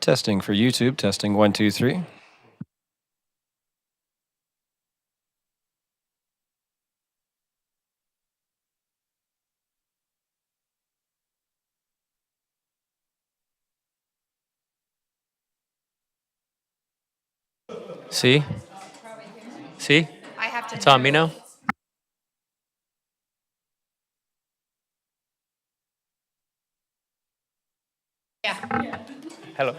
Testing for YouTube. Testing one, two, three. See? See? I have to. It's on me now? Yeah. Hello.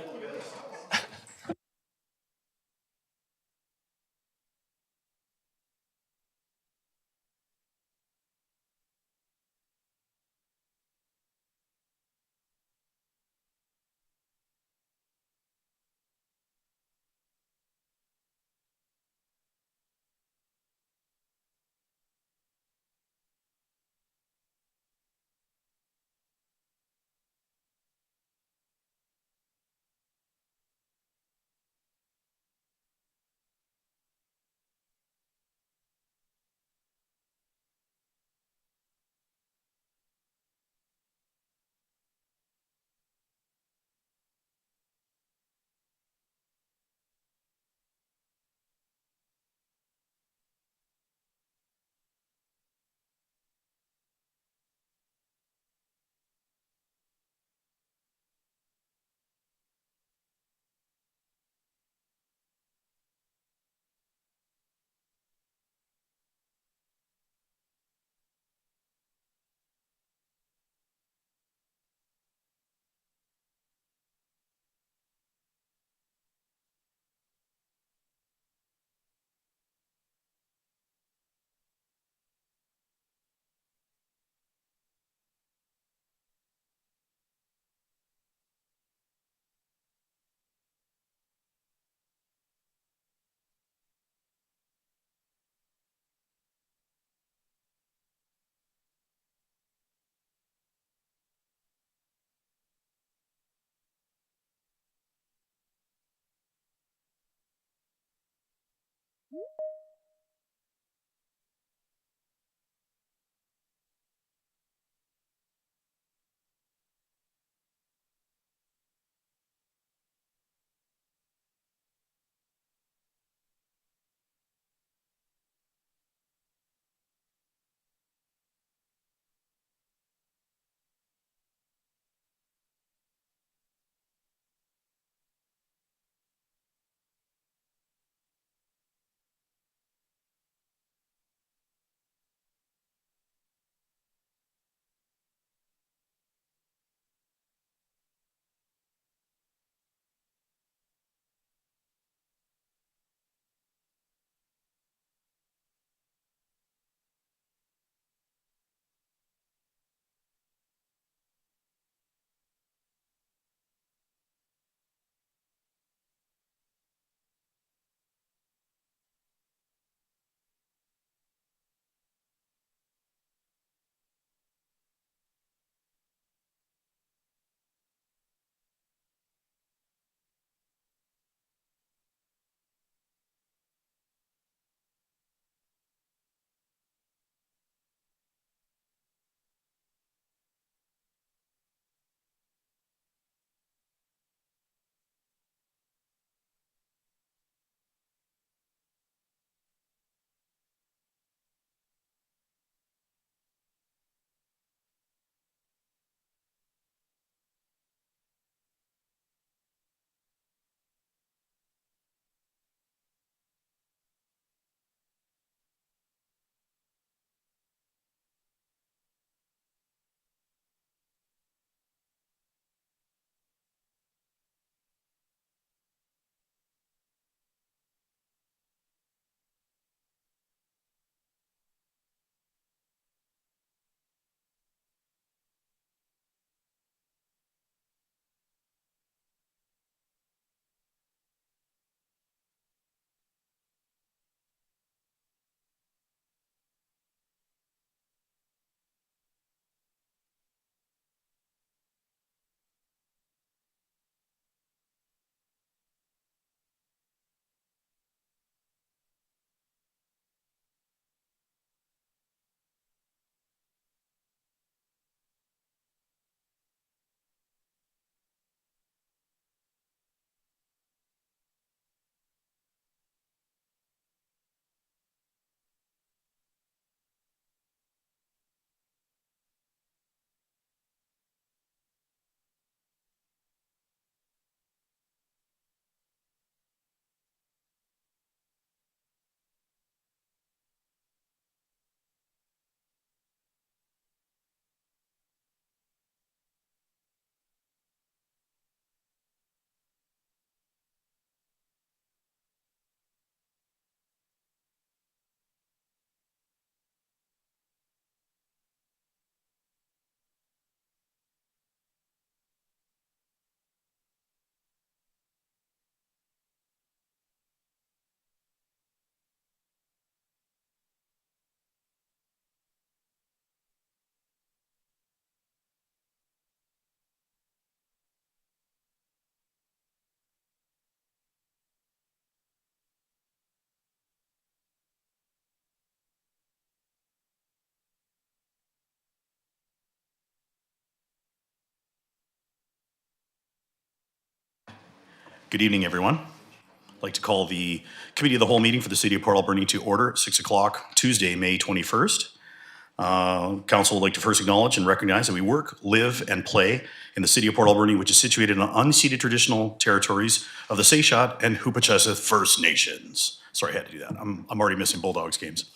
Good evening, everyone. I'd like to call the Committee of the Whole meeting for the City of Port Alberni to order at 6 o'clock, Tuesday, May 21st. Council would like to first acknowledge and recognize that we work, live, and play in the City of Port Alberni, which is situated in unceded traditional territories of the Seychat and Hupachesset First Nations. Sorry, I had to do that. I'm already missing Bulldogs games.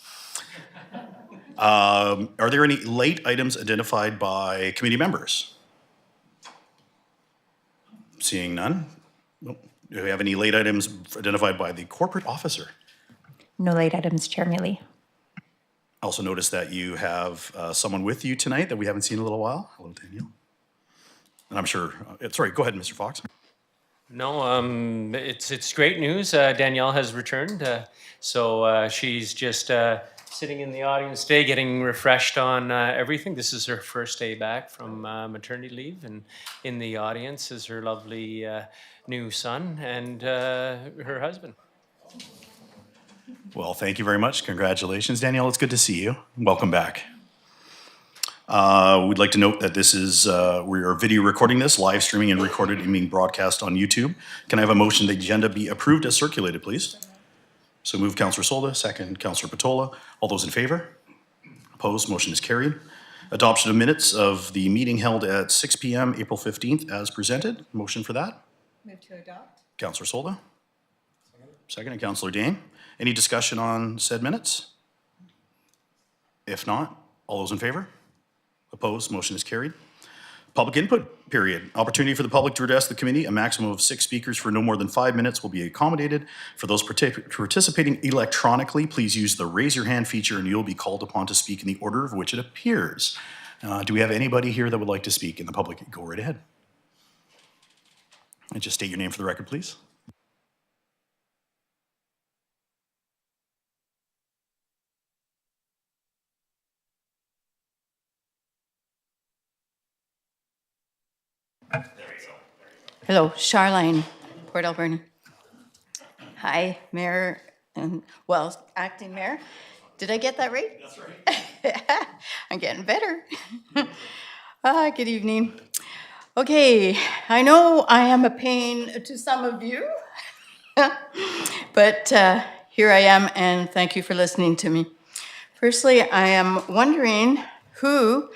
Are there any late items identified by committee members? Seeing none. Nope. Do we have any late items identified by the corporate officer? No late items, Chair Mealy. I also noticed that you have someone with you tonight that we haven't seen in a little while. Hello, Danielle. And I'm sure, sorry, go ahead, Mr. Fox. No, it's great news. Danielle has returned. So she's just sitting in the audience today, getting refreshed on everything. This is her first day back from maternity leave, and in the audience is her lovely new son and her husband. Well, thank you very much. Congratulations, Danielle. It's good to see you. Welcome back. We'd like to note that this is, we are video recording this, live streaming and recorded and being broadcast on YouTube. Can I have a motion the agenda be approved as circulated, please? So move Councillor Solda, second Councillor Patola. All those in favor? Opposed? Motion is carried. Adoption of minutes of the meeting held at 6 p.m. April 15th as presented. Motion for that? Move to adopt. Councillor Solda? Second, and Councillor Dane. Any discussion on said minutes? If not, all those in favor? Opposed? Motion is carried. Public input period. Opportunity for the public to address the committee. A maximum of 6 speakers for no more than 5 minutes will be accommodated. For those participating electronically, please use the raise your hand feature and you'll be called upon to speak in the order of which it appears. Do we have anybody here that would like to speak in the public? Go right ahead. And just state your name for the record, please. Hello, Charlene, Port Alberni. Hi, Mayor, and, well, Acting Mayor. Did I get that right? That's right. I'm getting better. Good evening. Okay, I know I am a pain to some of you, but here I am, and thank you for listening to me. Firstly, I am wondering who,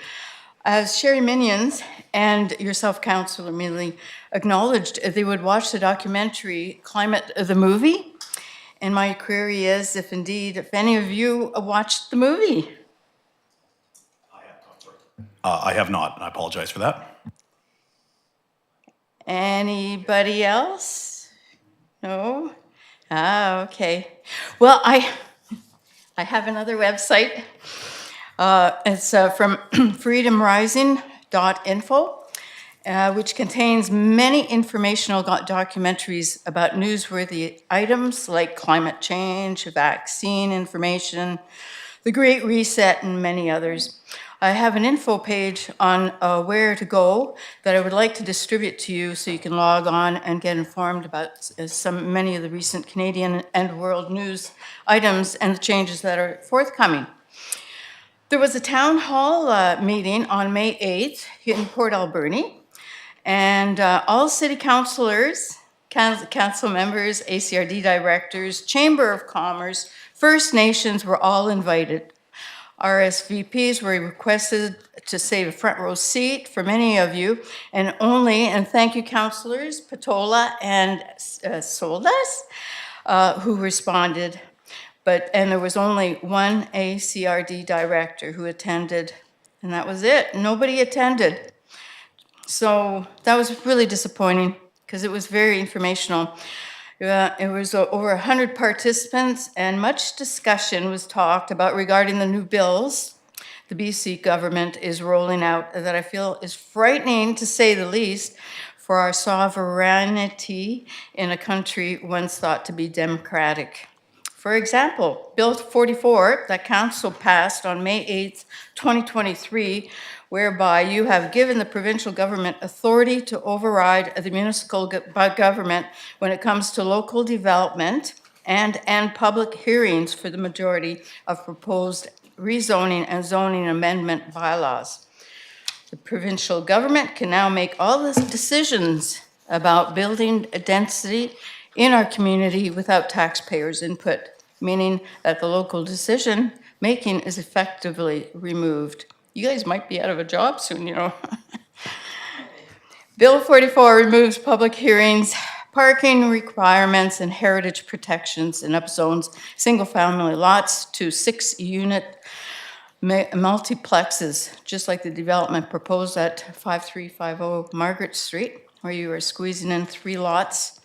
as Sherry Minions and yourself, Councillor Mealy, acknowledged they would watch the documentary Climate the Movie. And my query is if any of you watched the movie. I have not. I apologize for that. Anybody else? No? Okay. Well, I have another website. It's from freedomrising.info. Which contains many informational documentaries about newsworthy items like climate change, vaccine information, the Great Reset, and many others. I have an info page on where to go that I would like to distribute to you so you can log on and get informed about many of the recent Canadian and world news items and the changes that are forthcoming. There was a town hall meeting on May 8th in Port Alberni. And all city councilors, council members, ACRD directors, Chamber of Commerce, First Nations were all invited. RSVPs were requested to save a front row seat for many of you, and thank you councilors Patola and Soldas, who responded. And there was only one ACRD director who attended, and that was it. Nobody attended. So that was really disappointing because it was very informational. It was over 100 participants and much discussion was talked about regarding the new bills the BC government is rolling out that I feel is frightening to say the least for our sovereignty in a country once thought to be democratic. For example, Bill 44 that Council passed on May 8th, 2023, whereby you have given the provincial government authority to override the municipal government when it comes to local development and public hearings for the majority of proposed rezoning and zoning amendment bylaws. The provincial government can now make all the decisions about building density in our community without taxpayers' input, meaning that the local decision making is effectively removed. You guys might be out of a job soon, you know. Bill 44 removes public hearings, parking requirements, and heritage protections and upzones single-family lots to 6-unit multiplexes, just like the development proposed at 5350 Margaret Street, where you are squeezing in 3 lots,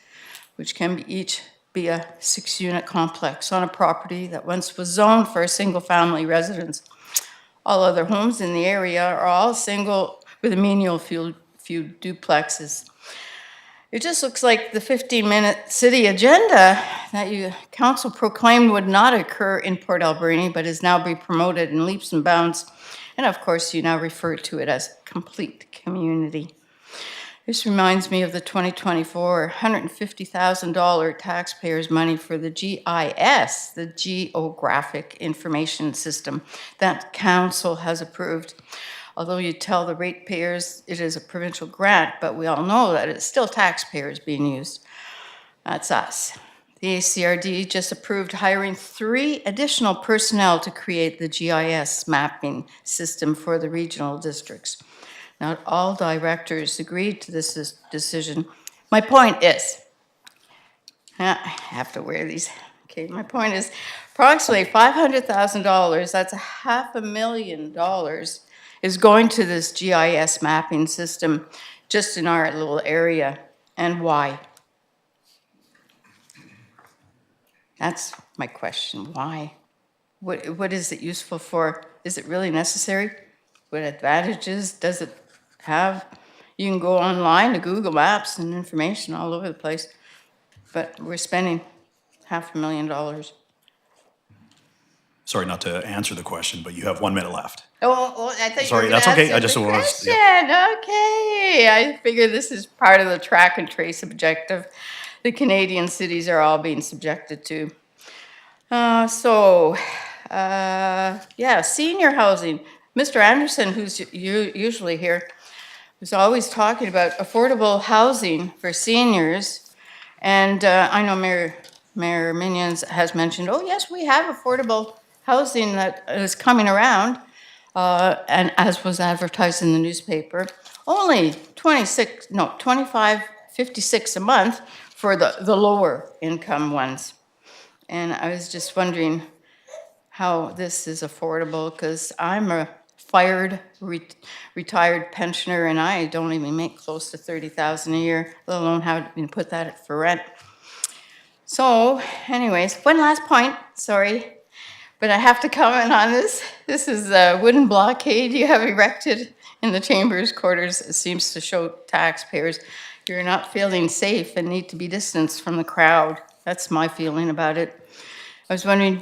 which can each be a 6-unit complex on a property that once was zoned for a single-family residence. All other homes in the area are all single with a menial few duplexes. It just looks like the 15-minute city agenda that you council proclaimed would not occur in Port Alberni, but is now being promoted in leaps and bounds. And of course, you now refer to it as complete community. This reminds me of the 2024 $150,000 taxpayers' money for the GIS, the Geographic Information System, that council has approved. Although you tell the ratepayers it is a provincial grant, but we all know that it's still taxpayers being used. That's us. The ACRD just approved hiring 3 additional personnel to create the GIS mapping system for the regional districts. Not all directors agreed to this decision. My point is, I have to wear these. Okay, my point is, approximately $500,000, that's $500,000, is going to this GIS mapping system just in our little area. And why? That's my question. Why? What is it useful for? Is it really necessary? What advantages does it have? You can go online to Google Maps and information all over the place, but we're spending $500,000. Sorry not to answer the question, but you have 1 minute left. Oh, I thought Sorry, you were that's gonna okay. I answer just the want to- question. Okay, I figure this is part of the track and trace objective the Canadian cities are all being subjected to. Yeah, senior housing. Mr. Anderson, who's usually here, was always talking about affordable housing for seniors. And I know Mayor Minions has mentioned, oh yes, we have affordable housing that is coming around, and as was advertised in the newspaper, only $25.56 a month for the lower income ones. And I was just wondering how this is affordable, because I'm a retired pensioner, and I don't even make close to $30,000 a year, let alone having to put that for rent. So, anyways, one last point, sorry, but I have to comment on this. This is a wooden blockade you have erected in the Chamber's quarters. It seems to show taxpayers you're not feeling safe and need to be distanced from the crowd. That's my feeling about it. I was wondering,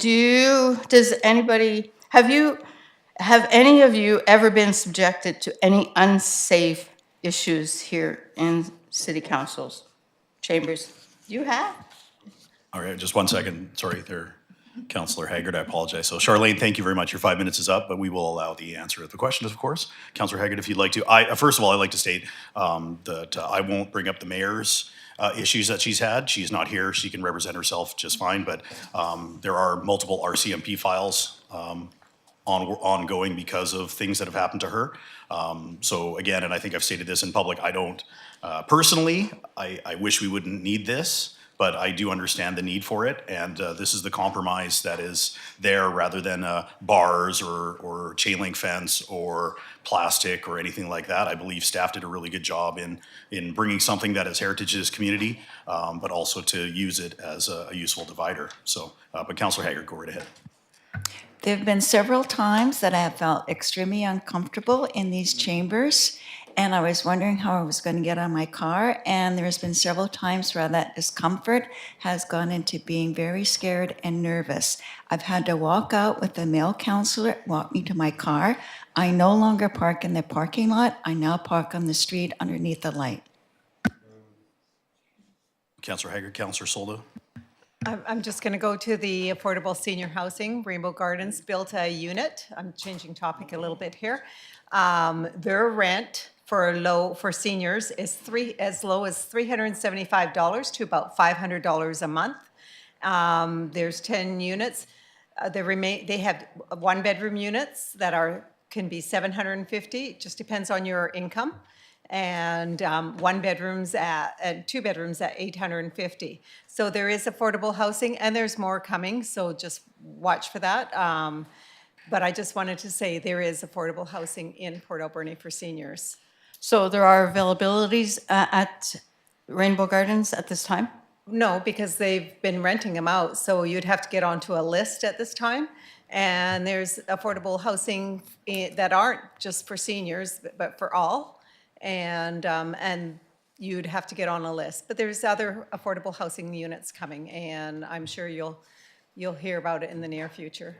have any of you ever been subjected to any unsafe issues here in city councils, chambers? You have? All right, just 1 second. Sorry there, Councillor Haggard, I apologize. So Charlene, thank you very much. Your 5 minutes is up, but we will allow the answer of the questions, of course. Councillor Haggard, if you'd like to. First of all, I'd like to state that I won't bring up the mayor's issues that she's had. She's not here. She can represent herself just fine, but there are multiple RCMP files ongoing because of things that have happened to her. So again, and I think I've stated this in public, I don't, personally, I wish we wouldn't need this, but I do understand the need for it, and this is the compromise that is there rather than bars or chain link fence or plastic or anything like that. I believe staff did a really good job in bringing something that is heritage to this community, but also to use it as a useful divider. So, but Councillor Haggard, go right ahead. There have been several times that I have felt extremely uncomfortable in these chambers, and I was wondering how I was going to get on my car, and there's been several times where that discomfort has gone into being very scared and nervous. I've had to walk out with a male counselor, walk me to my car. I no longer park in the parking lot. I now park on the street underneath the light. Councillor Haggard, Councillor Soldo. I'm just going to go to the affordable senior housing. Rainbow Gardens built a unit. I'm changing topic a little bit here. Their rent for seniors is as low as $375 to about $500 a month. There's 10 units. They have one-bedroom units that can be $750. It just depends on your income. And two bedrooms at $850. So there is affordable housing, and there's more coming. So just watch for that. But I just wanted to say there is affordable housing in Port Alberni for seniors. So there are availabilities at Rainbow Gardens at this time? No, because they've been renting them out, so you'd have to get onto a list at this time. And there's affordable housing that aren't just for seniors, but for all. And you'd have to get on a list. But there's other affordable housing units coming, and I'm sure you'll hear about it in the near future.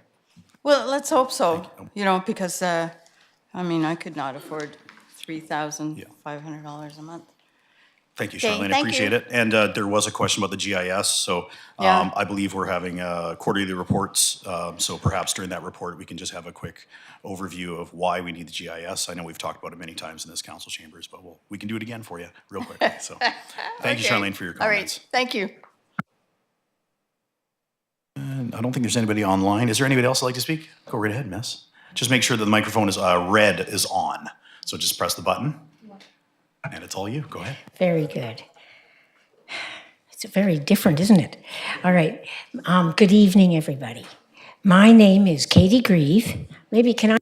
Well, let's hope so, because, I could not afford $3,500 a month. Thank you, Okay, Charlene, I thank appreciate you. it. And there was a question about the GIS, so Yeah. I believe we're having quarterly reports. So perhaps during that report, we can just have a quick overview of why we need the GIS. I know we've talked about it many times in this council chambers, but we can do it again for you real quickly. So thank you, Okay. Charlene, for your All right, comments. thank you. And I don't think there's anybody online. Is there anybody else that'd like to speak? Go right ahead, miss. Just make sure that the microphone is red is on. So just press the button. And it's all you. Go ahead. Very good. It's very different, isn't it? All right. Good evening, everybody. My name is Katie Grieve. Maybe can I?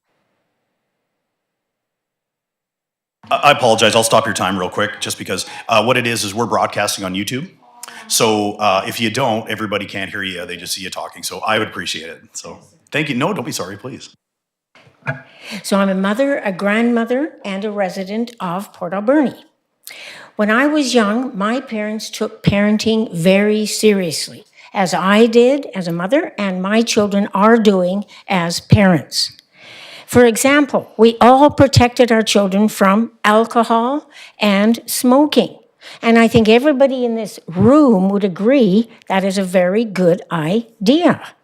I apologize. I'll stop your time real quick just because what it is we're broadcasting on YouTube. So if you don't, everybody can't hear you. They just see you talking. So I would appreciate it. So thank you. No, don't be sorry, please. So I'm a mother, a grandmother, and a resident of Port Alberni. When I was young, my parents took parenting very seriously, as I did as a mother, and my children are doing as parents. For example, we all protected our children from alcohol and smoking. And I think everybody in this room would agree that is a very good idea.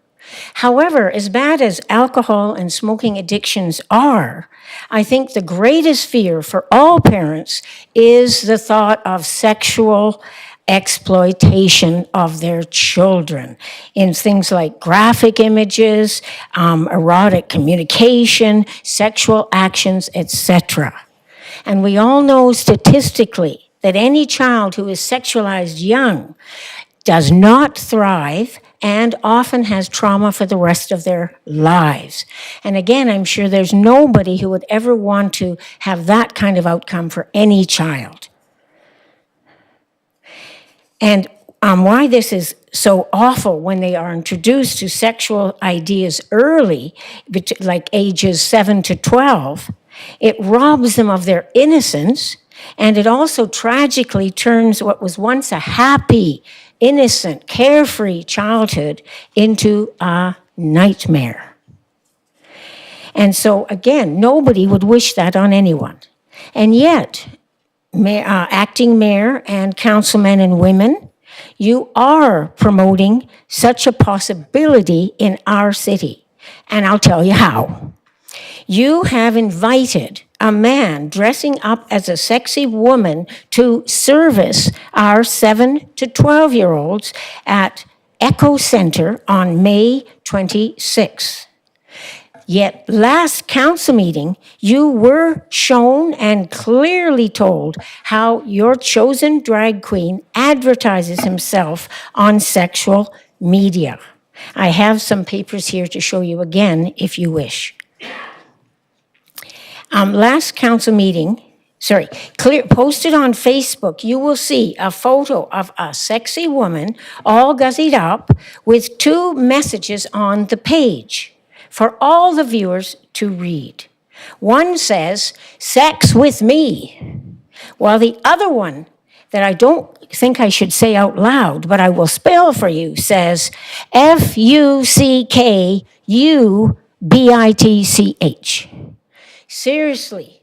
However, as bad as alcohol and smoking addictions are, I think the greatest fear for all parents is the thought of sexual exploitation of their children in things like graphic images, erotic communication, sexual actions, etc. And we all know statistically that any child who is sexualized young does not thrive and often has trauma for the rest of their lives. And again, I'm sure there's nobody who would ever want to have that kind of outcome for any child. And why this is so awful when they are introduced to sexual ideas early, like ages 7 to 12, it robs them of their innocence, and it also tragically turns what was once a happy, innocent, carefree childhood into a nightmare. And so, again, nobody would wish that on anyone. And yet, acting mayor and councilmen and women, you are promoting such a possibility in our city. And I'll tell you how. You have invited a man dressing up as a sexy woman to service our 7 to 12-year-olds at Echo Center on May 26th. Yet last council meeting, you were shown and clearly told how your chosen drag queen advertises himself on sexual media. I have some papers here to show you again if you wish. Last council meeting, posted on Facebook, you will see a photo of a sexy woman all guzzied up with 2 messages on the page for all the viewers to read. One says, "Sex with me," while the other one, that I don't think I should say out loud, but I will spell for you, says, "FUCKUBITCH." Seriously,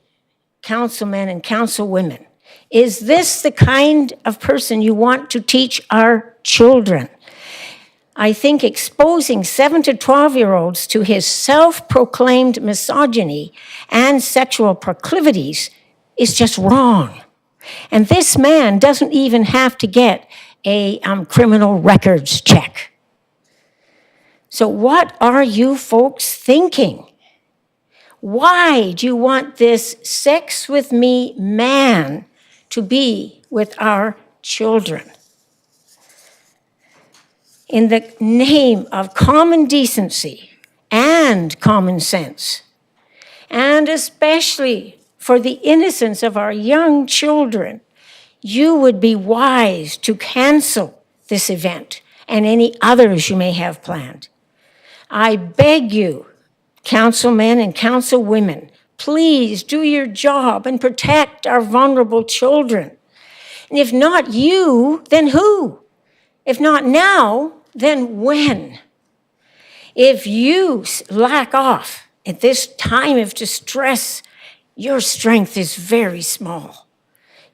councilmen and councilwomen, is this the kind of person you want to teach our children? I think exposing 7 to 12-year-olds to his self-proclaimed misogyny and sexual proclivities is just wrong. And this man doesn't even have to get a criminal records check. So what are you folks thinking? Why do you want this sex with me man to be with our children? In the name of common decency and common sense, and especially for the innocence of our young children, you would be wise to cancel this event and any others you may have planned. I beg you, councilmen and councilwomen, please do your job and protect our vulnerable children. And if not you, then who? If not now, then when? If you lack off at this time of distress, your strength is very small.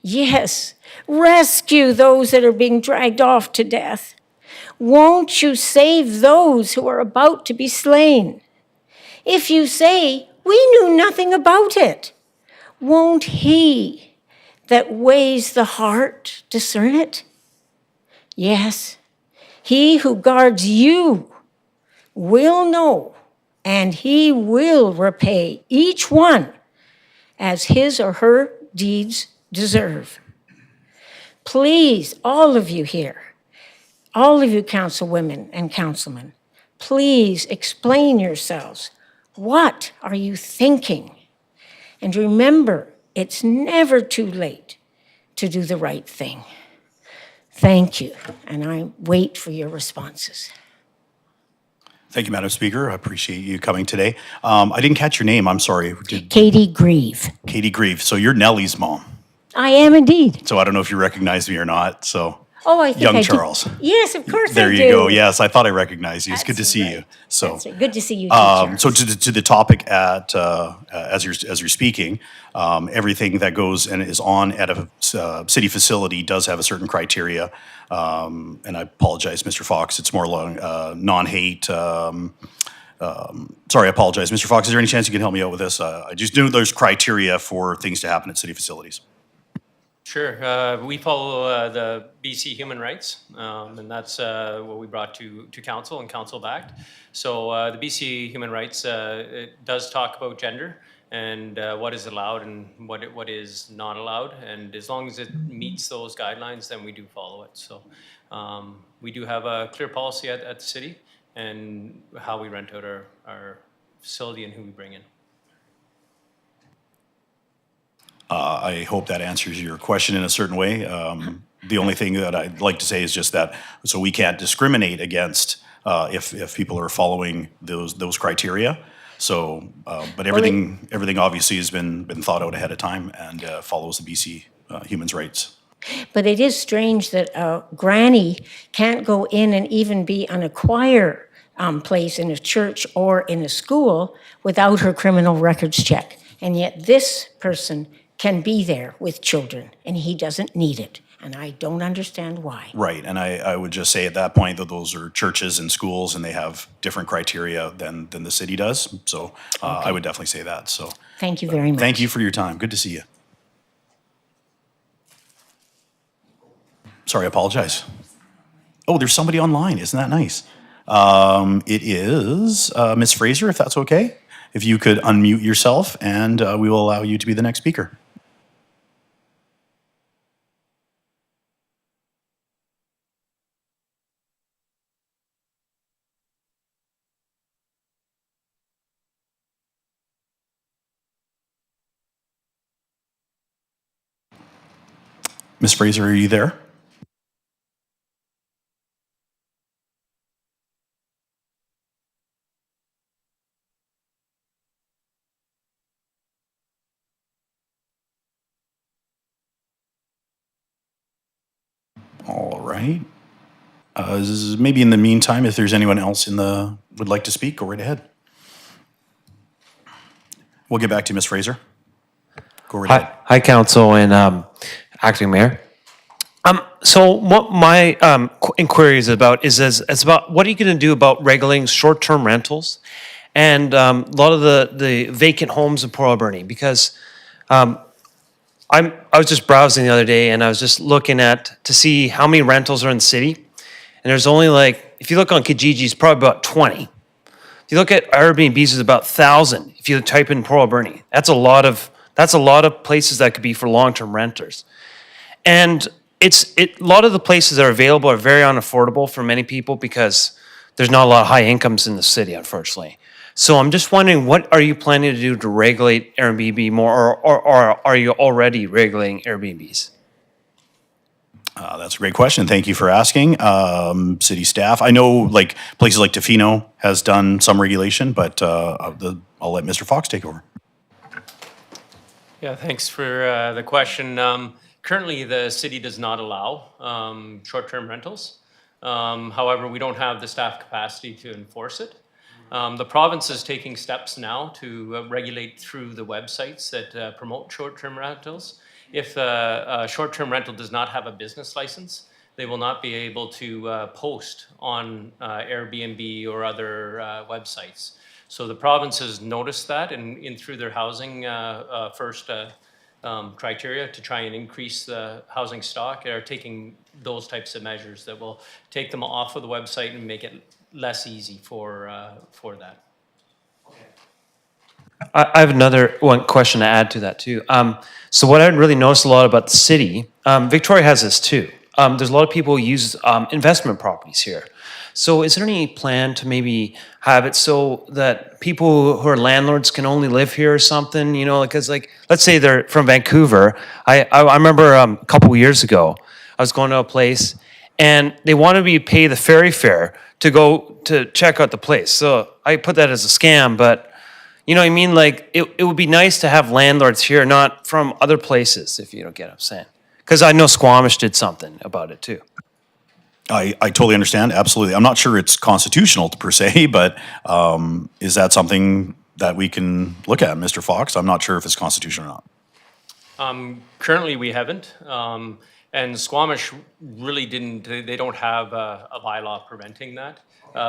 Yes, rescue those that are being dragged off to death. Won't you save those who are about to be slain? If you say, we knew nothing about it, won't he that weighs the heart discern it? Yes, he who guards you will know, and he will repay each one as his or her deeds deserve. Please, all of you here, all of you councilwomen and councilmen, please explain yourselves. What are you thinking? And remember, it's never too late to do the right thing. Thank you, and I wait for your responses. Thank you, Madam Speaker. I appreciate you coming today. I didn't catch your name. I'm sorry. Katie Grieve. Katie Grieve. So you're Nellie's mom. I am indeed. So I don't know if you recognize me or not. So Oh, I think young I do. Charles. Yes, of course There I do. you go. Yes, I thought I recognized you. It's good to That's see right. you. So. That's right. Good to see you too, Charles. So to the topic at as you're speaking, everything that goes and is on at a city facility does have a certain criteria. And I apologize, Mr. Fox. It's more along non-hate. Sorry, I apologize, Mr. Fox. Is there any chance you can help me out with this? I just knew there's criteria for things to happen at city facilities. Sure. We follow the BC human rights, and that's what we brought to council and council backed. So the BC human rights it does talk about gender and what is allowed and what is not allowed. And as long as it meets those guidelines, then we do follow it. So we do have a clear policy at the city and how we rent out our facility and who we bring in. I hope that answers your question in a certain way. The only thing that I'd like to say is just that, so we can't discriminate against if people are following those criteria. So, but everything obviously has been thought out ahead of time and follows the BC human rights. But it is strange that a granny can't go in and even be on a choir place in a church or in a school without her criminal records check. And yet this person can be there with children, and he doesn't need it. And I don't understand why. Right, and I would just say at that point that those are churches and schools, and they have different criteria than the city does. So I would definitely say that. So Thank you very much. thank you for your time. Good to see you. Sorry, I apologize. Oh, there's somebody online. Isn't that nice? It is Ms. Fraser, if that's okay. If you could unmute yourself, and we will allow you to be the next speaker. Ms. Fraser, are you there? All right. Maybe in the meantime, if there's anyone else would like to speak, go right ahead. We'll get back to you, Ms. Fraser. Go right ahead. Hi, Council and Acting Mayor. So what my inquiry is about is about what are you going to do about regulating short-term rentals and a lot of the vacant homes in Port Alberni? Because I was just browsing the other day and I was just looking at to see how many rentals are in the city. And there's only like, if you look on Kijiji, it's probably about 20. If you look at Airbnbs, it's about 1,000. If you type in Port Alberni, that's a lot of places that could be for long-term renters. And a lot of the places that are available are very unaffordable for many people because there's not a lot of high incomes in the city, unfortunately. So I'm just wondering, what are you planning to do to regulate Airbnb more, or are you already regulating Airbnbs? That's a great question. Thank you for asking. City staff, I know like places like Tofino has done some regulation, but I'll let Mr. Fox take over. Yeah, thanks for the question. Currently, the city does not allow short-term rentals. However, we don't have the staff capacity to enforce it. The province is taking steps now to regulate through the websites that promote short-term rentals. If a short-term rental does not have a business license, they will not be able to post on Airbnb or other websites. So the province has noticed that and through their housing first criteria to try and increase the housing stock are taking those types of measures that will take them off of the website and make it less easy for that. I have another one question to add to that too. So what I really noticed a lot about the city, Victoria has this too. There's a lot of people who use investment properties here. So is there any plan to maybe have it so that people who are landlords can only live here or something? You know, because like let's say they're from Vancouver. I remember a couple years ago, I was going to a place and they wanted me to pay the ferry fare to go to check out the place. So I put that as a scam, but you know what I mean? Like, it would be nice to have landlords here, not from other places, if you don't get what I'm saying. Because I know Squamish did something about it too. I totally understand. Absolutely. I'm not sure it's constitutional per se, but is that something that we can look at, Mr. Fox? I'm not sure if it's constitutional or not. Currently, we haven't. And Squamish really didn't, they don't have a bylaw preventing that.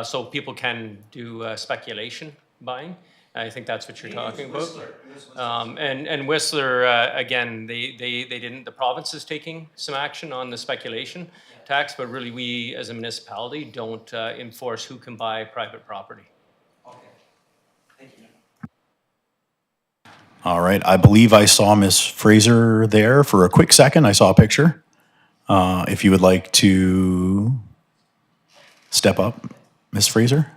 So people can do speculation buying. I think that's what you're talking about. And Whistler, again, they didn't, the province is taking some action on the speculation tax, but really we as a municipality don't enforce who can buy private property. All right. I believe I saw Miss Fraser there for a quick second. I saw a picture. If you would like to step up, Miss Fraser.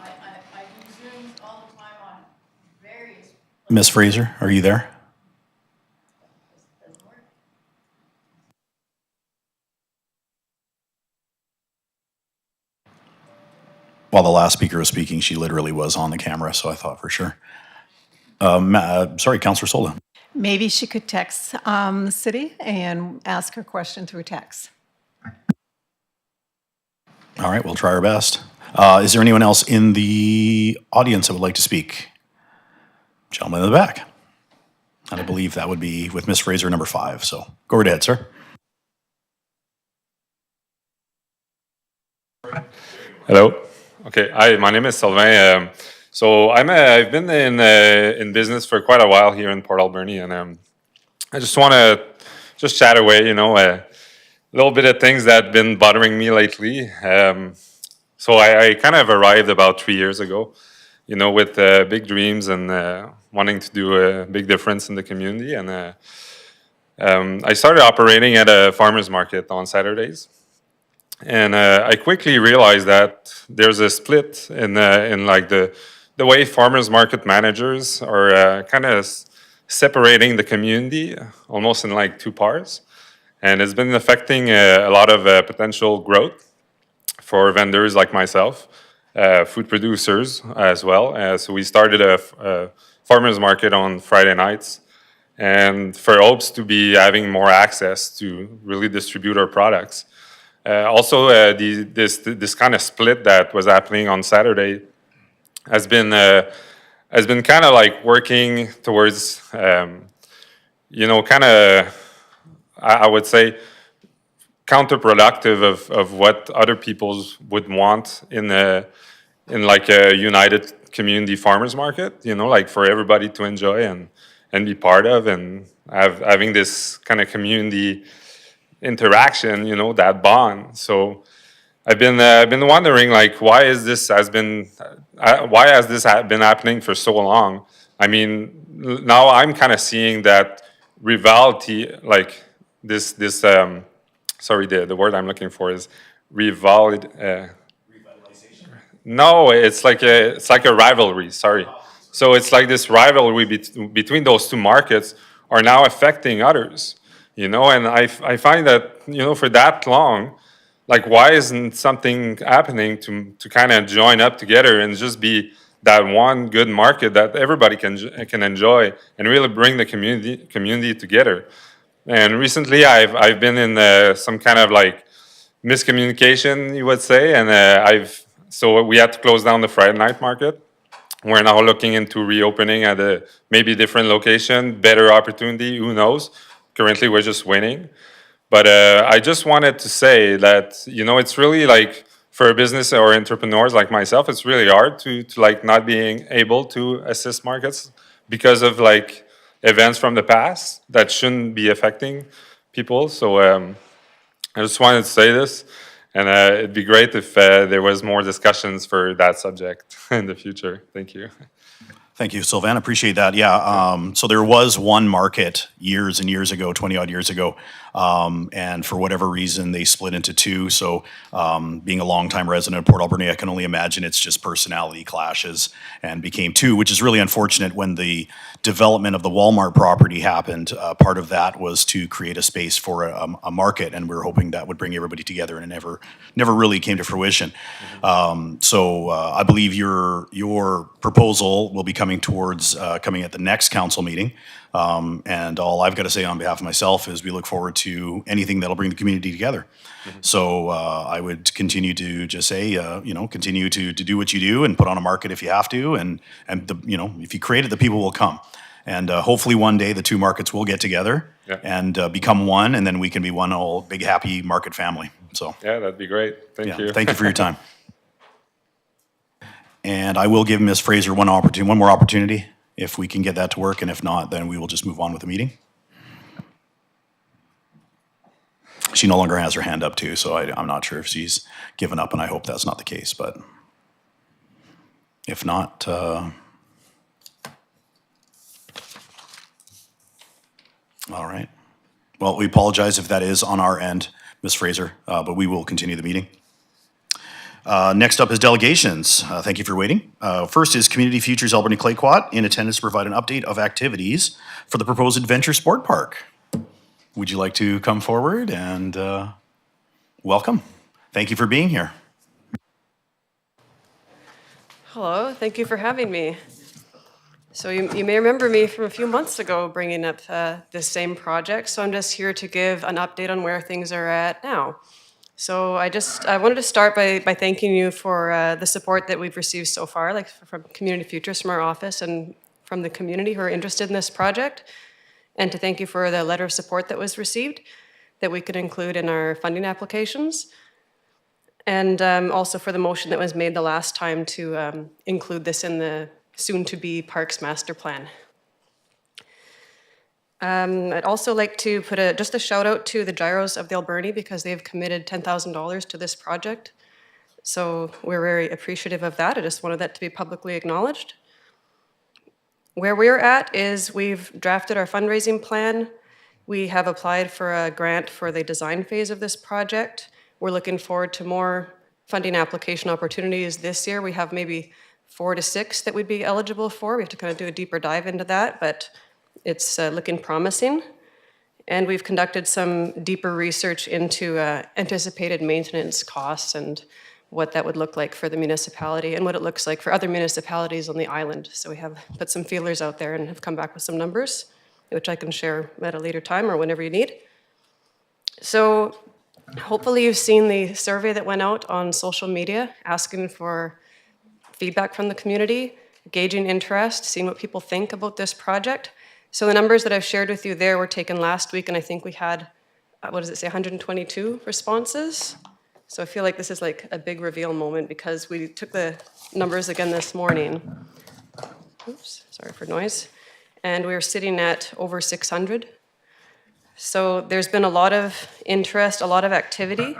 I do Zooms all the time on various. Miss Fraser, are you there? While the last speaker was speaking, she literally was on the camera, so I thought for sure. Sorry, Councillor Sola. Maybe she could text the city and ask her question through text. All right, we'll try our best. Is there anyone else in the audience that would like to speak? Gentleman in the back. And I believe that would be with Miss Fraser, number 5. So go right ahead, sir. Hello. Okay. Hi, my name is Sylvain. So I've been in business for quite a while here in Port Alberni, and I just want to just chat away, you know, a little bit of things that have been bothering me lately. So I kind of arrived about 3 years ago, you know, with big dreams and wanting to do a big difference in the community. And I started operating at a farmer's market on Saturdays. And I quickly realized that there's a split in like the way farmers market managers are kind of separating the community almost in like 2 parts. And it's been affecting a lot of potential growth for vendors like myself, food producers as well. So we started a farmers market on Friday nights, and for hopes to be having more access to really distribute our products. Also, this kind of split that was happening on Saturday has been kind of like working towards, you know, kind of I would say, counterproductive of what other people would want in like a united community farmers market, you know, like for everybody to enjoy and be part of, and having this kind of community interaction, you know, that bond. So I've been wondering, like, why has this been happening for so long? I mean, now I'm kind of seeing that rivalry, like this sorry, the word I'm looking for is rivalid. No, it's like a rivalry. Sorry. So it's like this rivalry between those two markets are now affecting others, you know. And I find that, you know, for that long, like, why isn't something happening to kind of join up together and just be that one good market that everybody can enjoy and really bring the community together? And recently, I've been in some kind of like miscommunication, you would say, and so we had to close down the Friday night market. We're now looking into reopening at a maybe different location, better opportunity, who knows? Currently, we're just waiting. But I just wanted to say that, you know, it's really like for a business or entrepreneurs like myself, it's really hard to like not being able to assist markets because of like events from the past that shouldn't be affecting people. So I just wanted to say this, and it'd be great if there was more discussions for that subject in the future. Thank you. Thank you, Sylvain. Appreciate that. Yeah. So there was one market years and years ago, 20 odd years ago, and for whatever reason they split into two. So being a longtime resident of Port Alberni, I can only imagine it's just personality clashes and became two, which is really unfortunate. When the development of the Walmart property happened, part of that was to create a space for a market, and we were hoping that would bring everybody together, and it never really came to fruition. So I believe your proposal will be coming towards coming at the next council meeting. And all I've got to say on behalf of myself is we look forward to anything that'll bring the community together. So I would continue to just say, you know, continue to do what you do and put on a market if you have to. And you know, if you create it, the people will come. And hopefully one day the two markets will get together and become one, and then we can be one whole big happy market family. So yeah, that'd be great. Thank you. Thank you for your time. And I will give Ms. Fraser one more opportunity if we can get that to work, and if not, then we will just move on with the meeting. She no longer has her hand up too, so I'm not sure if she's given up, and I hope that's not the case, but if not, all right. Well, we apologize if that is on our end, Ms. Fraser, but we will continue the meeting. Next up is delegations. Thank you for waiting. First is Community Futures Alberni Clayquat in attendance to provide an update of activities for the proposed Adventure Sport Park. Would you like to come forward and welcome? Thank you for being here. Hello, thank you for having me. So you may remember me from a few months ago bringing up this same project, so I'm just here to give an update on where things are at now. So I wanted to start by thanking you for the support that we've received so far, like from Community Futures, from our office, and from the community who are interested in this project, and to thank you for the letter of support that was received that we could include in our funding applications, and also for the motion that was made the last time to include this in the soon-to-be Parks Master Plan. I'd also like to put just a shout out to the Gyros of the Alberni, because they've committed $10,000 to this project. So we're very appreciative of that. I just wanted that to be publicly acknowledged. Where we're at is we've drafted our fundraising plan. We have applied for a grant for the design phase of this project. We're looking forward to more funding application opportunities this year. We have maybe 4 to 6 that we'd be eligible for. We have to kind of do a deeper dive into that, but it's looking promising. And we've conducted some deeper research into anticipated maintenance costs and what that would look like for the municipality and what it looks like for other municipalities on the island. So we have put some feelers out there and have come back with some numbers, which I can share at a later time or whenever you need. So hopefully you've seen the survey that went out on social media asking for feedback from the community, gauging interest, seeing what people think about this project. So the numbers that I've shared with you there were taken last week, and I think we had what does it say, 122 responses. So I feel like this is like a big reveal moment because we took the numbers again this morning. Oops, sorry for noise. And we were sitting at over 600. So there's been a lot of interest, a lot of activity,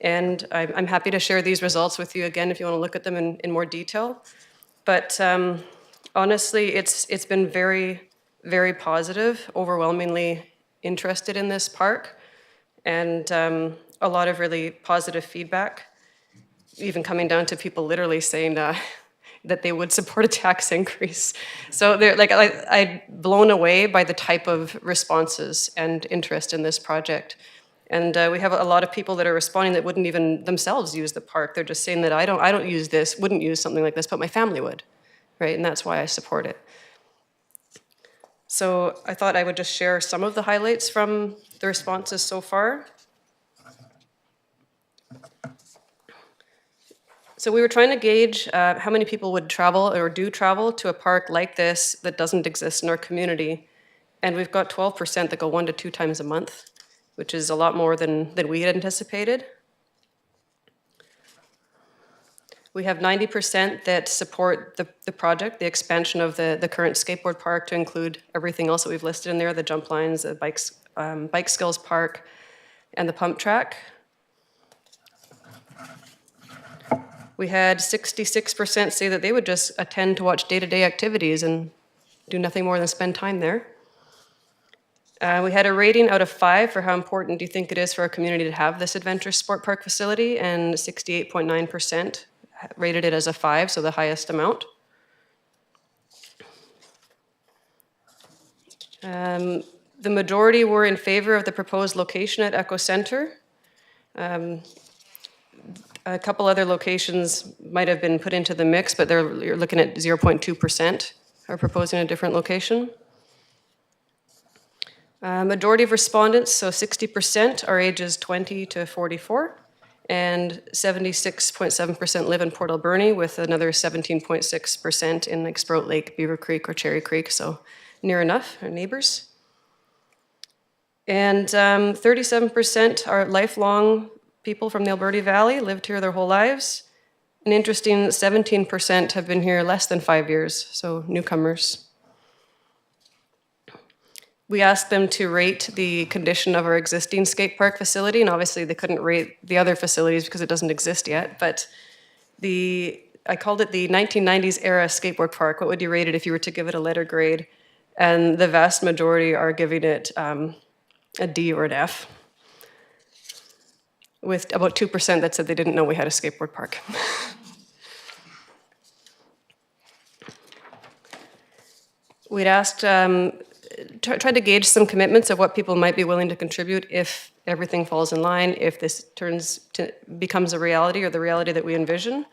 and I'm happy to share these results with you again if you want to look at them in more detail. But honestly, it's been very, very positive, overwhelmingly interested in this park, and a lot of really positive feedback, even coming down to people literally saying that they would support a tax increase. So they're like, I'm blown away by the type of responses and interest in this project. And we have a lot of people that are responding that wouldn't even themselves use the park. They're just saying that I don't use this, wouldn't use something like this, but my family would, right? And that's why I support it. So I thought I would just share some of the highlights from the responses so far. So we were trying to gauge how many people would travel or do travel to a park like this that doesn't exist in our community. And we've got 12% that go 1 to 2 times a month, which is a lot more than we had anticipated. We have 90% that support the project, the expansion of the current skateboard park to include everything else that we've listed in there, the jump lines, the bike skills park, and the pump track. We had 66% say that they would just attend to watch day-to-day activities and do nothing more than spend time there. We had a rating out of 5 for how important do you think it is for our community to have this adventure sport park facility, and 68.9% rated it as a 5, so the highest amount. The majority were in favor of the proposed location at Echo Center. A couple other locations might have been put into the mix, but you're looking at 0.2% are proposing a different location. Majority of respondents, so 60%, are ages 20 to 44, and 76.7% live in Port Alberni, with another 17.6% in like Sprout Lake, Beaver Creek, or Cherry Creek, so near enough, our neighbors. And 37% are lifelong people from the Alberni Valley, lived here their whole lives. An interesting 17% have been here less than 5 years, so newcomers. We asked them to rate the condition of our existing skate park facility, and obviously they couldn't rate the other facilities because it doesn't exist yet, but I called it the 1990s era skateboard park. What would you rate it if you were to give it a letter grade? And the vast majority are giving it a D or an F, with about 2% that said they didn't know we had a skateboard park. We'd asked, tried to gauge some commitments of what people might be willing to contribute if everything falls in line, if this becomes a reality or the reality that we envision.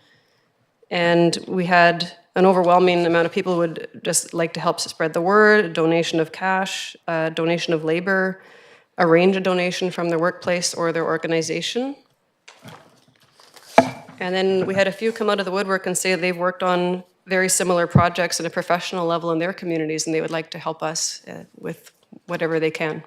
And we had an overwhelming amount of people who would just like to help spread the word, a donation of cash, a donation of labor, arrange a donation from their workplace or their organization. And then we had a few come out of the woodwork and say they've worked on very similar projects at a professional level in their communities, and they would like to help us with whatever they can.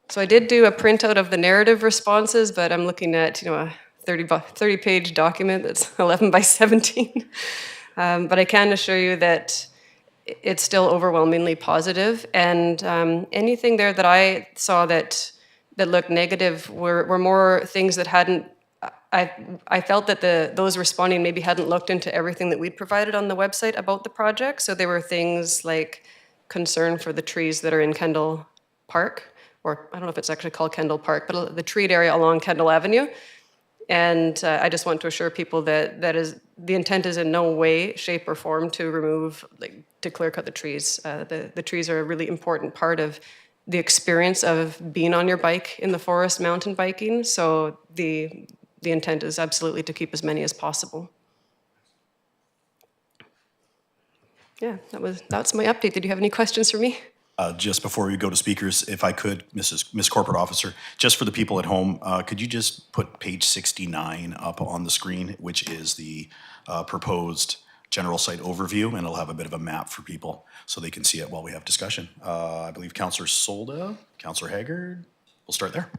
So I did do a printout of the narrative responses, but I'm looking at a 30-page document that's 11 by 17. But I can assure you that it's still overwhelmingly positive, and anything there that I saw that looked negative were more things that hadn't. I felt that those responding maybe hadn't looked into everything that we'd provided on the website about the project. So there were things like concern for the trees that are in Kendall Park, or I don't know if it's actually called Kendall Park, but the treed area along Kendall Avenue. And I just want to assure people that the intent is in no way, shape, or form to remove, to clear cut the trees. The trees are a really important part of the experience of being on your bike in the forest, mountain biking. So the intent is absolutely to keep as many as possible. Yeah, that's my update. Did you have any questions for me? Just before we go to speakers, if I could, Miss Corporate Officer, just for the people at home, could you just put page 69 up on the screen, which is the proposed general site overview, and it'll have a bit of a map for people so they can see it while we have discussion. I believe Councillor Solda, Councillor Haggard, we'll start there.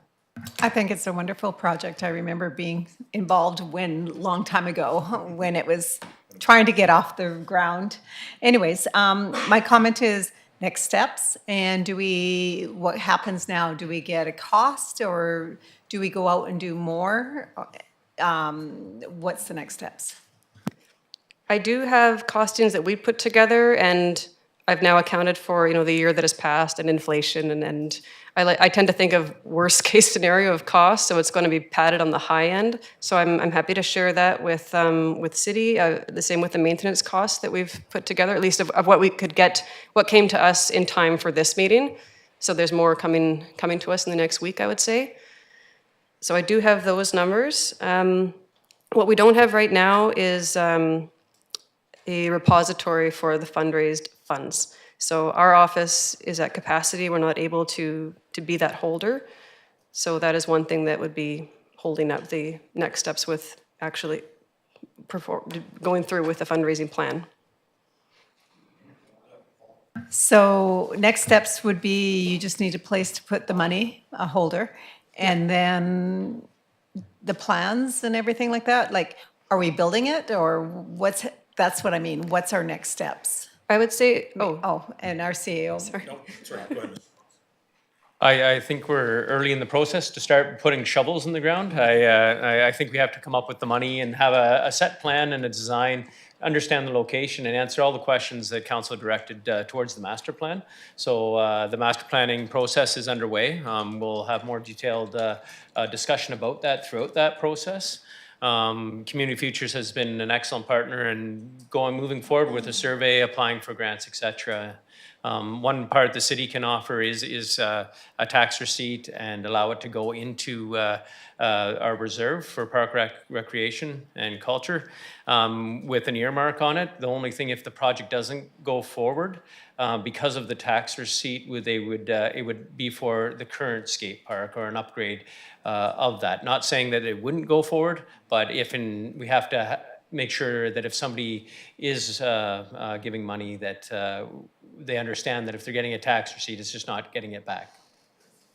I think it's a wonderful project. I remember being involved long time ago, when it was trying to get off the ground. Anyways, my comment is next steps, and what happens now? Do we get a cost, or do we go out and do more? What's the next steps? I do have costings that we put together, and I've now accounted for, the year that has passed and inflation, and I tend to think of worst case scenario of cost, so it's going to be padded on the high end. So I'm happy to share that with city. The same with the maintenance costs that we've put together, at least of what we could get, what came to us in time for this meeting. So there's more coming to us in the next week, I would say. So I do have those numbers. What we don't have right now is a repository for the fundraised funds. So our office is at capacity. We're not able to be that holder. So that is one thing that would be holding up the next steps with actually going through with the fundraising plan. So next steps would be you just need a place to put the money, a holder, and then the plans and everything like that. Like, are we building it, or that's what I mean. What's our next steps? I would say, And our CEO. sorry. Sorry, go ahead. I think we're early in the process to start putting shovels in the ground. I think we have to come up with the money and have a set plan and a design, understand the location, and answer all the questions that council directed towards the master plan. So the master planning process is underway. We'll have more detailed discussion about that throughout that process. Community Futures has been an excellent partner in moving forward with a survey, applying for grants, etc. One part the city can offer is a tax receipt and allow it to go into our reserve for park recreation and culture with an earmark on it. The only thing, if the project doesn't go forward, because of the tax receipt, it would be for the current skate park or an upgrade of that. Not saying that it wouldn't go forward, but we have to make sure that if somebody is giving money, that they understand that if they're getting a tax receipt, it's just not getting it back.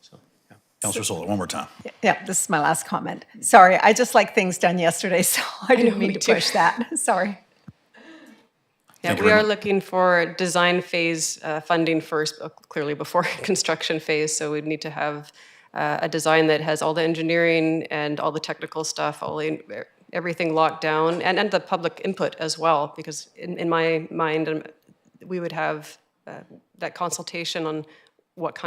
So, yeah. Councillor Solda, one more time. Yeah, this is my last comment. Sorry, I just like things done yesterday, so I didn't mean to push that. Sorry. Yeah, we are looking for design phase funding first, clearly before construction phase. So we'd need to have a design that has all the engineering and all the technical stuff, everything locked down, and the public input as well. Because in my mind, we would have that consultation on what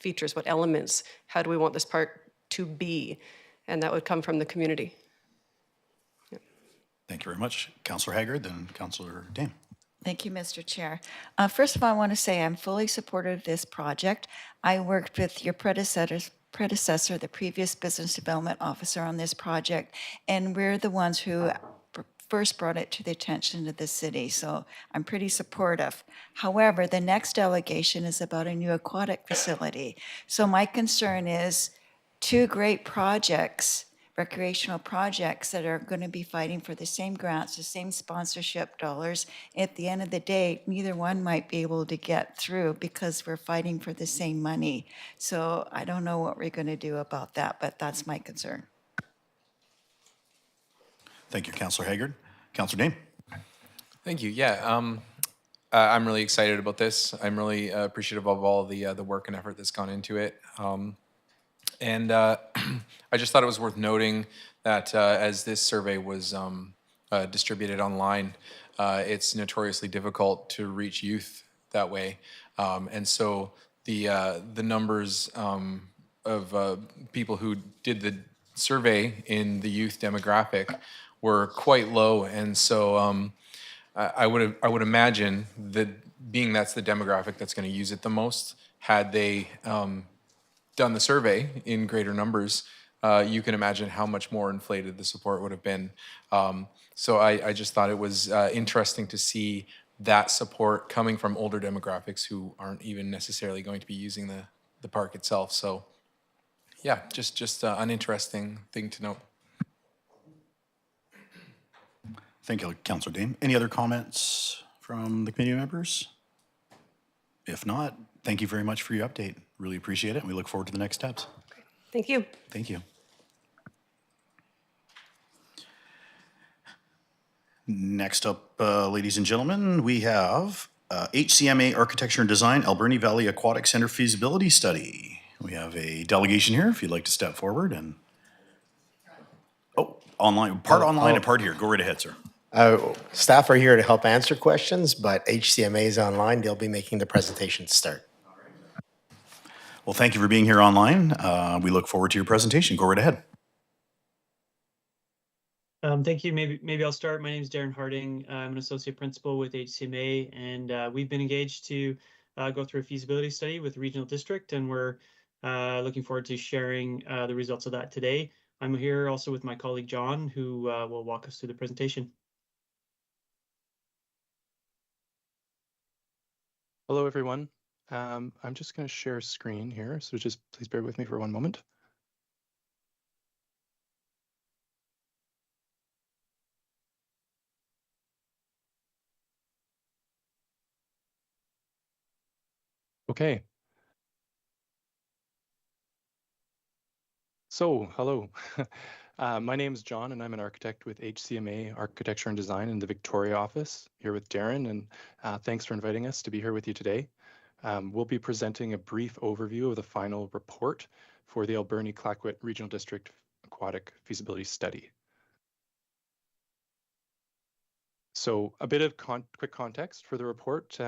features, what elements, how do we want this park to be, and that would come from the community. Thank you very much. Councillor Haggard, then Councillor Dame. Thank you, Mr. Chair. First of all, I want to say I'm fully supportive of this project. I worked with your predecessor, the previous business development officer, on this project, and we're the ones who first brought it to the attention of the city, so I'm pretty supportive. However, the next delegation is about a new aquatic facility. So my concern is two great projects, recreational projects, that are going to be fighting for the same grants, the same sponsorship dollars. At the end of the day, neither one might be able to get through because we're fighting for the same money. So I don't know what we're going to do about that, but that's my concern. Thank you, Councillor Haggard. Councillor Dame. Thank you. Yeah, I'm really excited about this. I'm really appreciative of all the work and effort that's gone into it. And I just thought it was worth noting that as this survey was distributed online, it's notoriously difficult to reach youth that way. And so the numbers of people who did the survey in the youth demographic were quite low. And so I would imagine that being that's the demographic that's going to use it the most, had they done the survey in greater numbers, you can imagine how much more inflated the support would have been. So I just thought it was interesting to see that support coming from older demographics who aren't even necessarily going to be using the park itself. So yeah, just an interesting thing to note. Thank you, Councillor Dame. Any other comments from the committee members? If not, thank you very much for your update. Really appreciate it. And we look forward to the next steps. Thank you. Thank you. Next up, ladies and gentlemen, we have HCMA Architecture and Design, Alberni Valley Aquatic Center Feasibility Study. We have a delegation here, if you'd like to step forward and, oh, online, part online and part here. Go right ahead, sir. Staff are here to help answer questions, but HCMA is online. They'll be making the presentation start. Well, thank you for being here online. We look forward to your presentation. Go right ahead. Thank you. Maybe I'll start. My name is Darren Harding. I'm an associate principal with HCMA, and we've been engaged to go through a feasibility study with the regional district, and we're looking forward to sharing the results of that today. I'm here also with my colleague John, who will walk us through the presentation. Hello, everyone. I'm just going to share screen here, so just please bear with me for one moment. Okay. So, hello. My name is John, and I'm an architect with HCMA Architecture and Design in the Victoria office, here with Darren, and thanks for inviting us to be here with you today. We'll be presenting a brief overview of the final report for the Alberni-Clayoquot Regional District Aquatic Feasibility Study. So a bit of quick context for the report.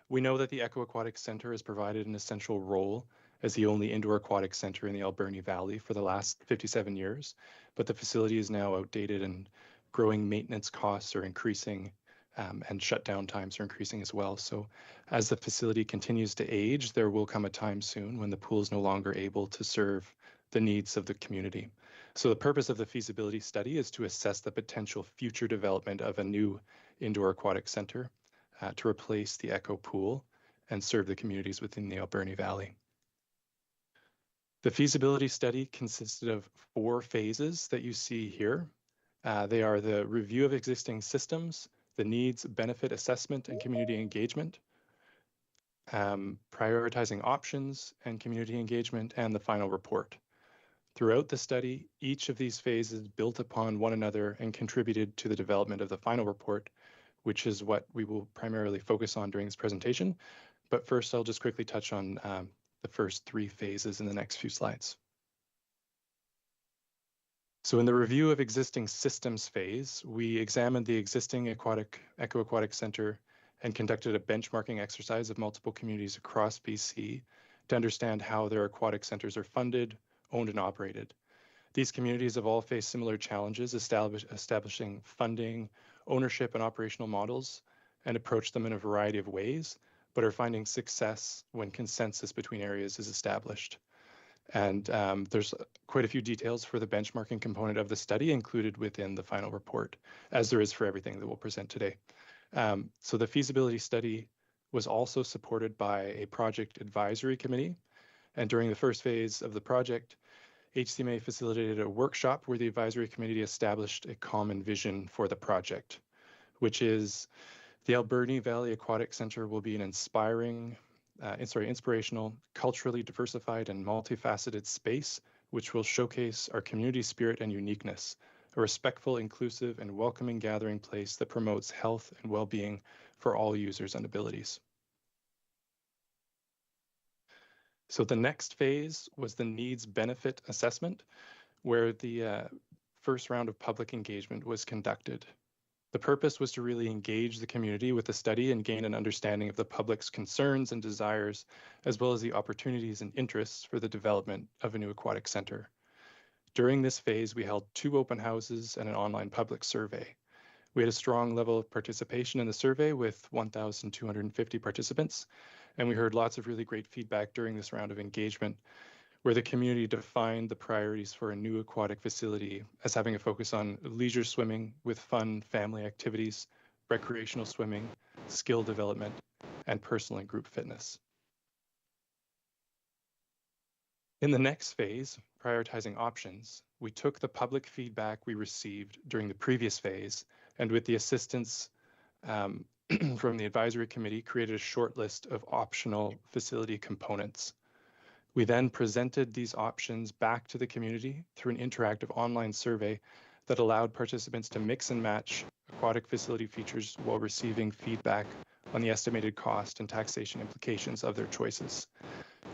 We know that the Eco Aquatic Centre has provided an essential role as the only indoor aquatic centre in the Alberni Valley for the last 57 years, but the facility is now outdated and growing maintenance costs are increasing and shutdown times are increasing as well. So as the facility continues to age, there will come a time soon when the pool is no longer able to serve the needs of the community. So the purpose of the feasibility study is to assess the potential future development of a new indoor aquatic centre to replace the Eco Pool and serve the communities within the Alberni Valley. The feasibility study consisted of 4 phases that you see here. They are the review of existing systems, the needs benefit assessment and community engagement, prioritizing options and community engagement, and the final report. Throughout the study, each of these phases built upon one another and contributed to the development of the final report, which is what we will primarily focus on during this presentation. But first, I'll just quickly touch on the first 3 phases in the next few slides. So in the review of existing systems phase, we examined the existing Eco Aquatic Centre and conducted a benchmarking exercise of multiple communities across BC to understand how their aquatic centres are funded, owned, and operated. These communities have all faced similar challenges establishing funding, ownership, and operational models, and approach them in a variety of ways, but are finding success when consensus between areas is established. And there's quite a few details for the benchmarking component of the study included within the final report, as there is for everything that we'll present today. So the feasibility study was also supported by a project advisory committee. And during the first phase of the project, HCMA facilitated a workshop where the advisory committee established a common vision for the project, which is the Alberni Valley Aquatic Centre will be an inspirational, culturally diversified and multifaceted space, which will showcase our community spirit and uniqueness, a respectful, inclusive, and welcoming gathering place that promotes health and well-being for all users and abilities. So the next phase was the needs benefit assessment, where the first round of public engagement was conducted. The purpose was to really engage the community with the study and gain an understanding of the public's concerns and desires, as well as the opportunities and interests for the development of a new aquatic centre. During this phase, we held 2 open houses and an online public survey. We had a strong level of participation in the survey with 1,250 participants, and we heard lots of really great feedback during this round of engagement, where the community defined the priorities for a new aquatic facility as having a focus on leisure swimming with fun family activities, recreational swimming, skill development, and personal and group fitness. In the next phase, prioritizing options, we took the public feedback we received during the previous phase and with the assistance from the advisory committee, created a short list of optional facility components. We then presented these options back to the community through an interactive online survey that allowed participants to mix and match aquatic facility features while receiving feedback on the estimated cost and taxation implications of their choices.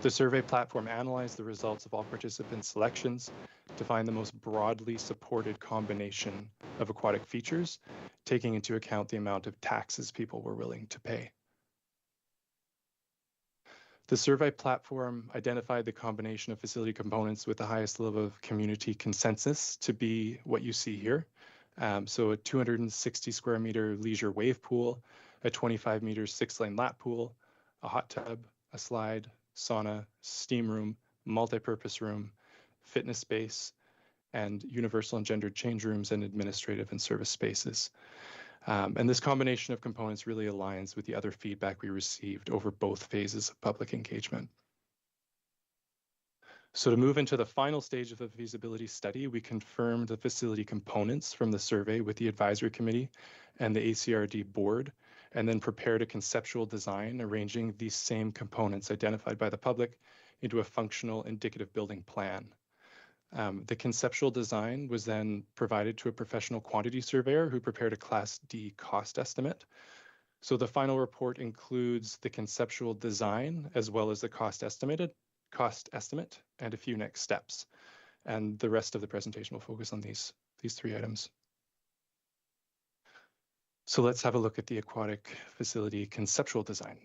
The survey platform analyzed the results of all participants' selections to find the most broadly supported combination of aquatic features, taking into account the amount of taxes people were willing to pay. The survey platform identified the combination of facility components with the highest level of community consensus to be what you see here. So a 260 square meter leisure wave pool, a 25 meter 6-lane lap pool, a hot tub, a slide, sauna, steam room, multi-purpose room, fitness space, and universal and gendered change rooms and administrative and service spaces. And this combination of components really aligns with the other feedback we received over both phases of public engagement. So to move into the final stage of the feasibility study, we confirmed the facility components from the survey with the advisory committee and the ACRD board, and then prepared a conceptual design arranging these same components identified by the public into a functional indicative building plan. The conceptual design was then provided to a professional quantity surveyor who prepared a Class D cost estimate. So the final report includes the conceptual design as well as the cost estimate and a few next steps. And the rest of the presentation will focus on these three items. So let's have a look at the aquatic facility conceptual design.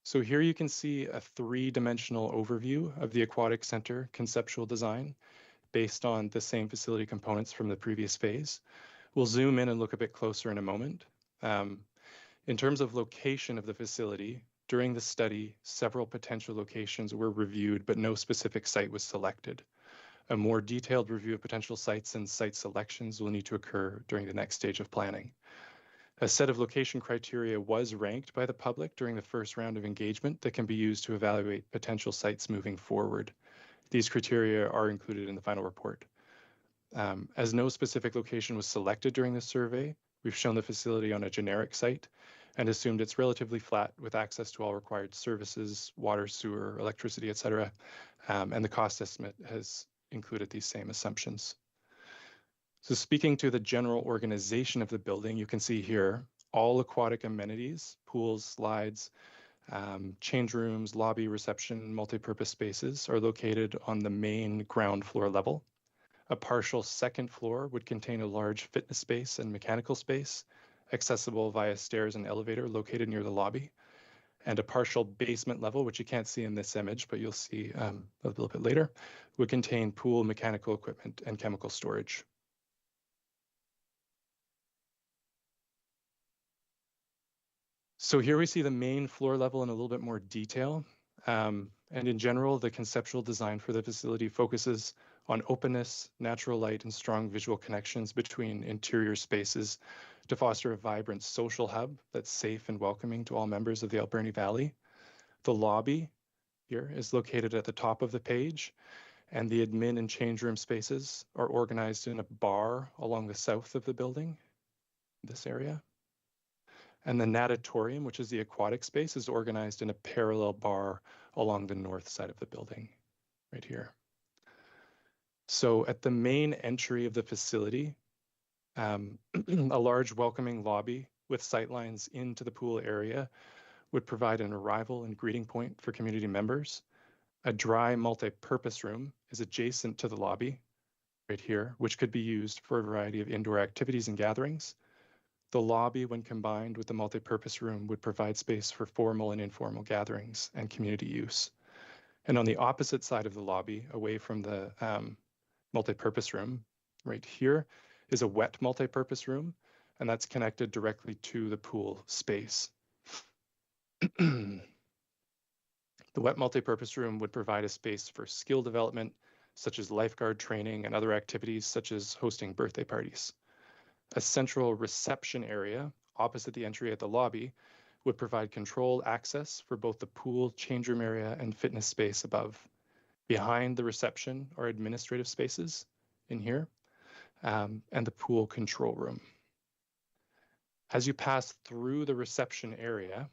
So here you can see a 3-dimensional overview of the aquatic center conceptual design based on the same facility components from the previous phase. We'll zoom in and look a bit closer in a moment. In terms of location of the facility, during the study, several potential locations were reviewed, but no specific site was selected. A more detailed review of potential sites and site selections will need to occur during the next stage of planning. A set of location criteria was ranked by the public during the first round of engagement that can be used to evaluate potential sites moving forward. These criteria are included in the final report. As no specific location was selected during the survey, we've shown the facility on a generic site and assumed it's relatively flat with access to all required services, water, sewer, electricity, etc. And the cost estimate has included these same assumptions. So speaking to the general organization of the building, you can see here all aquatic amenities, pools, slides, change rooms, lobby, reception, multi-purpose spaces are located on the main ground floor level. A partial second floor would contain a large fitness space and mechanical space, accessible via stairs and elevator located near the lobby. And a partial basement level, which you can't see in this image, but you'll see a little bit later, would contain pool, mechanical equipment, and chemical storage. So here we see the main floor level in a little bit more detail. And in general, the conceptual design for the facility focuses on openness, natural light, and strong visual connections between interior spaces to foster a vibrant social hub that's safe and welcoming to all members of the Alberni Valley. The lobby here is located at the top of the page, and the admin and change room spaces are organized in a bar along the south of the building, this area. And the natatorium, which is the aquatic space, is organized in a parallel bar along the north side of the building, right here. So at the main entry of the facility, a large welcoming lobby with sightlines into the pool area would provide an arrival and greeting point for community members. A dry multi-purpose room is adjacent to the lobby, right here, which could be used for a variety of indoor activities and gatherings. The lobby, when combined with the multi-purpose room, would provide space for formal and informal gatherings and community use. And on the opposite side of the lobby, away from the multi-purpose room, right here, is a wet multi-purpose room, and that's connected directly to the pool space. The wet multi-purpose room would provide a space for skill development, such as lifeguard training and other activities, such as hosting birthday parties. A central reception area opposite the entry at the lobby would provide controlled access for both the pool, change room area, and fitness space above. Behind the reception are administrative spaces in here. and the pool control room. As you pass through the reception area,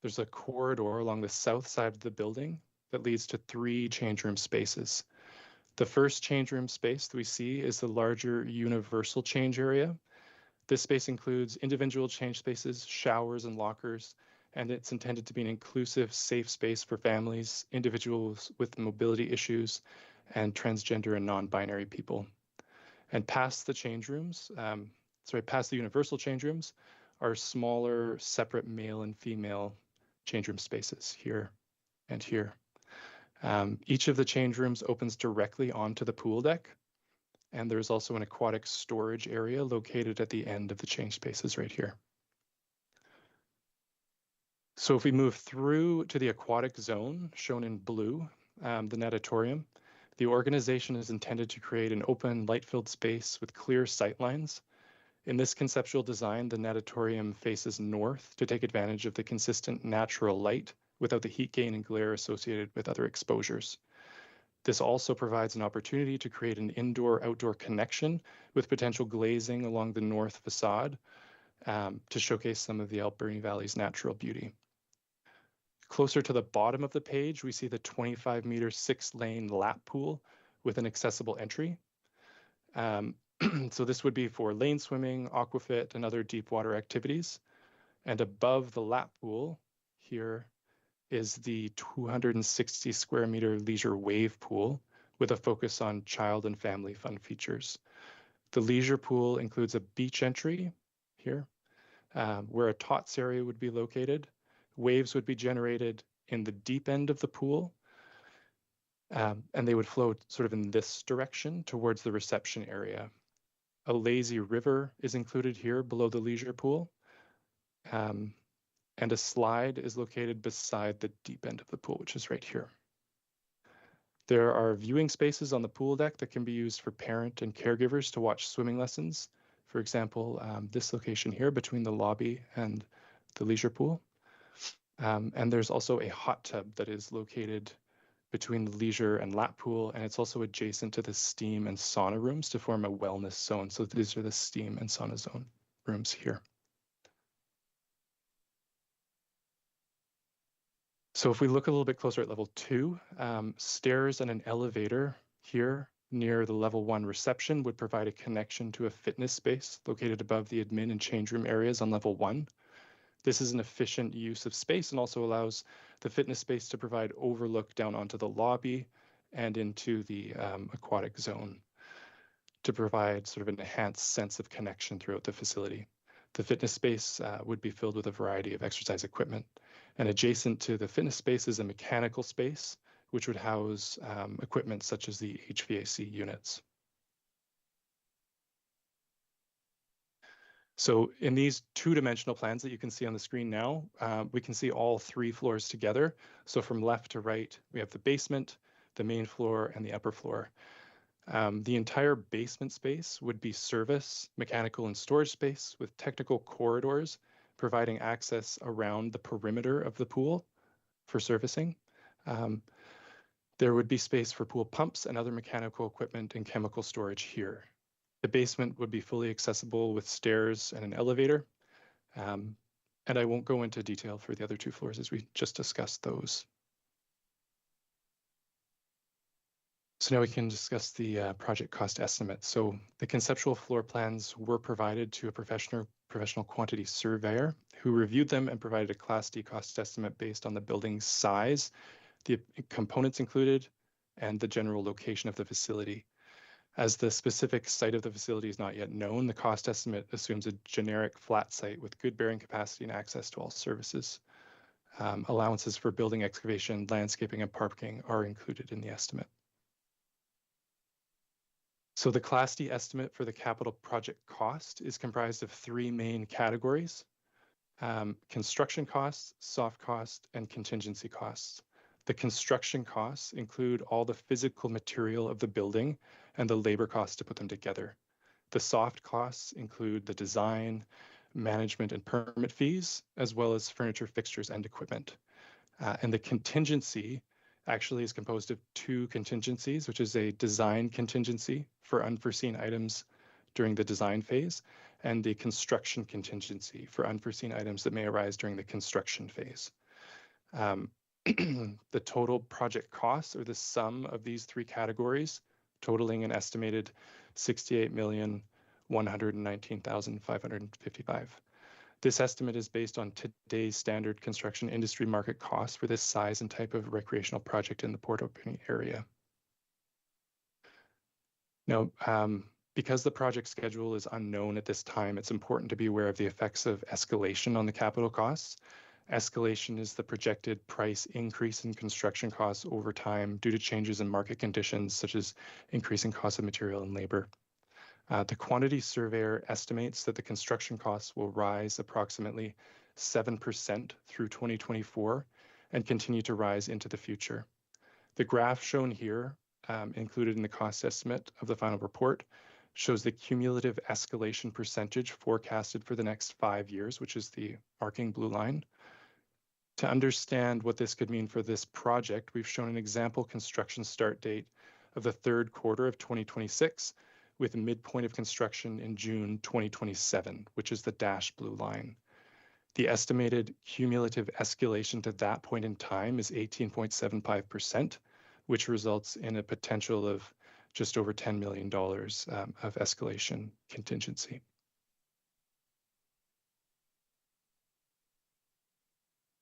there's a corridor along the south side of the building that leads to 3 change room spaces. The first change room space that we see is the larger universal change area. This space includes individual change spaces, showers, and lockers, and it's intended to be an inclusive, safe space for families, individuals with mobility issues, and transgender and non-binary people. And past the change rooms, past the universal change rooms, are smaller, separate male and female change room spaces here and here. Each of the change rooms opens directly onto the pool deck, and there's also an aquatic storage area located at the end of the change spaces right here. So if we move through to the aquatic zone, shown in blue, the natatorium, the organization is intended to create an open, light-filled space with clear sight lines. In this conceptual design, the natatorium faces north to take advantage of the consistent natural light without the heat gain and glare associated with other exposures. This also provides an opportunity to create an indoor-outdoor connection with potential glazing along the north facade to showcase some of the Alberni Valley's natural beauty. Closer to the bottom of the page, we see the 25-meter 6-lane lap pool with an accessible entry. So this would be for lane swimming, aquafit, and other deep water activities. And above the lap pool here is the 260 square meter leisure wave pool with a focus on child and family fun features. The leisure pool includes a beach entry here, where a tots area would be located. Waves would be generated in the deep end of the pool, and they would flow sort of in this direction towards the reception area. A lazy river is included here below the leisure pool, and a slide is located beside the deep end of the pool, which is right here. There are viewing spaces on the pool deck that can be used for parent and caregivers to watch swimming lessons. For example, this location here between the lobby and the leisure pool. And there's also a hot tub that is located between the leisure and lap pool, and it's also adjacent to the steam and sauna rooms to form a wellness zone. So these are the steam and sauna zone rooms here. So if we look a little bit closer at level 2, stairs and an elevator here near the level 1 reception would provide a connection to a fitness space located above the admin and change room areas on level 1. This is an efficient use of space and also allows the fitness space to provide overlook down onto the lobby and into the aquatic zone to provide sort of an enhanced sense of connection throughout the facility. The fitness space would be filled with a variety of exercise equipment. And adjacent to the fitness space is a mechanical space, which would house equipment such as the HVAC units. So in these 2-dimensional plans that you can see on the screen now, we can see all 3 floors together. So from left to right, we have the basement, the main floor, and the upper floor. The entire basement space would be service, mechanical, and storage space with technical corridors providing access around the perimeter of the pool for servicing. There would be space for pool pumps and other mechanical equipment and chemical storage here. The basement would be fully accessible with stairs and an elevator. And I won't go into detail for the other 2 floors as we just discussed those. So now we can discuss the project cost estimate. So the conceptual floor plans were provided to a professional quantity surveyor who reviewed them and provided a Class D cost estimate based on the building's size, the components included, and the general location of the facility. As the specific site of the facility is not yet known, the cost estimate assumes a generic flat site with good bearing capacity and access to all services. Allowances for building excavation, landscaping, and parking are included in the estimate. So the Class D estimate for the capital project cost is comprised of 3 main categories: construction costs, soft costs, and contingency costs. The construction costs include all the physical material of the building and the labor costs to put them together. The soft costs include the design, management, and permit fees, as well as furniture, fixtures, and equipment. And the contingency actually is composed of two contingencies, which is a design contingency for unforeseen items during the design phase, and the construction contingency for unforeseen items that may arise during the construction phase. The total project costs, or the sum of these three categories, totaling an estimated $68,119,555. This estimate is based on today's standard construction industry market costs for this size and type of recreational project in the Port Alberni area. Now, because the project schedule is unknown at this time, it's important to be aware of the effects of escalation on the capital costs. Escalation is the projected price increase in construction costs over time due to changes in market conditions, such as increasing costs of material and labor. The quantity surveyor estimates that the construction costs will rise approximately 7% through 2024 and continue to rise into the future. The graph shown here, included in the cost estimate of the final report, shows the cumulative escalation percentage forecasted for the next 5 years, which is the arcing blue line. To understand what this could mean for this project, we've shown an example construction start date of the third quarter of 2026, with a midpoint of construction in June 2027, which is the dashed blue line. The estimated cumulative escalation to that point in time is 18.75%, which results in a potential of just over $10 million of escalation contingency.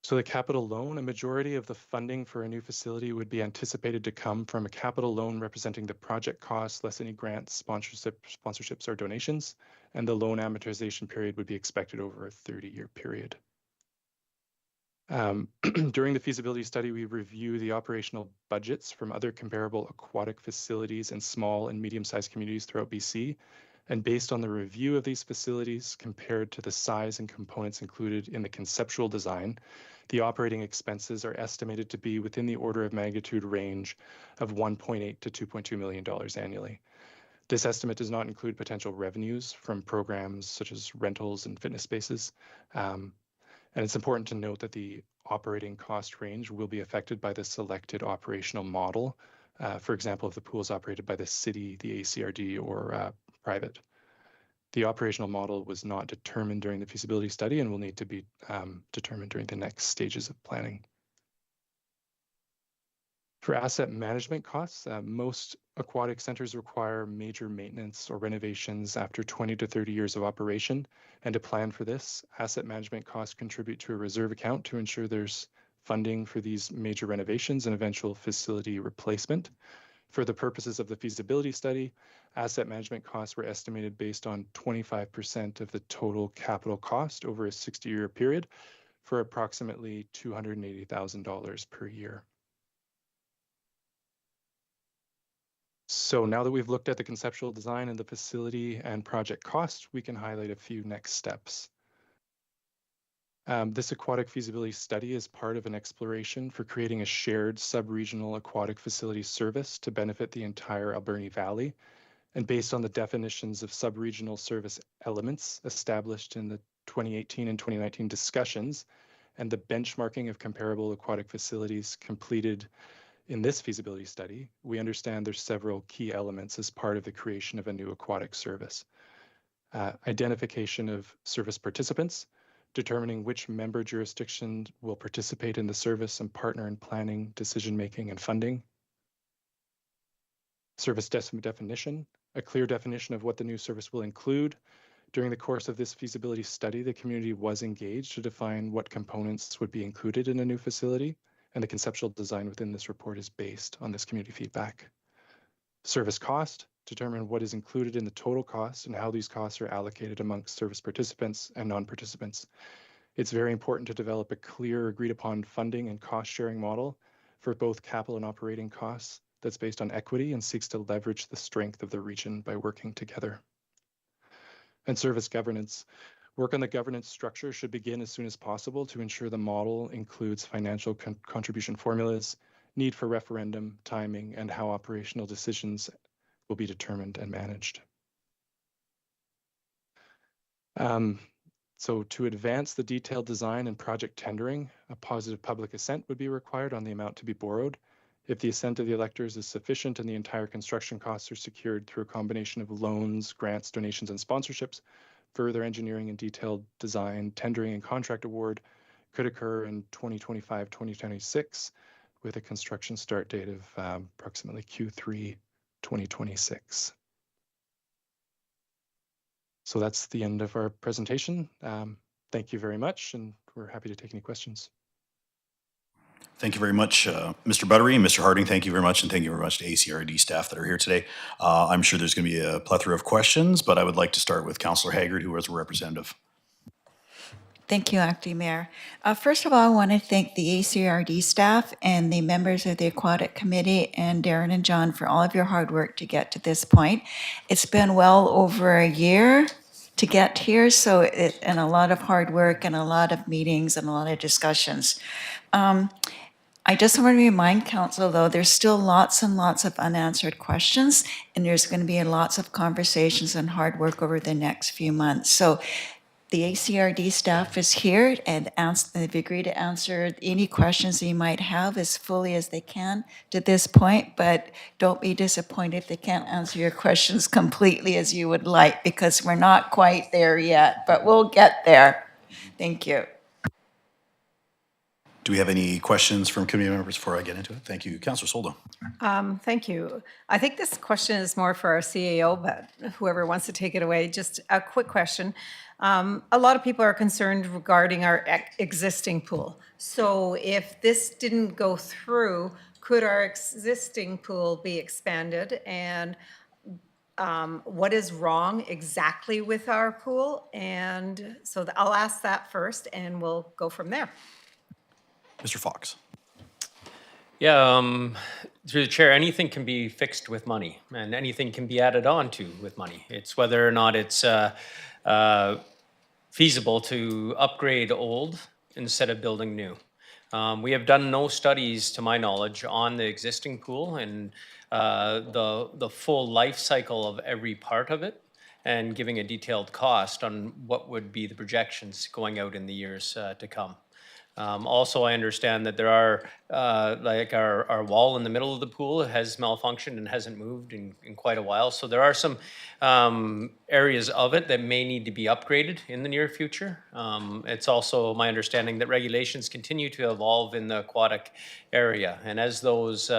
So the capital loan, a majority of the funding for a new facility would be anticipated to come from a capital loan representing the project costs less any grants, sponsorships, or donations, and the loan amortization period would be expected over a 30-year period. During the feasibility study, we review the operational budgets from other comparable aquatic facilities in small and medium-sized communities throughout BC. And based on the review of these facilities compared to the size and components included in the conceptual design, the operating expenses are estimated to be within the order of magnitude range of $1.8 to $2.2 million annually. This estimate does not include potential revenues from programs such as rentals and fitness spaces. And it's important to note that the operating cost range will be affected by the selected operational model. For example, if the pool is operated by the city, the ACRD, or private. The operational model was not determined during the feasibility study and will need to be determined during the next stages of planning. For asset management costs, most aquatic centers require major maintenance or renovations after 20 to 30 years of operation. And to plan for this, asset management costs contribute to a reserve account to ensure there's funding for these major renovations and eventual facility replacement. For the purposes of the feasibility study, asset management costs were estimated based on 25% of the total capital cost over a 60-year period for approximately $280,000 per year. So now that we've looked at the conceptual design and the facility and project costs, we can highlight a few next steps. This aquatic feasibility study is part of an exploration for creating a shared sub-regional aquatic facility service to benefit the entire Alberni Valley. And based on the definitions of sub-regional service elements established in the 2018 and 2019 discussions and the benchmarking of comparable aquatic facilities completed in this feasibility study, we understand there's several key elements as part of the creation of a new aquatic service. Identification of service participants, determining which member jurisdiction will participate in the service and partner in planning, decision-making, and funding. Service definition, a clear definition of what the new service will include. During the course of this feasibility study, the community was engaged to define what components would be included in a new facility, and the conceptual design within this report is based on this community feedback. Service cost, determine what is included in the total cost and how these costs are allocated amongst service participants and non-participants. It's very important to develop a clear, agreed upon funding and cost sharing model for both capital and operating costs that's based on equity and seeks to leverage the strength of the region by working together. And service governance. Work on the governance structure should begin as soon as possible to ensure the model includes financial contribution formulas, need for referendum, timing, and how operational decisions will be determined and managed. So to advance the detailed design and project tendering, a positive public assent would be required on the amount to be borrowed. If the assent of the electors is sufficient and the entire construction costs are secured through a combination of loans, grants, donations, and sponsorships, further engineering and detailed design, tendering, and contract award could occur in 2025-2026 with a construction start date of approximately Q3 2026. So that's the end of our presentation. Thank you very much, and we're happy to take any questions. Thank you very much, Mr. Buttery and Mr. Harding. Thank you very much, and thank you very much to ACRD staff that are here today. I'm sure there's going to be a plethora of questions, but I would like to start with Councillor Haggard, who is a representative. Thank you, Acting Mayor. First of all, I want to thank the ACRD staff and the members of the Aquatic Committee and Darren and John for all of your hard work to get to this point. It's been well over a year to get here, and a lot of hard work and a lot of meetings and a lot of discussions. I just want to remind Council, though, there's still lots and lots of unanswered questions, and there's going to be lots of conversations and hard work over the next few months. So the ACRD staff is here and they've agreed to answer any questions you might have as fully as they can to this point, but don't be disappointed if they can't answer your questions completely as you would like, because we're not quite there yet, but we'll get there. Thank you. Do we have any questions from committee members before I get into it? Thank you. Councillor Soldo. Thank you. I think this question is more for our CAO, but whoever wants to take it away, just a quick question. A lot of people are concerned regarding our existing pool. So if this didn't go through, could our existing pool be expanded? And what is wrong exactly with our pool? And so I'll ask that first and we'll go from there. Mr. Fox. Yeah, through the chair, anything can be fixed with money and anything can be added on to with money. It's whether or not it's feasible to upgrade old instead of building new. We have done no studies, to my knowledge, on the existing pool and the full life cycle of every part of it, and giving a detailed cost on what would be the projections going out in the years to come. Also, I understand that there are, like our wall in the middle of the pool has malfunctioned and hasn't moved in quite a while. So there are some areas of it that may need to be upgraded in the near future. It's also my understanding that regulations continue to evolve in the aquatic area. And as those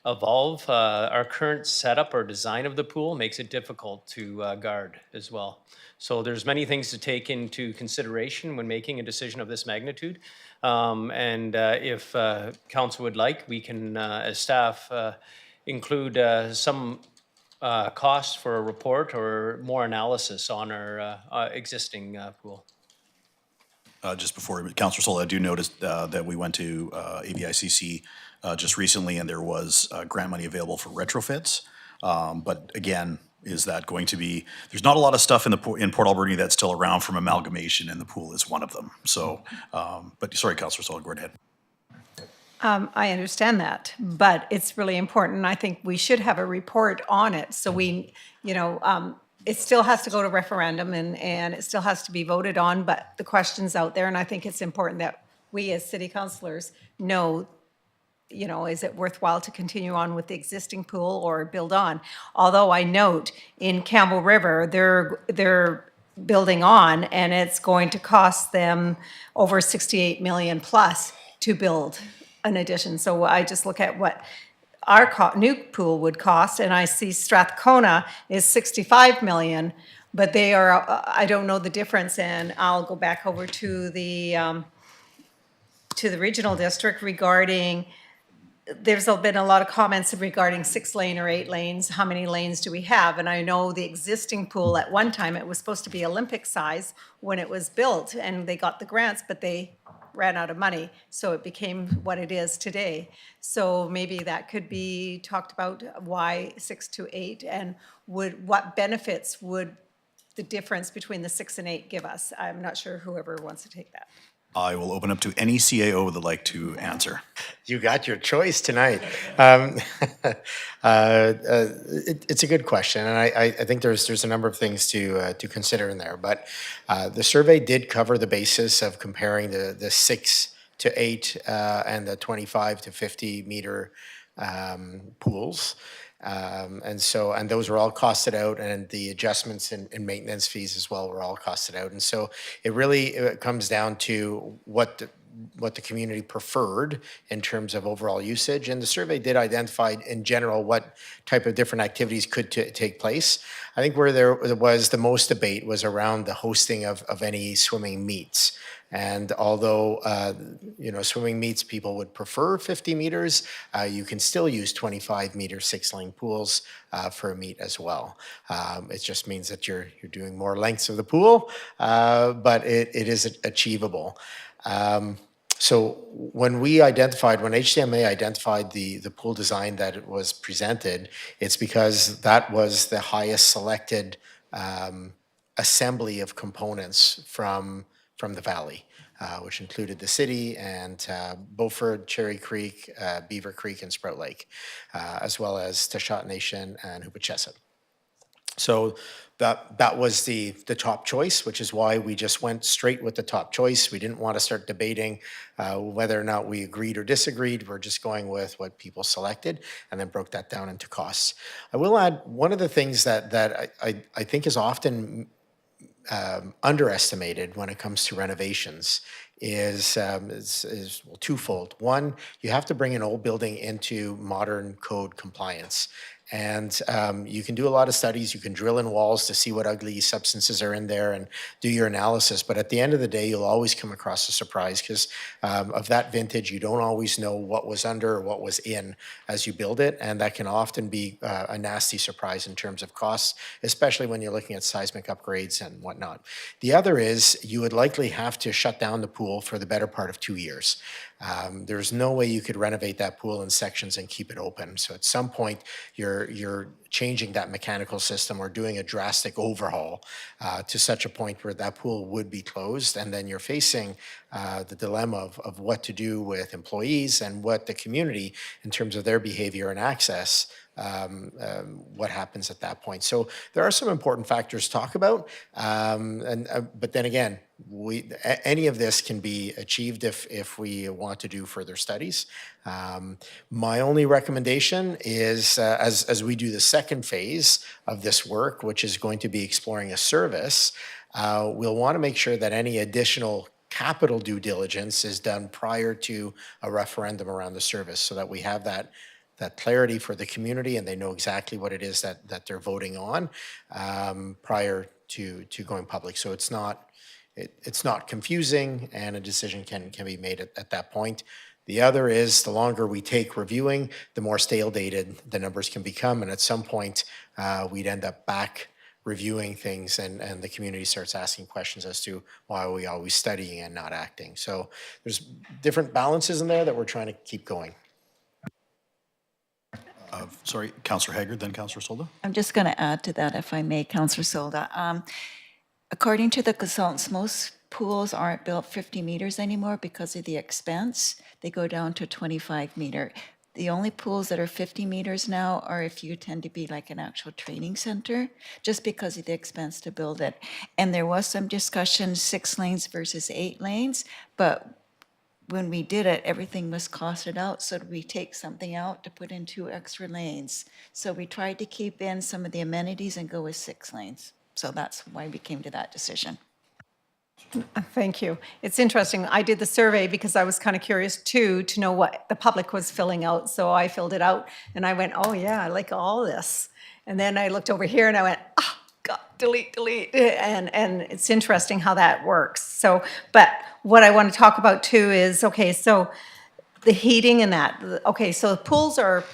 evolve, our current setup or design of the pool makes it difficult to guard as well. So there's many things to take into consideration when making a decision of this magnitude. If council would like, we can, as staff, include some costs for a report or more analysis on our existing pool. Just before, Councillor Sol, I do notice that we went to AVICC just recently, and there was grant money available for retrofits. But again, is that going to be, there's not a lot of stuff in Port Alberni that's still around from amalgamation, and the pool is one of them. So, but sorry, Councillor Sol, go ahead. I understand that, but it's really important. I think we should have a report on it. So we, it still has to go to referendum and it still has to be voted on, but the question's out there. And I think it's important that we as city councillors know, is it worthwhile to continue on with the existing pool or build on? Although I note in Campbell River, they're building on and it's going to cost them over 68 million plus to build an addition. So I just look at what our new pool would cost, and I see Strathcona is 65 million, but they are, I don't know the difference, and I'll go back over to the regional district regarding, there's been a lot of comments regarding 6 lane or 8 lanes. How many lanes do we have? And I know the existing pool at one time, it was supposed to be Olympic size when it was built, and they got the grants, but they ran out of money, so it became what it is today. So maybe that could be talked about, why 6 to 8, and what benefits would the difference between the 6 and 8 give us? I'm not sure whoever wants to take that. I will open up to any CAO that would like to answer. You got your choice tonight. It's a good question, and I think there's a number of things to consider in there. But the survey did cover the basis of comparing the 6 to 8 and the 25 to 50 meter pools. And those were all costed out, and the adjustments in maintenance fees as well were all costed out. And so it comes down to what the community preferred in terms of overall usage. And the survey did identify in general what type of different activities could take place. I think where there was the most debate was around the hosting of any swimming meets. And although, swimming meets, people would prefer 50 meters, you can still use 25-meter 6-lane pools for a meet as well. It just means that you're doing more lengths of the pool, but it is achievable. So when HCMA identified the pool design that it was presented, it's because that was the highest selected assembly of components from the valley, which included the city and Beaufort, Cherry Creek, Beaver Creek, and Sprout Lake, as well as Taschat Nation and Hoopachesset. So that was the top choice, which is why we just went straight with the top choice. We didn't want to start debating whether or not we agreed or disagreed. We're just going with what people selected and then broke that down into costs. I will add one of the things that I think is often underestimated when it comes to renovations is twofold. One, you have to bring an old building into modern code compliance. And you can do a lot of studies. You can drill in walls to see what ugly substances are in there and do your analysis. But at the end of the day, you'll always come across a surprise because of that vintage, you don't always know what was under or what was in as you build it. And that can often be a nasty surprise in terms of costs, especially when you're looking at seismic upgrades and whatnot. The other is you would likely have to shut down the pool for the better part of 2 years. There's no way you could renovate that pool in sections and keep it open. So at some point, you're changing that mechanical system or doing a drastic overhaul to such a point where that pool would be closed. And then you're facing the dilemma of what to do with employees and what the community, in terms of their behavior and access, what happens at that point. So there are some important factors to talk about. But then again, any of this can be achieved if we want to do further studies. My only recommendation is as we do the second phase of this work, which is going to be exploring a service, we'll want to make sure that any additional capital due diligence is done prior to a referendum around the service so that we have that clarity for the community and they know exactly what it is that they're voting on prior to going public. So it's not confusing and a decision can be made at that point. The other is the longer we take reviewing, the more stale dated the numbers can become. And at some point, we'd end up back reviewing things and the community starts asking questions as to why are we always studying and not acting. So there's different balances in there that we're trying to keep going. Sorry, Councillor Haggard, then Councillor Solda. I'm just going to add to that, if I may, Councillor Solda. According to the consultants, most pools aren't built 50 meters anymore because of the expense. They go down to 25 meter. The only pools that are 50 meters now are if you tend to be like an actual training center, just because of the expense to build it. And there was some discussion, 6 lanes versus 8 lanes, but when we did it, everything was costed out. So we take something out to put in 2 extra lanes. So we tried to keep in some of the amenities and go with 6 lanes. So that's why we came to that decision. Thank you. It's interesting. I did the survey because I was kind of curious too to know what the public was filling out. So I filled it out and I went, oh yeah, I like all this. And then I looked over here and I went, oh God, delete. And it's interesting how that works. So, but what I want to talk about too is, okay, so the heating and that, okay, so the pools are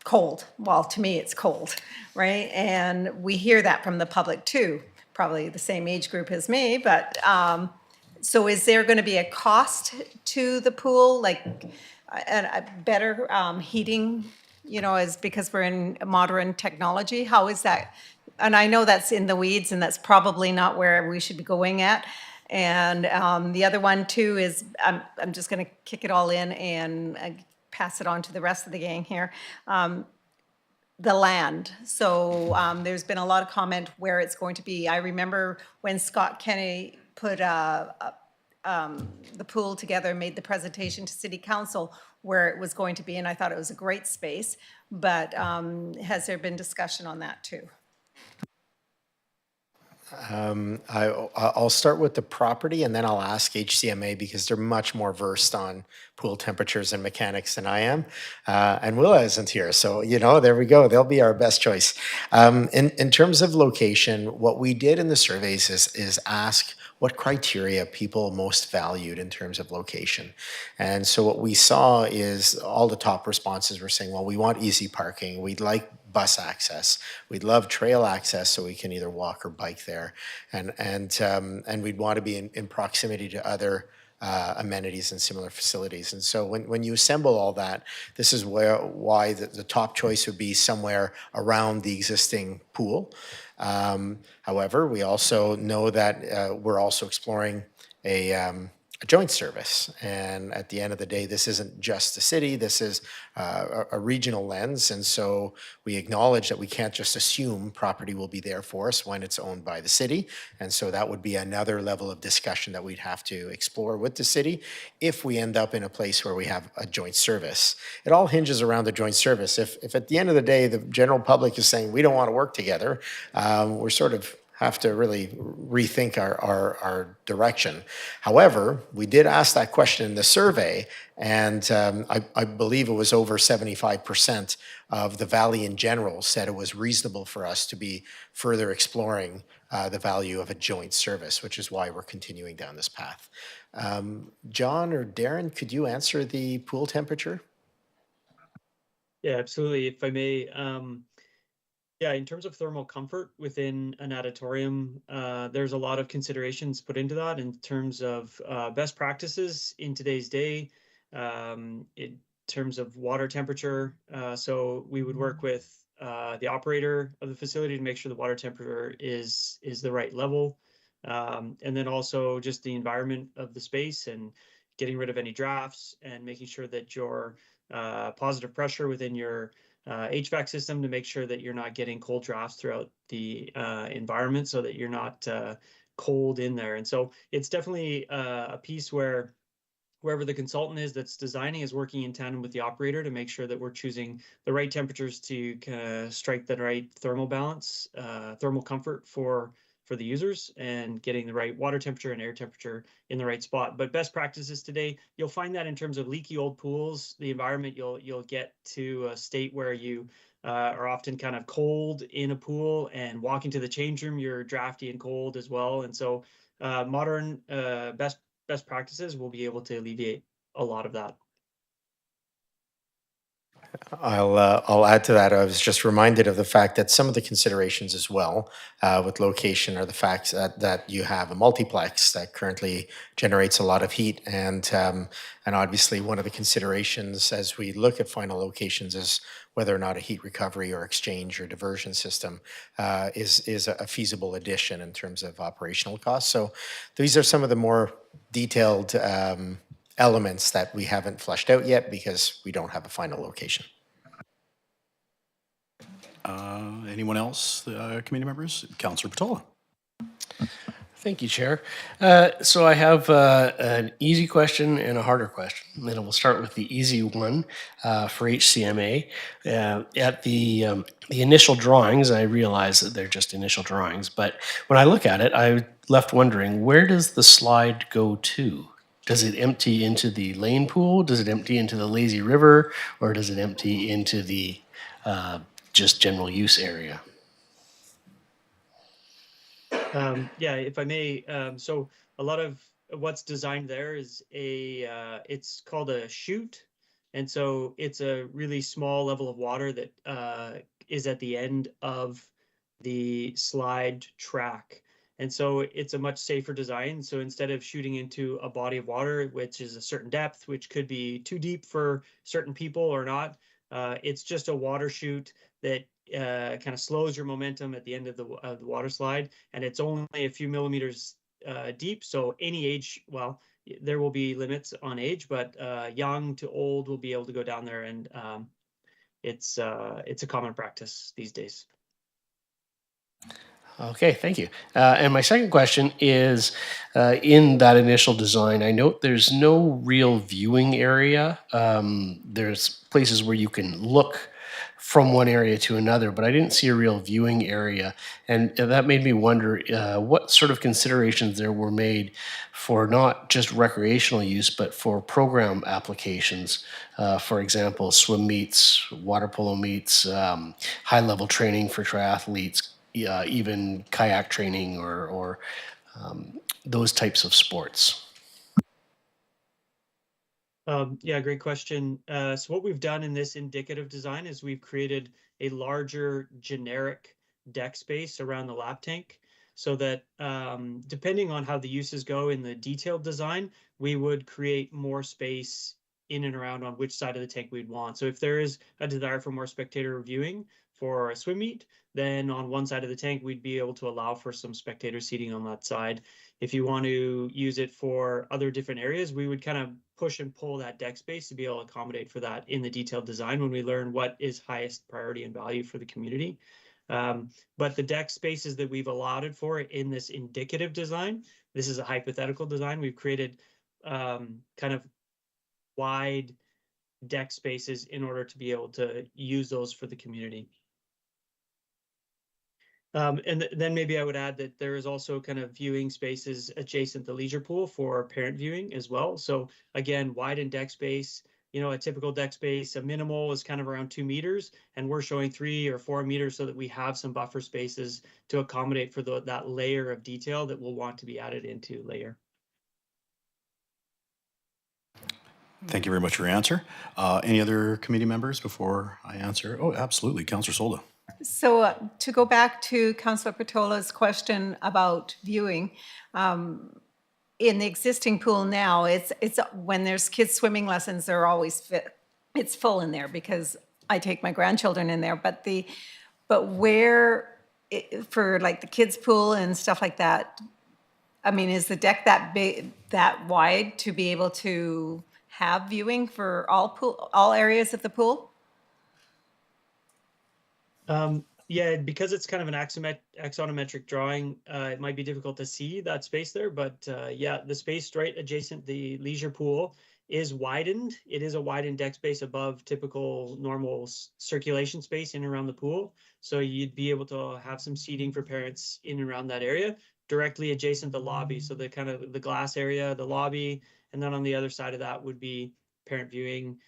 cold. Well, to me, it's cold, right? And we hear that from the public too. Probably the same age group as me, but so is there going to be a cost to the pool, like a better heating, is because we're in modern technology? How is that? And I know that's in the weeds and that's probably not where we should be going at. And the other one too is, I'm just going to kick it all in and pass it on to the rest of the gang here. The land. So there's been a lot of comment where it's going to be. I remember when Scott Kennedy put a the pool together, made the presentation to City Council where it was going to be, and I thought it was a great space. But has there been discussion on that too? I'll start with the property and then I'll ask HCMA because they're much more versed on pool temperatures and mechanics than I am. And Willa isn't here, so there we go. They'll be our best choice. In terms of location, what we did in the surveys is ask what criteria people most valued in terms of location. And so what we saw is all the top responses were saying, well, we want easy parking. We'd like bus access. We'd love trail access so we can either walk or bike there. And we'd want to be in proximity to other amenities and similar facilities. And so when you assemble all that, this is why the top choice would be somewhere around the existing pool. However, we also know that we're also exploring a joint service. And at the end of the day, this isn't just the city, this is a regional lens. And so we acknowledge that we can't just assume property will be there for us when it's owned by the city. And so that would be another level of discussion that we'd have to explore with the city if we end up in a place where we have a joint service. It all hinges around the joint service. If at the end of the day, the general public is saying we don't want to work together, we're sort of have to really rethink our direction. However, we did ask that question in the survey, and I believe it was over 75% of the valley in general said it was reasonable for us to be further exploring the value of a joint service, which is why we're continuing down this path. John or Darren, could you answer the pool temperature? Yeah, absolutely. If I may, yeah, in terms of thermal comfort within an auditorium, there's a lot of considerations put into that in terms of best practices in today's day, in terms of water temperature. So we would work with the operator of the facility to make sure the water temperature is the right level. And then also just the environment of the space and getting rid of any drafts and making sure that your positive pressure within your HVAC system to make sure that you're not getting cold drafts throughout the environment so that you're not cold in there. And so it's definitely a piece where whoever the consultant is that's designing is working in tandem with the operator to make sure that we're choosing the right temperatures to kind of strike the right thermal balance, thermal comfort for the users and getting the right water temperature and air temperature in the right spot. But best practices today, you'll find that in terms of leaky old pools, the environment, you'll get to a state where you are often kind of cold in a pool, and walking to the change room, you're drafty and cold as well. And so modern best practices will be able to alleviate a lot of that. I'll add to that. I was just reminded of the fact that some of the considerations as well with location are the fact that you have a multiplex that currently generates a lot of heat, and obviously one of the considerations as we look at final locations is whether or not a heat recovery or exchange or diversion system is a feasible addition in terms of operational costs. So these are some of the more detailed elements that we haven't fleshed out yet because we don't have a final location. Anyone else, committee members? Councillor Patola. Thank you, Chair. So I have an easy question and a harder question. And we'll start with the easy one for HCMA. At the initial drawings, I realize that they're just initial drawings, but when I look at it, I left wondering, where does the slide go to? Does it empty into the lane pool? Does it empty into the lazy river? Or does it empty into the just general use area? Yeah, if I may, so a lot of what's designed there is it's called a chute. And so it's a really small level of water that is at the end of the slide track. And so it's a much safer design. So instead of shooting into a body of water, which is a certain depth, which could be too deep for certain people or not, it's just a water chute that kind of slows your momentum at the end of the water slide, and it's only a few millimeters deep. So any age, well, there will be limits on age, but young to old will be able to go down there, and it's a common practice these days. Okay, thank you. And my second question is, in that initial design, I note there's no real viewing area. There's places where you can look from one area to another, but I didn't see a real viewing area. And that made me wonder what sort of considerations there were made for not just recreational use, but for program applications. For example, swim meets, water polo meets, high-level training for triathletes, even kayak training or those types of sports. Yeah, great question. So what we've done in this indicative design is we've created a larger generic deck space around the lap tank so that depending on how the uses go in the detailed design, we would create more space in and around on which side of the tank we'd want. So if there is a desire for more spectator viewing for a swim meet, then on one side of the tank, we'd be able to allow for some spectator seating on that side. If you want to use it for other different areas, we would kind of push and pull that deck space to be able to accommodate for that in the detailed design when we learn what is highest priority and value for the community. But the deck spaces that we've allotted for in this indicative design, this is a hypothetical design. We've created kind of wide deck spaces in order to be able to use those for the community. Then maybe I would add that there is also kind of viewing spaces adjacent the leisure pool for parent viewing as well. So again, widened deck space, you know, a typical deck space, a minimal is kind of around 2 meters, and we're showing 3 or 4 meters so that we have some buffer spaces to accommodate for that layer of detail that we'll want to be added into later. Thank you very much for your answer. Any other committee members before I answer? Oh, absolutely. Councillor Solda. So to go back to Councillor Patola's question about viewing, in the existing pool now, it's when there's kids swimming lessons, they're always fit. It's full in there because I take my grandchildren in there. But where for like the kids pool and stuff like that, I mean, is the deck that big, that wide to be able to have viewing for all areas of the pool? Yeah, because it's kind of an axonometric drawing, it might be difficult to see that space there, but yeah, the space right adjacent the leisure pool is widened. It is a widened deck space above typical normal circulation space in and around the pool. So you'd be able to have some seating for parents in and around that area, directly adjacent the lobby. So the kind of the glass area, the lobby, and then on the other side of that would be parent viewing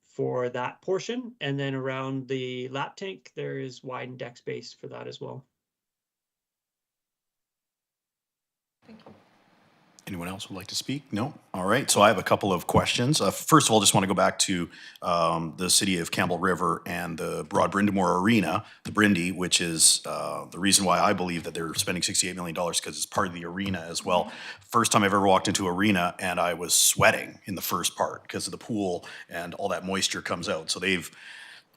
for that portion. And then around the lap tank, there is widened deck space for that as well. Anyone else would like to speak? No? All right, so I have a couple of questions. First of all, just want to go back to the city of Campbell River and the Broad Brindamore Arena, the Brindy, which is the reason why I believe that they're spending $68 million because it's part of the arena as well. First time I've ever walked into arena and I was sweating in the first part because of the pool and all that moisture comes out. So they've,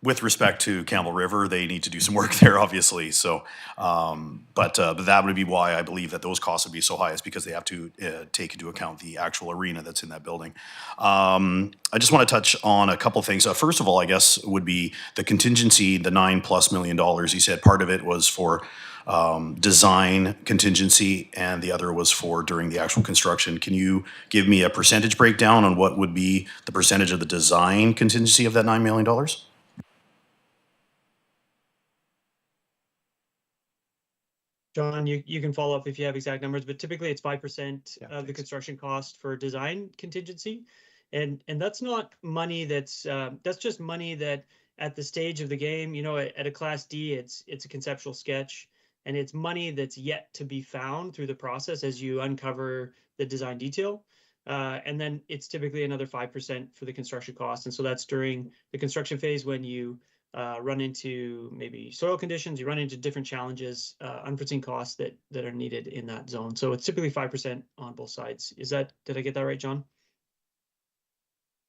with respect to Campbell River, they need to do some work there, obviously. So, but that would be why I believe that those costs would be so high, is because they have to take into account the actual arena that's in that building. I just want to touch on a couple of things. First of all, I guess would be the contingency, the $9+ million. You said part of it was for design contingency and the other was for during the actual construction. Can you give me a percentage breakdown on what would be the percentage of the design contingency of that $9 million? John, you can follow up if you have exact numbers, but typically it's 5% of the construction cost for design contingency. And that's not money that's just money that at the stage of the game, you know, at a Class D, it's a conceptual sketch, and it's money that's yet to be found through the process as you uncover the design detail. And then it's typically another 5% for the construction cost. And so that's during the construction phase when you run into maybe soil conditions, you run into different challenges, unforeseen costs that are needed in that zone. So it's typically 5% on both sides. Did I get that right, John?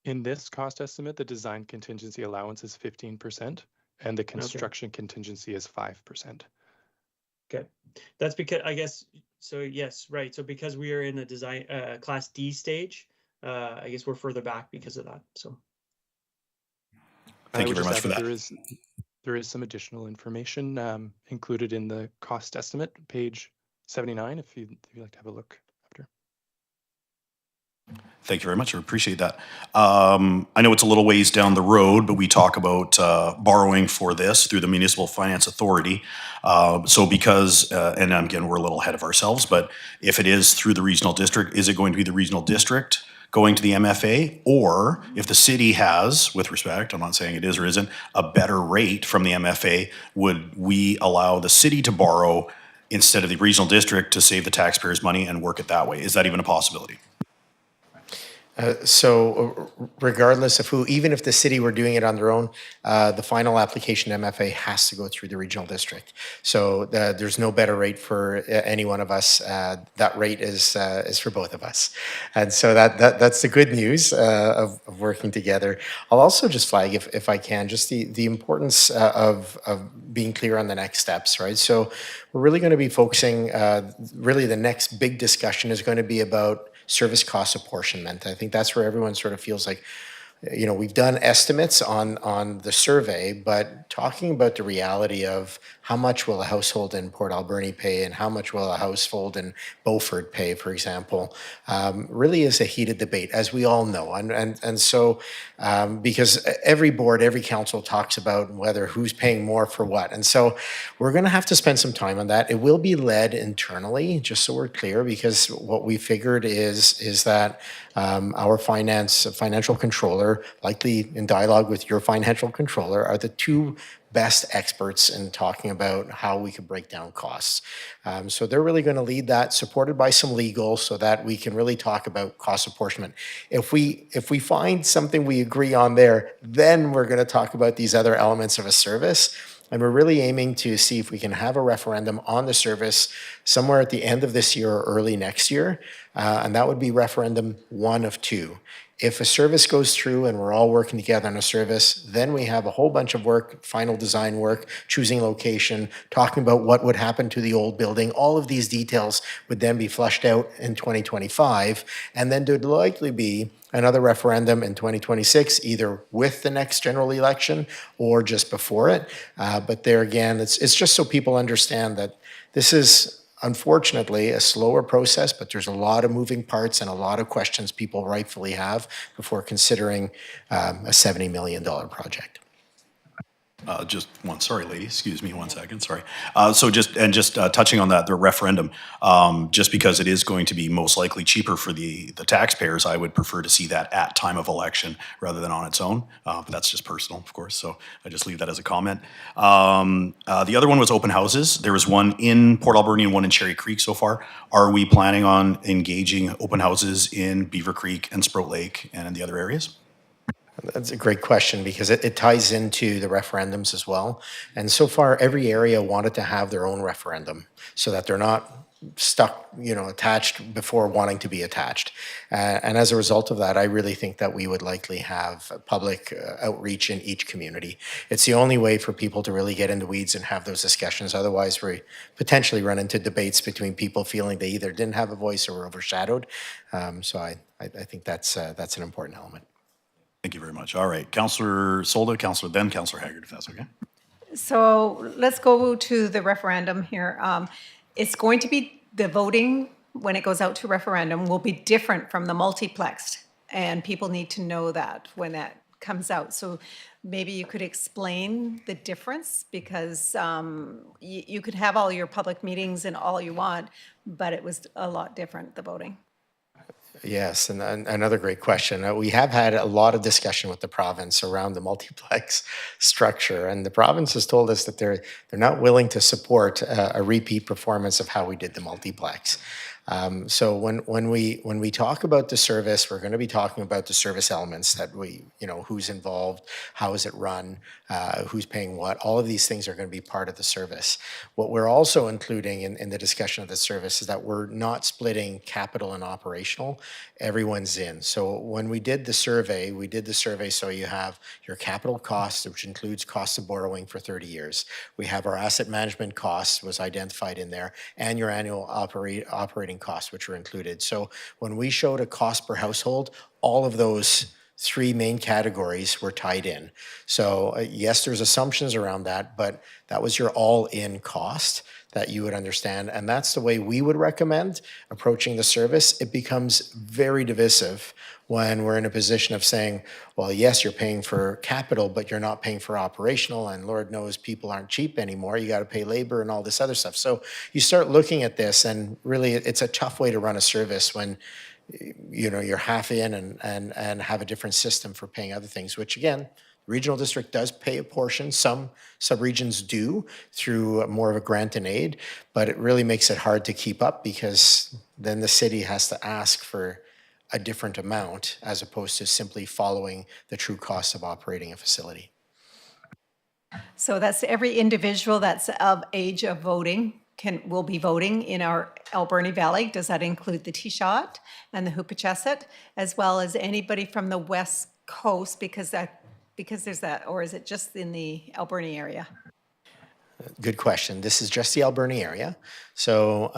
In this cost estimate, the design contingency allowance is 15% and the construction contingency is 5%. Okay, that's because I guess, so yes, right. So because we are in a design Class D stage, I guess we're further back because of that, so. Thank you very much for that. there is some additional information included in the cost estimate, page 79, if you'd like to have a look after. Thank you very much. I appreciate that. I know it's a little ways down the road, but we talk about borrowing for this through the Municipal Finance Authority. So because, and again, we're a little ahead of ourselves, but if it is through the regional district, is it going to be the regional district going to the MFA? Or if the city has, with respect, I'm not saying it is or isn't, a better rate from the MFA, would we allow the city to borrow instead of the regional district to save the taxpayers money and work it that way? Is that even a possibility? So regardless of who, even if the city were doing it on their own, the final application to MFA has to go through the regional district. So there's no better rate for any one of us. That rate is for both of us. And so that's the good news of working together. I'll also just flag, if I can, just the importance of being clear on the next steps, right? So we're really going to be focusing, really the next big discussion is going to be about service cost apportionment. I think that's where everyone sort of feels like, you know, we've done estimates on the survey, but talking about the reality of how much will a household in Port Alberni pay and how much will a household in Beaufort pay, for example, really is a heated debate, as we all know. And so, because every board, every council talks about whether who's paying more for what. And so we're going to have to spend some time on that. It will be led internally, just so we're clear, because what we figured is that our financial controller, likely in dialogue with your financial controller, are the two best experts in talking about how we could break down costs. So they're really going to lead that, supported by some legal, so that we can really talk about cost apportionment. If we find something we agree on there, then we're going to talk about these other elements of a service. And we're really aiming to see if we can have a referendum on the service somewhere at the end of this year or early next year. And that would be referendum 1 of 2. If a service goes through and we're all working together on a service, then we have a whole bunch of work, final design work, choosing location, talking about what would happen to the old building. All of these details would then be flushed out in 2025. And then there'd likely be another referendum in 2026, either with the next general election or just before it. But there again, it's just so people understand that this is unfortunately a slower process, but there's a lot of moving parts and a lot of questions people rightfully have before considering a $70 million project. Just one, sorry, lady, excuse me 1 second, sorry. So just touching on that, the referendum, just because it is going to be most likely cheaper for the taxpayers, I would prefer to see that at time of election rather than on its own. But that's just personal, of course, so I just leave that as a comment. The other one was open houses. There was one in Port Alberni and one in Cherry Creek so far. Are we planning on engaging open houses in Beaver Creek and Sprout Lake and in the other areas? That's a great question because it ties into the referendums as well. And so far, every area wanted to have their own referendum so that they're not stuck, attached before wanting to be attached. And as a result of that, I really think that we would likely have public outreach in each community. It's the only way for people to really get into weeds and have those discussions. Otherwise, we potentially run into debates between people feeling they either didn't have a voice or were overshadowed. So I think that's an important element. Thank you very much. All right, Councillor Solda, Councillor Haggard, if that's okay. So let's go to the referendum here. It's going to be, the voting when it goes out to referendum will be different from the multiplexed. And people need to know that when that comes out. So maybe you could explain the difference, because you could have all your public meetings and all you want, but it was a lot different, the voting. Yes, and another great question. We have had a lot of discussion with the province around the multiplex structure, and the province has told us that they're not willing to support a repeat performance of how we did the multiplex. So when we talk about the service, we're going to be talking about the service elements that who's involved, how is it run, who's paying what. All of these things are going to be part of the service. What we're also including in the discussion of the service is that we're not splitting capital and operational. Everyone's in. So when we did the survey so you have your capital costs, which includes costs of borrowing for 30 years. We have our asset management costs was identified in there, and your annual operating costs, which are included. So when we showed a cost per household, all of those three main categories were tied in. So yes, there's assumptions around that, but that was your all-in cost that you would understand. And that's the way we would recommend approaching the service. It becomes very divisive when we're in a position of saying, well, yes, you're paying for capital, but you're not paying for operational, and Lord knows people aren't cheap anymore. You got to pay labor and all this other stuff. So you start looking at this, and really it's a tough way to run a service when you're half in and have a different system for paying other things, which again, regional district does pay a portion. Some subregions do through more of a grant and aid, but it really makes it hard to keep up because then the city has to ask for a different amount as opposed to simply following the true cost of operating a facility. So that's every individual that's of age of voting will be voting in our Alberni Valley. Does that include the T-Shot and the Hoopachesset, as well as anybody from the West Coast, because there's that, or is it just in the Alberni area? Good question. This is just the Alberni area. So,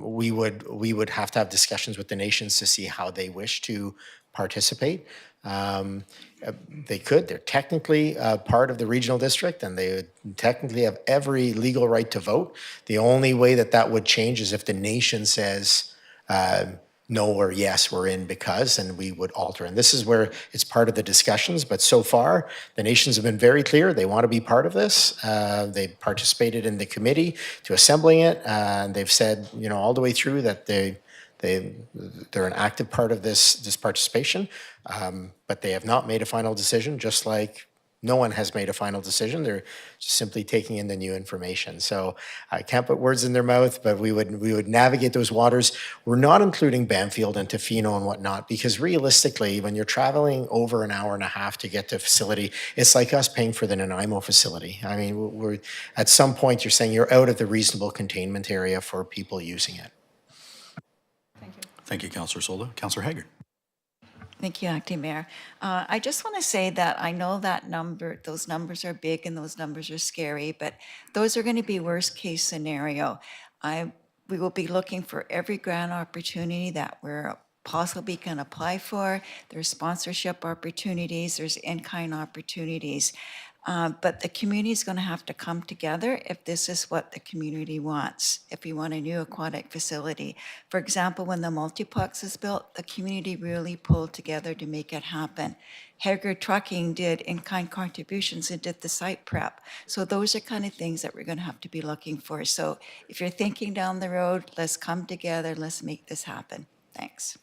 we would have to have discussions with the nations to see how they wish to participate. They could. They're technically part of the regional district, and they would technically have every legal right to vote. The only way that would change is if the nation says no or yes, we're in because, and we would alter. And this is where it's part of the discussions. But so far, the nations have been very clear. They want to be part of this. They participated in the committee to assembling it. And they've said, all the way through that they're an active part of this participation, but they have not made a final decision, just like no one has made a final decision. They're just simply taking in the new information. So I can't put words in their mouth, but we would navigate those waters. We're not including Bamfield and Tofino and whatnot, because realistically, when you're traveling over an hour and a half to get to a facility, it's like us paying for the Nanaimo facility. I mean, we're at some point you're saying you're out of the reasonable containment area for people using it. Thank you, Councillor Solda. Councillor Haggard. Thank you, Acting Mayor. I just want to say that I know that those numbers are big and those numbers are scary, but those are going to be worst case scenario. We will be looking for every grant opportunity that we're possibly can apply for. There's sponsorship opportunities, there's in-kind opportunities. But the community is going to have to come together if this is what the community wants, if we want a new aquatic facility. For example, when the multiplex is built, the community really pulled together to make it happen. Hager Trucking did in-kind contributions and did the site prep. So those are kind of things that we're going to have to be looking for. So if you're thinking down the road, let's come together, let's make this happen. Thanks.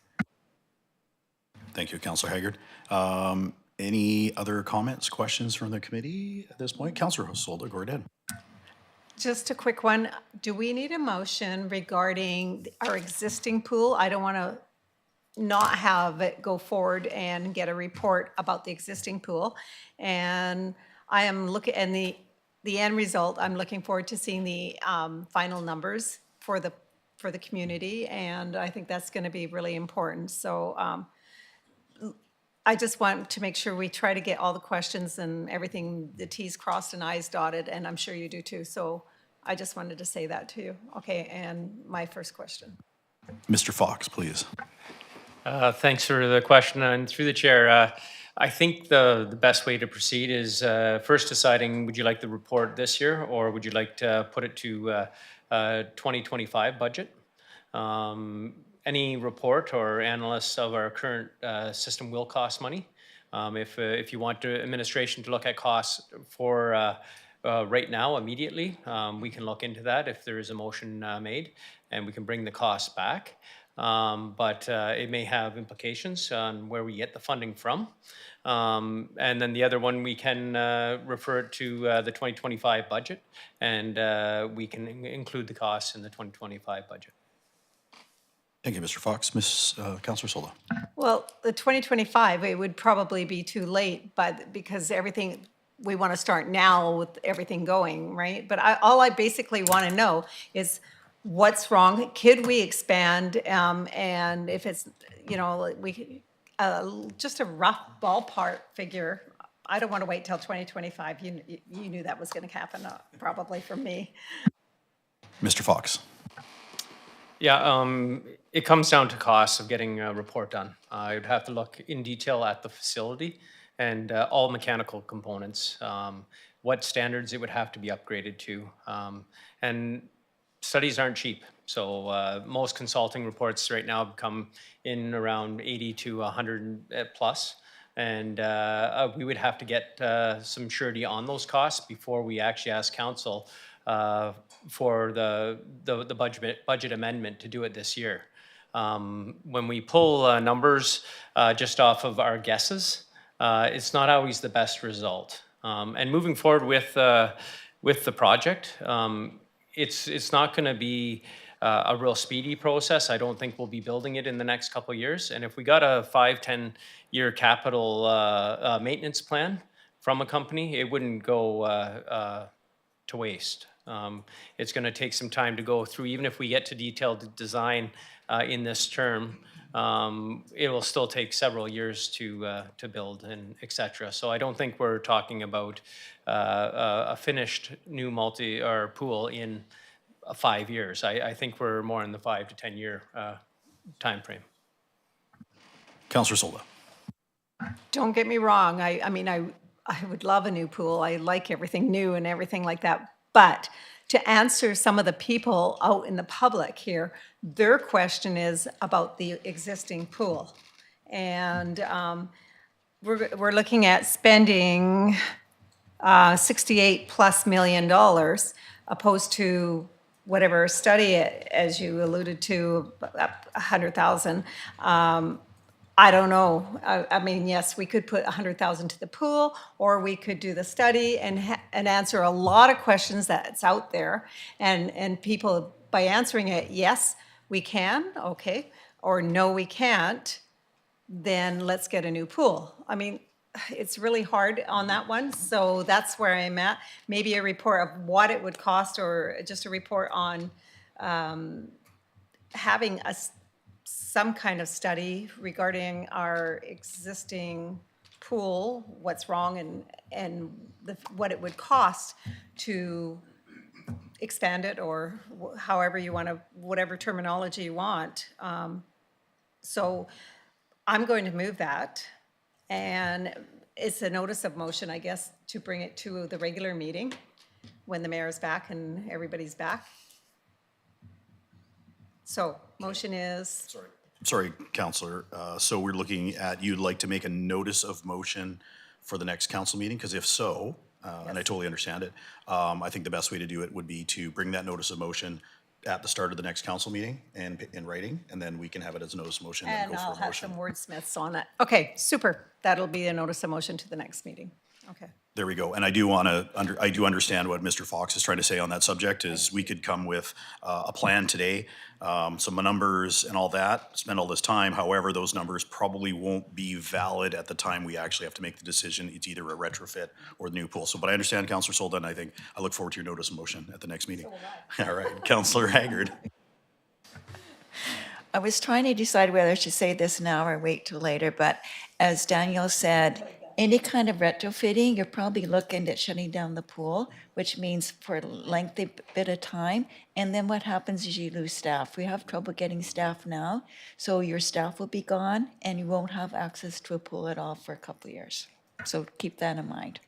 Thank you, Councillor Haggard. Any other comments, questions from the committee at this point? Councillor Solda, go ahead. Just a quick one. Do we need a motion regarding our existing pool? I don't want to not have it go forward and get a report about the existing pool. And I am looking, and the end result, I'm looking forward to seeing the final numbers for the community. And I think that's going to be really important. So I just want to make sure we try to get all the questions and everything, the T's crossed and I's dotted, and I'm sure you do too. So I just wanted to say that to you. Okay, and my first question. Mr. Fox, please. Thanks for the question, and through the chair, I think the best way to proceed is first deciding, would you like the report this year, or would you like to put it to 2025 budget? Any report or analysis of our current system will cost money. If you want the administration to look at costs for right now, immediately, we can look into that if there is a motion made, and we can bring the costs back. But it may have implications on where we get the funding from. And then the other one, we can refer it to the 2025 budget, and we can include the costs in the 2025 budget. Thank you, Mr. Fox. Councillor Solda. Well, the 2025, it would probably be too late, but because everything, we want to start now with everything going, right? But all I basically want to know is what's wrong? Could we expand? And if it's, just a rough ballpark figure. I don't want to wait till 2025. You knew that was going to happen, probably for me. Mr. Fox. Yeah, it comes down to costs of getting a report done. I'd have to look in detail at the facility and all mechanical components, what standards it would have to be upgraded to. And studies aren't cheap. So most consulting reports right now come in around 80 to 100 plus. And we would have to get some surety on those costs before we actually ask council for the budget amendment to do it this year. When we pull numbers just off of our guesses, it's not always the best result. And moving forward with the project, it's not going to be a real speedy process. I don't think we'll be building it in the next couple of years. And if we got a 5-10-year capital maintenance plan from a company, it wouldn't go to waste. It's going to take some time to go through. Even if we get to detailed design in this term, it will still take several years to build and et cetera. So I don't think we're talking about a finished new multi or pool in 5 years. I think we're more in the 5 to 10 year time frame. Councillor Solda. Don't get me wrong. I mean, I would love a new pool. I like everything new and everything like that. But to answer some of the people out in the public here, their question is about the existing pool. And we're looking at spending $68+ million opposed to whatever study, as you alluded to, 100,000. I don't know. I mean, yes, we could put 100,000 to the pool, or we could do the study and answer a lot of questions that's out there. And people, by answering it, yes, we can, okay, or no, we can't, then let's get a new pool. I mean, it's really hard on that one. So that's where I'm at. Maybe a report of what it would cost, or just a report on having some kind of study regarding our existing pool, what's wrong, and what it would cost to expand it, or however you want to, whatever terminology you want. So I'm going to move that, and it's a notice of motion, I guess, to bring it to the regular meeting when the mayor's back and everybody's back. So motion is... Sorry, Councillor. So we're looking at, you'd like to make a notice of motion for the next council meeting? Because if so, and I totally understand it, I think the best way to do it would be to bring that notice of motion at the start of the next council meeting and in writing, and then we can have it as a notice of motion and go for a motion. I'll have some wordsmiths on it. Okay, super. That'll be a notice of motion to the next meeting. Okay. There we go. And I do want to, I do understand what Mr. Fox is trying to say on that subject, is we could come with a plan today, some numbers and all that, spend all this time. However, those numbers probably won't be valid at the time we actually have to make the decision. It's either a retrofit or the new pool. So, but I understand, Councillor Solda, and I think I look forward to your notice of motion at the next meeting. All right, Councillor Haggard. I was trying to decide whether to say this now or wait till later, but as Daniel said, any kind of retrofitting, you're probably looking at shutting down the pool, which means for a lengthy bit of time. And then what happens is you lose staff. We have trouble getting staff now, so your staff will be gone and you won't have access to a pool at all for a couple of years. So keep that in mind.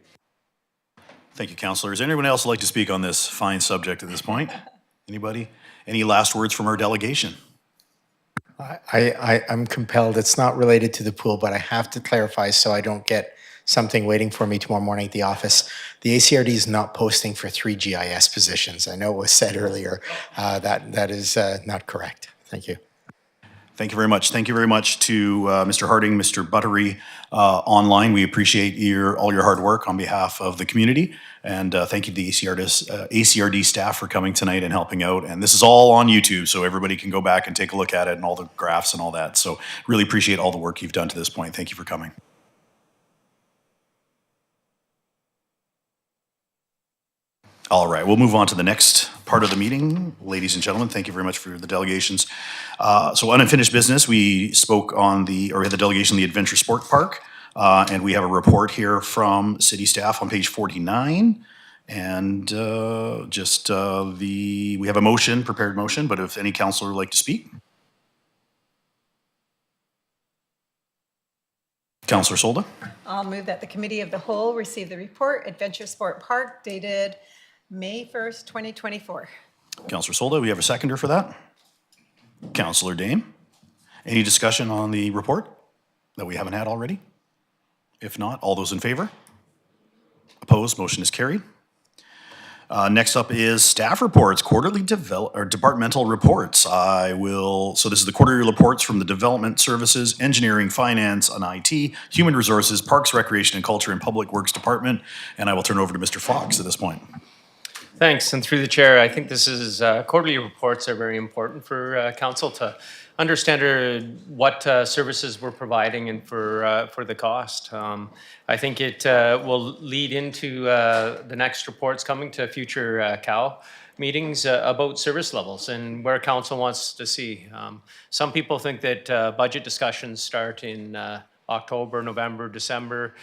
Thank you, Councillor. Is anyone else like to speak on this fine subject at this point? Anybody? Any last words from our delegation? I'm compelled. It's not related to the pool, but I have to clarify so I don't get something waiting for me tomorrow morning at the office. The ACRD is not posting for 3 GIS positions. I know it was said earlier. That is not correct. Thank you. Thank you very much. Thank you very much to Mr. Harding, Mr. Buttery online. We appreciate all your hard work on behalf of the community. And thank you to the ACRD staff for coming tonight and helping out. And this is all on YouTube, so everybody can go back and take a look at it and all the graphs and all that. So really appreciate all the work you've done to this point. Thank you for coming. All right, we'll move on to the next part of the meeting. Ladies and gentlemen, thank you very much for the delegations. So unfinished business, we spoke on we had the delegation of the Adventure Sport Park, and we have a report here from city staff on page 49. And we have a motion, prepared motion, but if any councillor would like to speak. Councillor Solda. I'll move that the Committee of the Whole receive the report, Adventure Sport Park, dated May 1st, 2024. Councillor Solda, we have a seconder for that. Councillor Dame. Any discussion on the report that we haven't had already? If not, all those in favor? Opposed, motion is carried. Next up is staff reports, quarterly departmental reports. So this is the quarterly reports from the Development Services, Engineering, Finance, and IT, Human Resources, Parks, Recreation and Culture, and Public Works Department. And I will turn over to Mr. Fox at this point. Thanks, and through the chair, I think this is, quarterly reports are very important for council to understand what services we're providing and for the cost. I think it will lead into the next reports coming to future COW meetings about service levels and where council wants to see. Some people think that budget discussions start in October, November, December.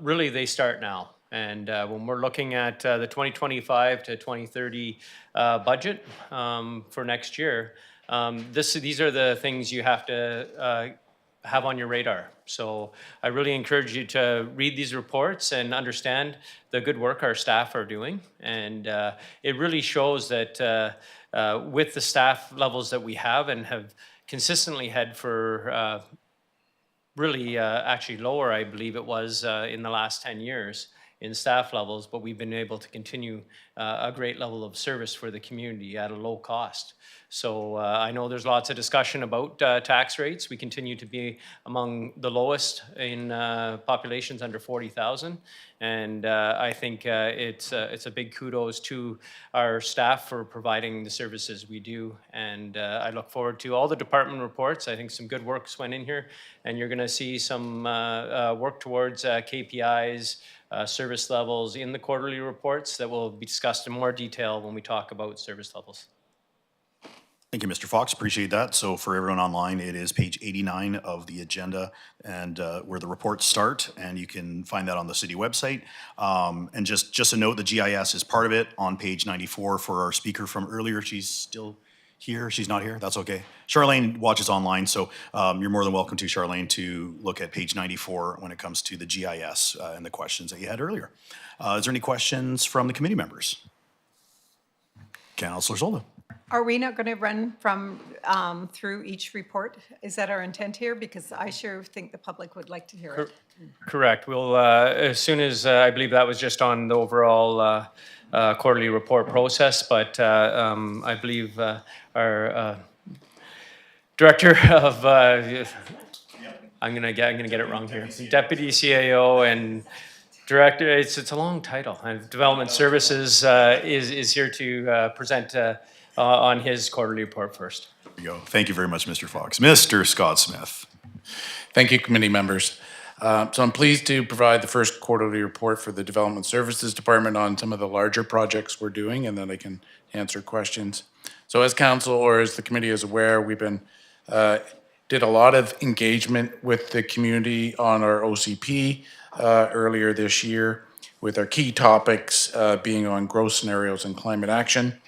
Really, they start now. And when we're looking at the 2025 to 2030 budget for next year, these are the things you have to have on your radar. So I really encourage you to read these reports and understand the good work our staff are doing. And it really shows that with the staff levels that we have and have consistently had for really actually lower, I believe it was in the last 10 years in staff levels, but we've been able to continue a great level of service for the community at a low cost. So I know there's lots of discussion about tax rates. We continue to be among the lowest in populations under 40,000. And I think it's a big kudos to our staff for providing the services we do. And I look forward to all the department reports. I think some good works went in here, and you're gonna see some work towards KPIs, service levels in the quarterly reports that will be discussed in more detail when we talk about service levels. Thank you, Mr. Fox. Appreciate that. So for everyone online, it is page 89 of the agenda and where the reports start, and you can find that on the city website. And just a note, the GIS is part of it on page 94 for our speaker from earlier. She's still here. She's not here. That's okay. Charlene watches online, so you're more than welcome to, Charlene, to look at page 94 when it comes to the GIS and the questions that you had earlier. Is there any questions from the committee members? Councillor Solda. Are we not going to run from through each report? Is that our intent here? Because I sure think the public would like to hear it. Correct. We'll, as soon as, I believe that was just on the overall quarterly report process, but I believe our director of, I'm gonna get it wrong here, Deputy CAO and Director, it's a long title, and Development Services is here to present on his quarterly report first. There you go. Thank you very much, Mr. Fox. Mr. Scott Smith. Thank you, committee members. So I'm pleased to provide the first quarterly report for the Development Services Department on some of the larger projects we're doing, and then I can answer questions. So as council, or as the committee is aware, we've been did a lot of engagement with the community on our OCP earlier this year, with our key topics being on growth scenarios and climate action.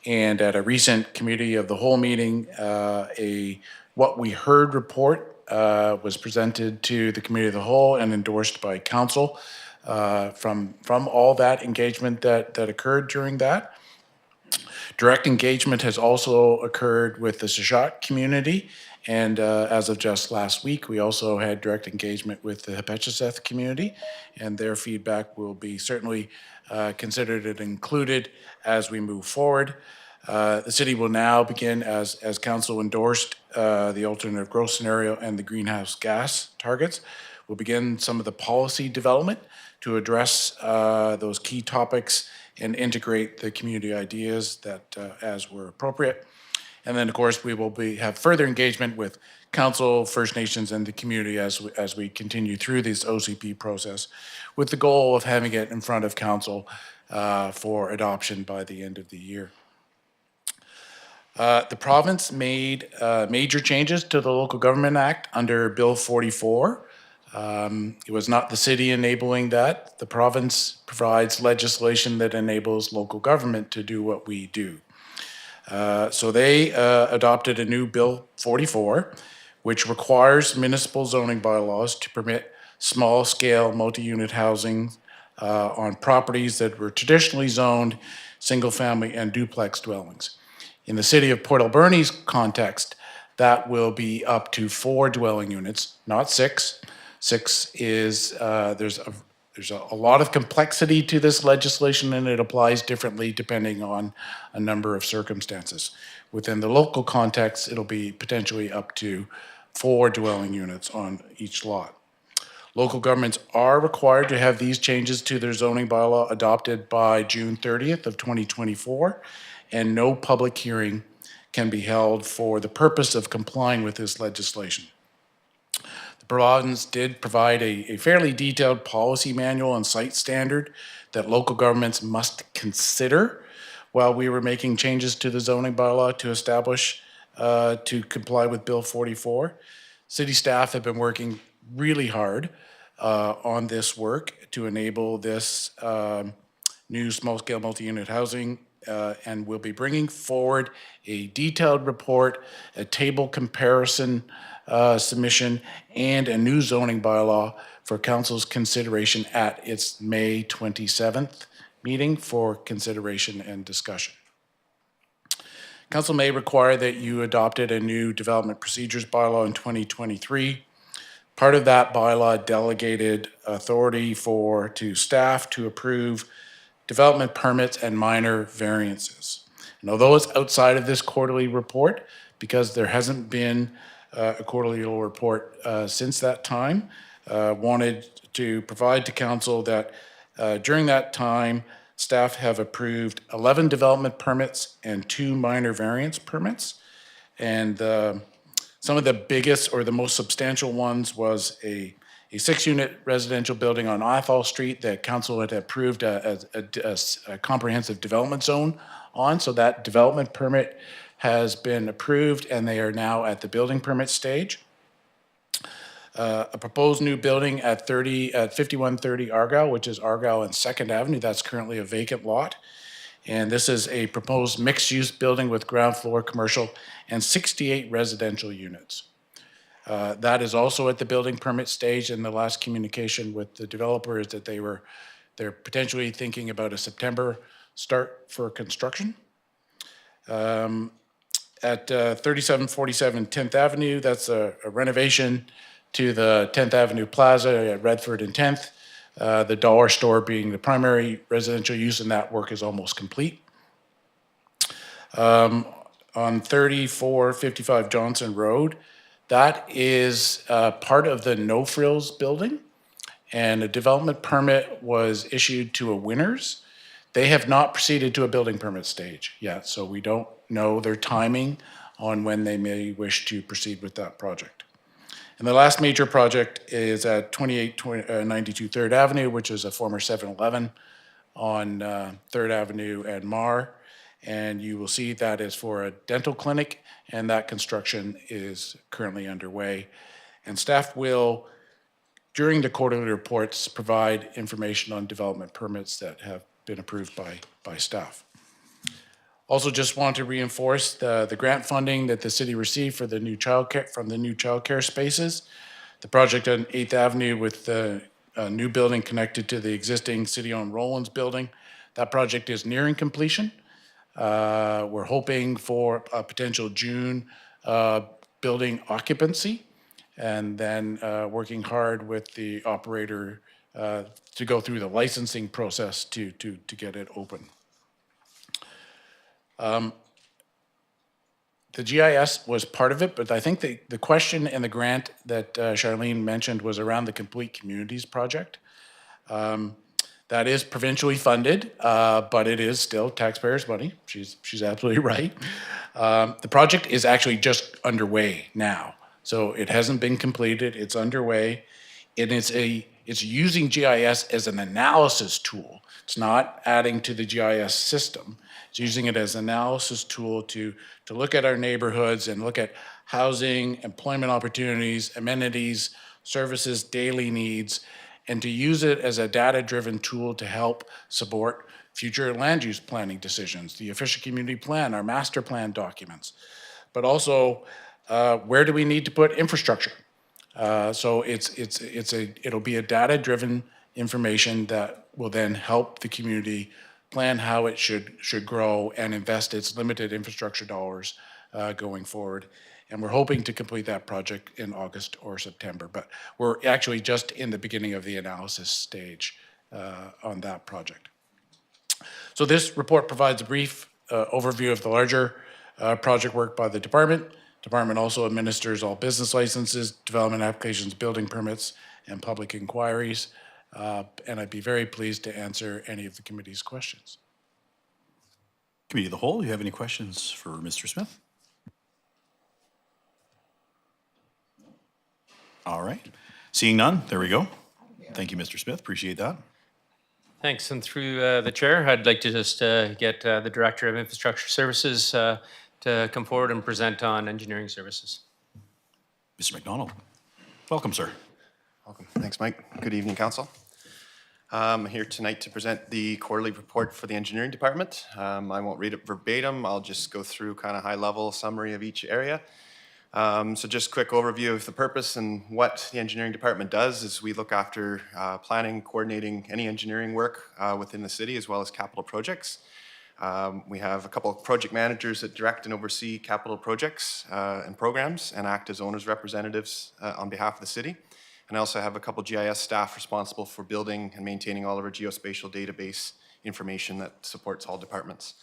And at a recent Committee of the Whole meeting, a What We Heard report was presented to the Committee of the Whole and endorsed by Council from all that engagement that occurred during that. Direct engagement has also occurred with the Sechot community, and as of just last week, we also had direct engagement with the Hepetcheseth community, and their feedback will be certainly considered and included as we move forward. The city will now begin, as council endorsed, the alternative growth scenario and the greenhouse gas targets. We'll begin some of the policy development to address those key topics and integrate the community ideas that as were appropriate. And then, of course, we will have further engagement with council, First Nations, and the community as we continue through this OCP process, with the goal of having it in front of council for adoption by the end of the year. The province made major changes to the Local Government Act under Bill 44 It was not the city enabling that. The province provides legislation that enables local government to do what we do. So they adopted a new Bill 44, which requires municipal zoning bylaws to permit small-scale multi-unit housing on properties that were traditionally zoned single-family and duplex dwellings. In the city of Port Alberni's context, that will be up to 4 dwelling units, not 6. 6 is, there's a lot of complexity to this legislation, and it applies differently depending on a number of circumstances. Within the local context, it'll be potentially up to 4 dwelling units on each lot. Local governments are required to have these changes to their zoning bylaw adopted by June 30th of 2024, and no public hearing can be held for the purpose of complying with this legislation. The province did provide a fairly detailed policy manual and site standard that local governments must consider while we were making changes to the zoning bylaw to establish, to comply with Bill 44. City staff have been working really hard on this work to enable this new small-scale multi-unit housing, and we'll be bringing forward a detailed report, a table comparison submission, and a new zoning bylaw for council's consideration at its May 27th meeting for consideration and discussion. Council may require that you adopted a new development procedures bylaw in 2023. Part of that bylaw delegated authority to staff to approve development permits and minor variances. And although it's outside of this quarterly report, because there hasn't been a quarterly report since that time, wanted to provide to council that during that time, staff have approved 11 development permits and 2 minor variance permits. And some of the biggest or the most substantial ones was a 6-unit residential building on Athol Street that council had approved a comprehensive development zone on. So that development permit has been approved and they are now at the building permit stage. A proposed new building at 5130 Argyle, which is Argyle and 2nd Avenue. That's currently a vacant lot. And this is a proposed mixed-use building with ground floor commercial and 68 residential units. That is also at the building permit stage, and the last communication with the developer is that they're potentially thinking about a September start for construction. At 3747 10th Avenue, that's a renovation to the 10th Avenue Plaza at Redford and 10th. The dollar store being the primary residential use, and that work is almost complete. On 3455 Johnson Road, that is part of the No Frills building, and a development permit was issued to a Winners. They have not proceeded to a building permit stage yet, so we don't know their timing on when they may wish to proceed with that project. And the last major project is at 2892 3rd Avenue, which is a former 7-Eleven on 3rd Avenue and Mar. And you will see that is for a dental clinic, and that construction is currently underway. And staff will, during the quarterly reports, provide information on development permits that have been approved by staff. Also just want to reinforce the grant funding that the city received for the new childcare, from the new childcare spaces. The project on 8th Avenue with the new building connected to the existing city-owned Rollins building. That project is nearing completion. We're hoping for a potential June building occupancy, and then working hard with the operator to go through the licensing process to get it open. The GIS was part of it, but I think the question and the grant that Charlene mentioned was around the Complete Communities project. That is provincially funded, but it is still taxpayers' money. She's absolutely right. The project is actually just underway now. So it hasn't been completed, it's underway. And it's using GIS as an analysis tool. It's not adding to the GIS system. It's using it as an analysis tool to look at our neighborhoods and look at housing, employment opportunities, amenities, services, daily needs, and to use it as a data-driven tool to help support future land use planning decisions, the official community plan, our master plan documents, but also where do we need to put infrastructure? So it'll be a data-driven information that will then help the community plan how it should grow and invest its limited infrastructure dollars going forward. And we're hoping to complete that project in August or September, but we're actually just in the beginning of the analysis stage on that project. So this report provides a brief overview of the larger project work by the department. Department also administers all business licenses, development applications, building permits, and public inquiries. And I'd be very pleased to answer any of the committee's questions. Committee of the Whole, you have any questions for Mr. Smith? All right. Seeing none, there we go. Thank you, Mr. Smith. Appreciate that. Thanks. And through the chair, I'd like to just get the Director of Infrastructure Services to come forward and present on engineering services. Mr. McDonald. Welcome, sir. Welcome. Thanks, Mike. Good evening, Council. I'm here tonight to present the quarterly report for the engineering department. I won't read it verbatim. I'll just go through kind of high-level summary of each area. So just quick overview of the purpose and what the engineering department does is we look after planning, coordinating any engineering work within the city as well as capital projects. We have a couple of project managers that direct and oversee capital projects and programs and act as owners' representatives on behalf of the city. And I also have a couple GIS staff responsible for building and maintaining all of our geospatial database information that supports all departments.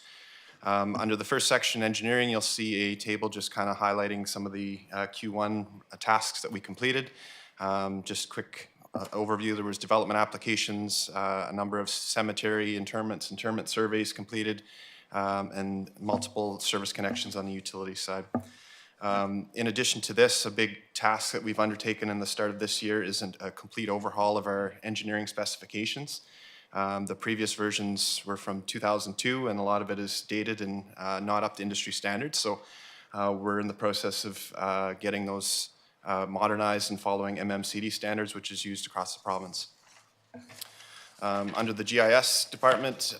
Under the first section, engineering, you'll see a table just kind of highlighting some of the Q1 tasks that we completed. Just quick overview, there was development applications, a number of cemetery interment surveys completed, and multiple service connections on the utility side. In addition to this, a big task that we've undertaken in the start of this year is a complete overhaul of our engineering specifications. The previous versions were from 2002, and a lot of it is dated and not up to industry standards. So we're in the process of getting those modernized and following MMCD standards, which is used across the province. Under the GIS department,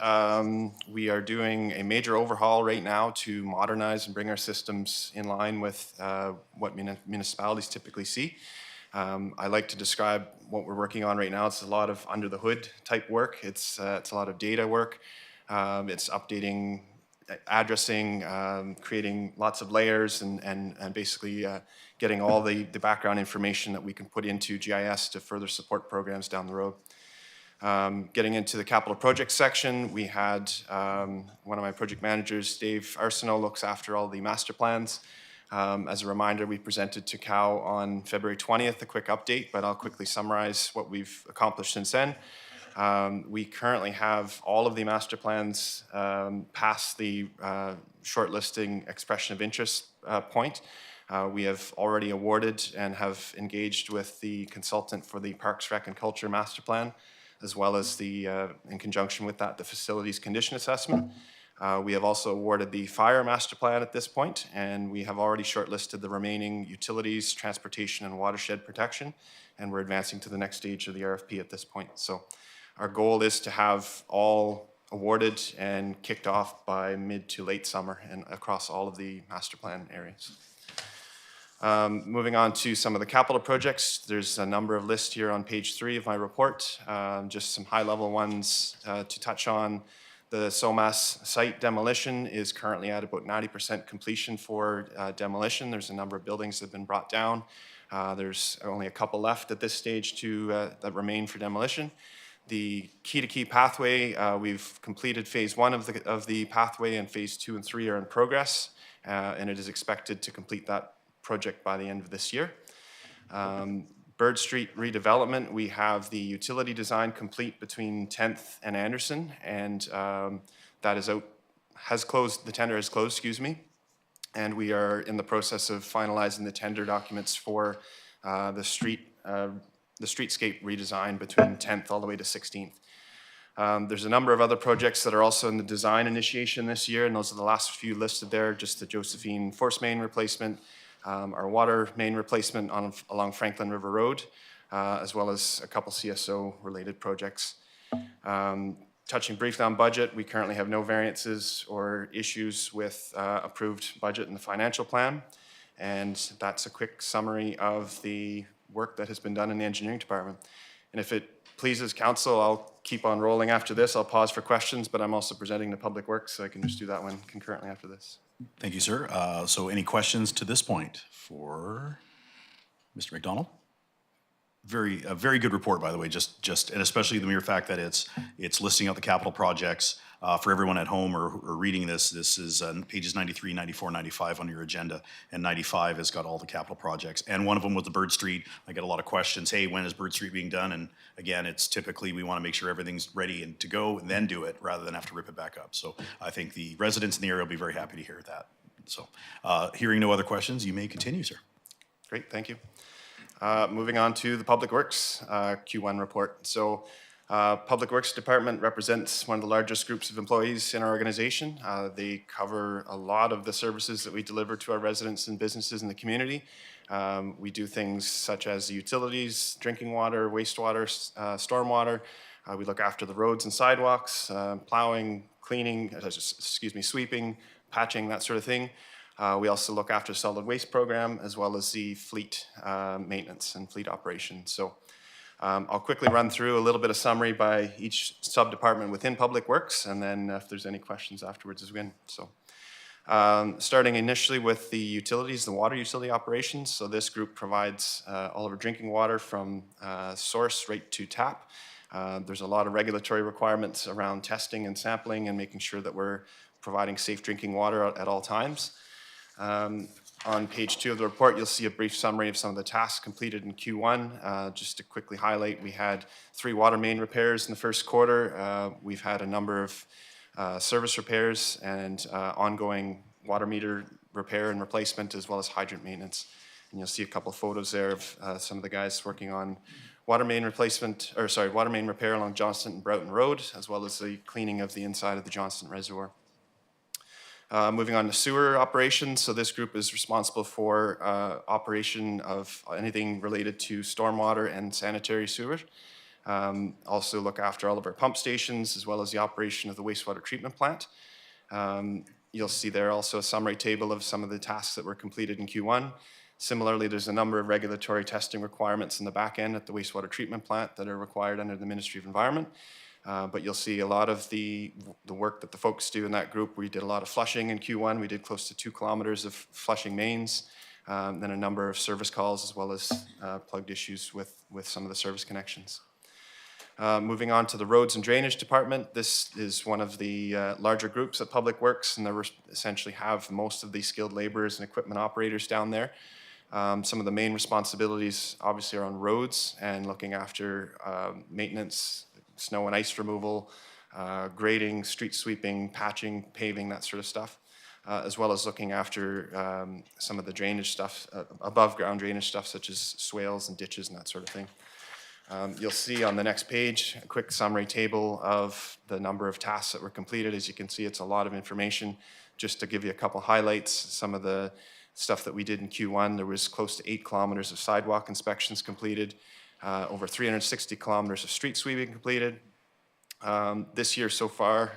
we are doing a major overhaul right now to modernize and bring our systems in line with what municipalities typically see. I like to describe what we're working on right now. It's a lot of under the hood type work. It's a lot of data work. It's updating addressing, creating lots of layers and basically getting all the background information that we can put into GIS to further support programs down the road. Getting into the capital project section, we had one of my project managers, Dave Arsenault, looks after all the master plans. As a reminder, we presented to COW on February 20th, a quick update, but I'll quickly summarize what we've accomplished since then. We currently have all of the master plans past the shortlisting expression of interest point. We have already awarded and have engaged with the consultant for the Parks, Rec and Culture master plan, as well as the, in conjunction with that, the facilities condition assessment. We have also awarded the fire master plan at this point, and we have already shortlisted the remaining utilities, transportation, and watershed protection, and we're advancing to the next stage of the RFP at this point. So our goal is to have all awarded and kicked off by mid to late summer and across all of the master plan areas. Moving on to some of the capital projects, there's a number of lists here on page 3 of my report, just some high-level ones to touch on. The SOMAS site demolition is currently at about 90% completion for demolition. There's a number of buildings that have been brought down. There's only a couple left at this stage that remain for demolition. The key-to-key pathway, we've completed phase 1 of the pathway, and phase 2 and 3 are in progress, and it is expected to complete that project by the end of this year. Bird Street redevelopment, we have the utility design complete between 10th and Anderson, and that is out, has closed, the tender has closed, excuse me, and we are in the process of finalizing the tender documents for the streetscape redesign between 10th all the way to 16th. There's a number of other projects that are also in the design initiation this year, and those are the last few listed there, just the Josephine force main replacement, our water main replacement along Franklin River Road, as well as a couple CSO-related projects. Touching briefly on budget, we currently have no variances or issues with approved budget in the financial plan. And that's a quick summary of the work that has been done in the engineering department. And if it pleases council, I'll keep on rolling after this. I'll pause for questions, but I'm also presenting the Public Works, so I can just do that one concurrently after this. Thank you, sir. So any questions to this point for Mr. McDonald? A very good report, by the way, and especially the mere fact that it's listing out the capital projects. For everyone at home or reading this is pages 93, 94, 95 on your agenda, and 95 has got all the capital projects. And one of them was the Bird Street. I get a lot of questions, hey, when is Bird Street being done? And again, it's typically we want to make sure everything's ready and to go and then do it rather than have to rip it back up. So I think the residents in the area will be very happy to hear that. So hearing no other questions, you may continue, sir. Great, thank you. Moving on to the Public Works Q1 report. So Public Works Department represents one of the largest groups of employees in our organization. They cover a lot of the services that we deliver to our residents and businesses in the community. We do things such as utilities, drinking water, wastewater, stormwater. We look after the roads and sidewalks, plowing, cleaning, sweeping, patching, that sort of thing. We also look after solid waste program as well as the fleet maintenance and fleet operation. So I'll quickly run through a little bit of summary by each sub-department within Public Works, and then if there's any questions afterwards as well. So starting initially with the utilities, the water utility operations. So this group provides all of our drinking water from source right to tap. There's a lot of regulatory requirements around testing and sampling and making sure that we're providing safe drinking water at all times. On page 2 of the report, you'll see a brief summary of some of the tasks completed in Q1. Just to quickly highlight, we had 3 water main repairs in the first quarter. We've had a number of service repairs and ongoing water meter repair and replacement, as well as hydrant maintenance. And you'll see a couple of photos there of some of the guys working on water main repair along Johnston and Broughton Road, as well as the cleaning of the inside of the Johnston Reservoir. Moving on to sewer operations. So this group is responsible for operation of anything related to stormwater and sanitary sewer. Also look after all of our pump stations as well as the operation of the wastewater treatment plant. You'll see there also a summary table of some of the tasks that were completed in Q1. Similarly, there's a number of regulatory testing requirements in the back end at the wastewater treatment plant that are required under the Ministry of Environment. But you'll see a lot of the work that the folks do in that group. We did a lot of flushing in Q1. We did close to 2 kilometers of flushing mains, then a number of service calls as well as plugged issues with some of the service connections. Moving on to the roads and drainage department. This is one of the larger groups at Public Works, and they essentially have most of the skilled laborers and equipment operators down there. Some of the main responsibilities obviously are on roads and looking after maintenance, snow and ice removal, grading, street sweeping, patching, paving, that sort of stuff, as well as looking after some of the drainage stuff, above ground drainage stuff such as swales and ditches and that sort of thing. You'll see on the next page a quick summary table of the number of tasks that were completed. As you can see, it's a lot of information. Just to give you a couple highlights, some of the stuff that we did in Q1, there was close to 8 kilometers of sidewalk inspections completed, over 360 kilometers of street sweeping completed. This year so far,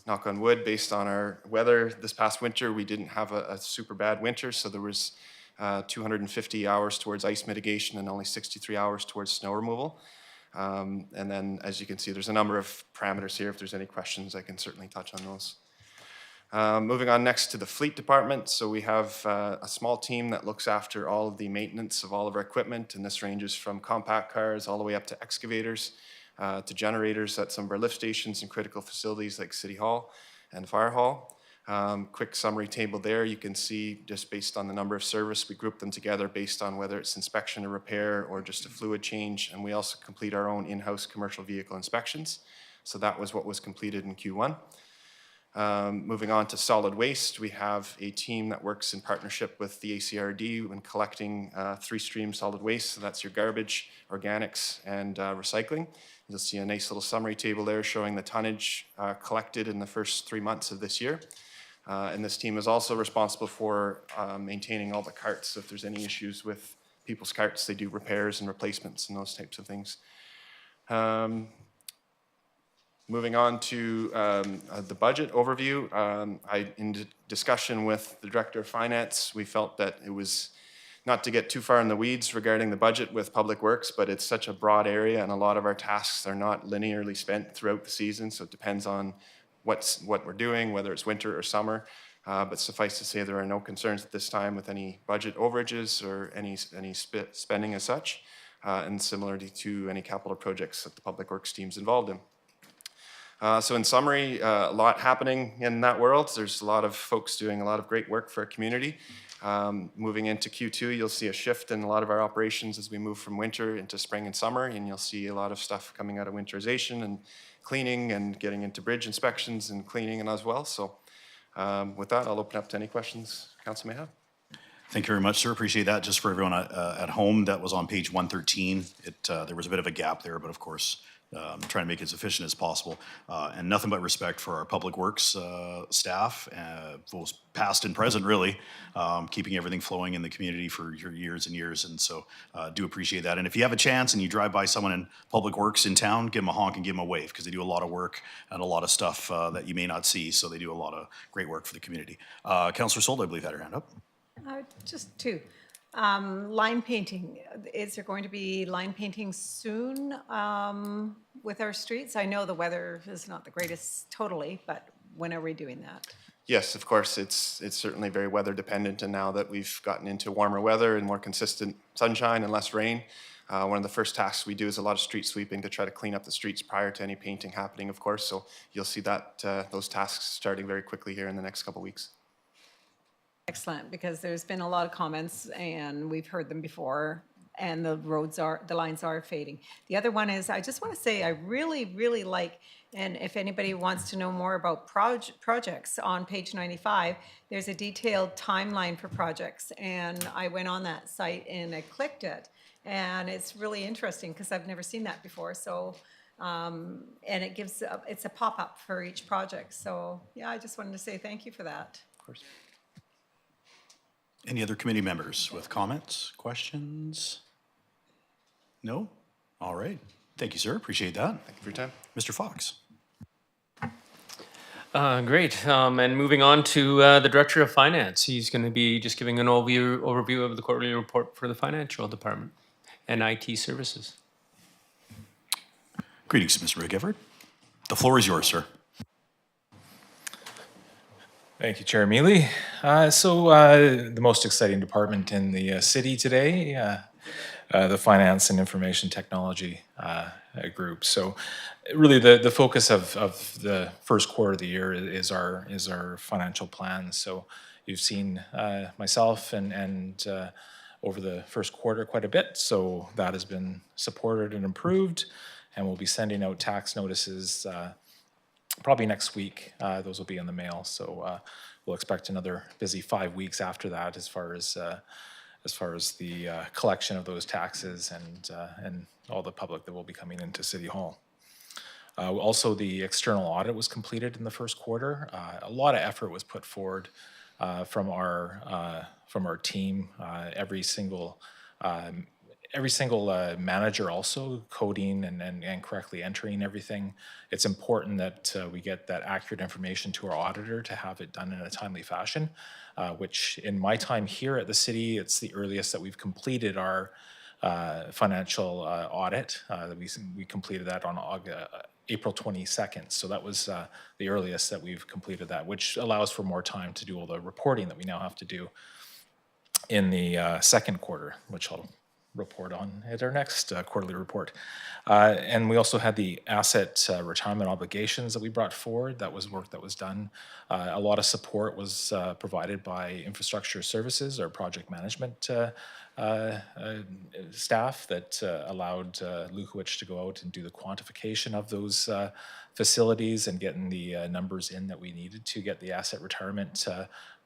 knock on wood, based on our weather this past winter, we didn't have a super bad winter, so there was 250 hours towards ice mitigation and only 63 hours towards snow removal. And then, as you can see, there's a number of parameters here. If there's any questions, I can certainly touch on those. Moving on next to the fleet department. So we have a small team that looks after all of the maintenance of all of our equipment, and this ranges from compact cars all the way up to excavators, to generators at some of our lift stations and critical facilities like City Hall and Fire Hall. Quick summary table there. You can see just based on the number of service, we group them together based on whether it's inspection or repair or just a fluid change, and we also complete our own in-house commercial vehicle inspections. So that was what was completed in Q1. Moving on to solid waste, we have a team that works in partnership with the ACRD when collecting 3-stream solid waste. So that's your garbage, organics, and recycling. You'll see a nice little summary table there showing the tonnage collected in the first 3 months of this year. And this team is also responsible for maintaining all the carts. So if there's any issues with people's carts, they do repairs and replacements and those types of things. Moving on to the budget overview, in discussion with the Director of Finance, we felt that it was not to get too far in the weeds regarding the budget with Public Works, but it's such a broad area and a lot of our tasks are not linearly spent throughout the season, so it depends on what we're doing, whether it's winter or summer. But suffice to say, there are no concerns at this time with any budget overages or any spending as such, and similarly to any capital projects that the Public Works team's involved in. So in summary, a lot happening in that world. There's a lot of folks doing a lot of great work for our community. Moving into Q2, you'll see a shift in a lot of our operations as we move from winter into spring and summer, and you'll see a lot of stuff coming out of winterization and cleaning and getting into bridge inspections and cleaning and as well. So with that, I'll open up to any questions Council may have. Thank you very much, sir. Appreciate that. Just for everyone at home, that was on page 113. There was a bit of a gap there, but of course, trying to make it as efficient as possible. And nothing but respect for our Public Works staff, both past and present, really, keeping everything flowing in the community for years and years. And so do appreciate that. And if you have a chance and you drive by someone in Public Works in town, give them a honk and give them a wave, because they do a lot of work and a lot of stuff that you may not see. So they do a lot of great work for the community. Councillor Sold, I believe, had her hand up. Just two. Line painting. Is there going to be line painting soon with our streets? I know the weather is not the greatest totally, but when are we doing that? Yes, of course, it's certainly very weather dependent, and now that we've gotten into warmer weather and more consistent sunshine and less rain, one of the first tasks we do is a lot of street sweeping to try to clean up the streets prior to any painting happening, of course. So you'll see that those tasks starting very quickly here in the next couple of weeks. Excellent, because there's been a lot of comments and we've heard them before, and the lines are fading. The other one is, I just want to say I really, really like, and if anybody wants to know more about projects, on page 95, there's a detailed timeline for projects, and I went on that site and I clicked it, and it's really interesting because I've never seen that before. So, and it gives, it's a pop-up for each project. So yeah, I just wanted to say thank you for that. Of course. Any other committee members with comments, questions? No? All right. Thank you, sir. Appreciate that. Thank you for your time. Mr. Fox. Great. And moving on to the Director of Finance. He's going to be just giving an overview of the quarterly report for the Financial Department and IT Services. Greetings, Mr. McGifford. The floor is yours, sir. Thank you, Chair Mealy. The most exciting department in the city today, the Finance and Information Technology group. So really the focus of the first quarter of the year is our financial plan. So you've seen myself and over the first quarter quite a bit. So that has been supported and improved, and we'll be sending out tax notices probably next week. Those will be in the mail. So we'll expect another busy 5 weeks after that, as far as the collection of those taxes and all the public that will be coming into City Hall. Also, the external audit was completed in the first quarter. A lot of effort was put forward from our team. Every single manager also coding and correctly entering everything. It's important that we get that accurate information to our auditor to have it done in a timely fashion, which in my time here at the city, it's the earliest that we've completed our financial audit. We completed that on April 22nd. So that was the earliest that we've completed that, which allows for more time to do all the reporting that we now have to do in the second quarter, which I'll report on at our next quarterly report. And we also had the asset retirement obligations that we brought forward. That was work that was done. A lot of support was provided by Infrastructure Services, our project management staff, that allowed Lukowicz to go out and do the quantification of those facilities and getting the numbers in that we needed to get the asset retirement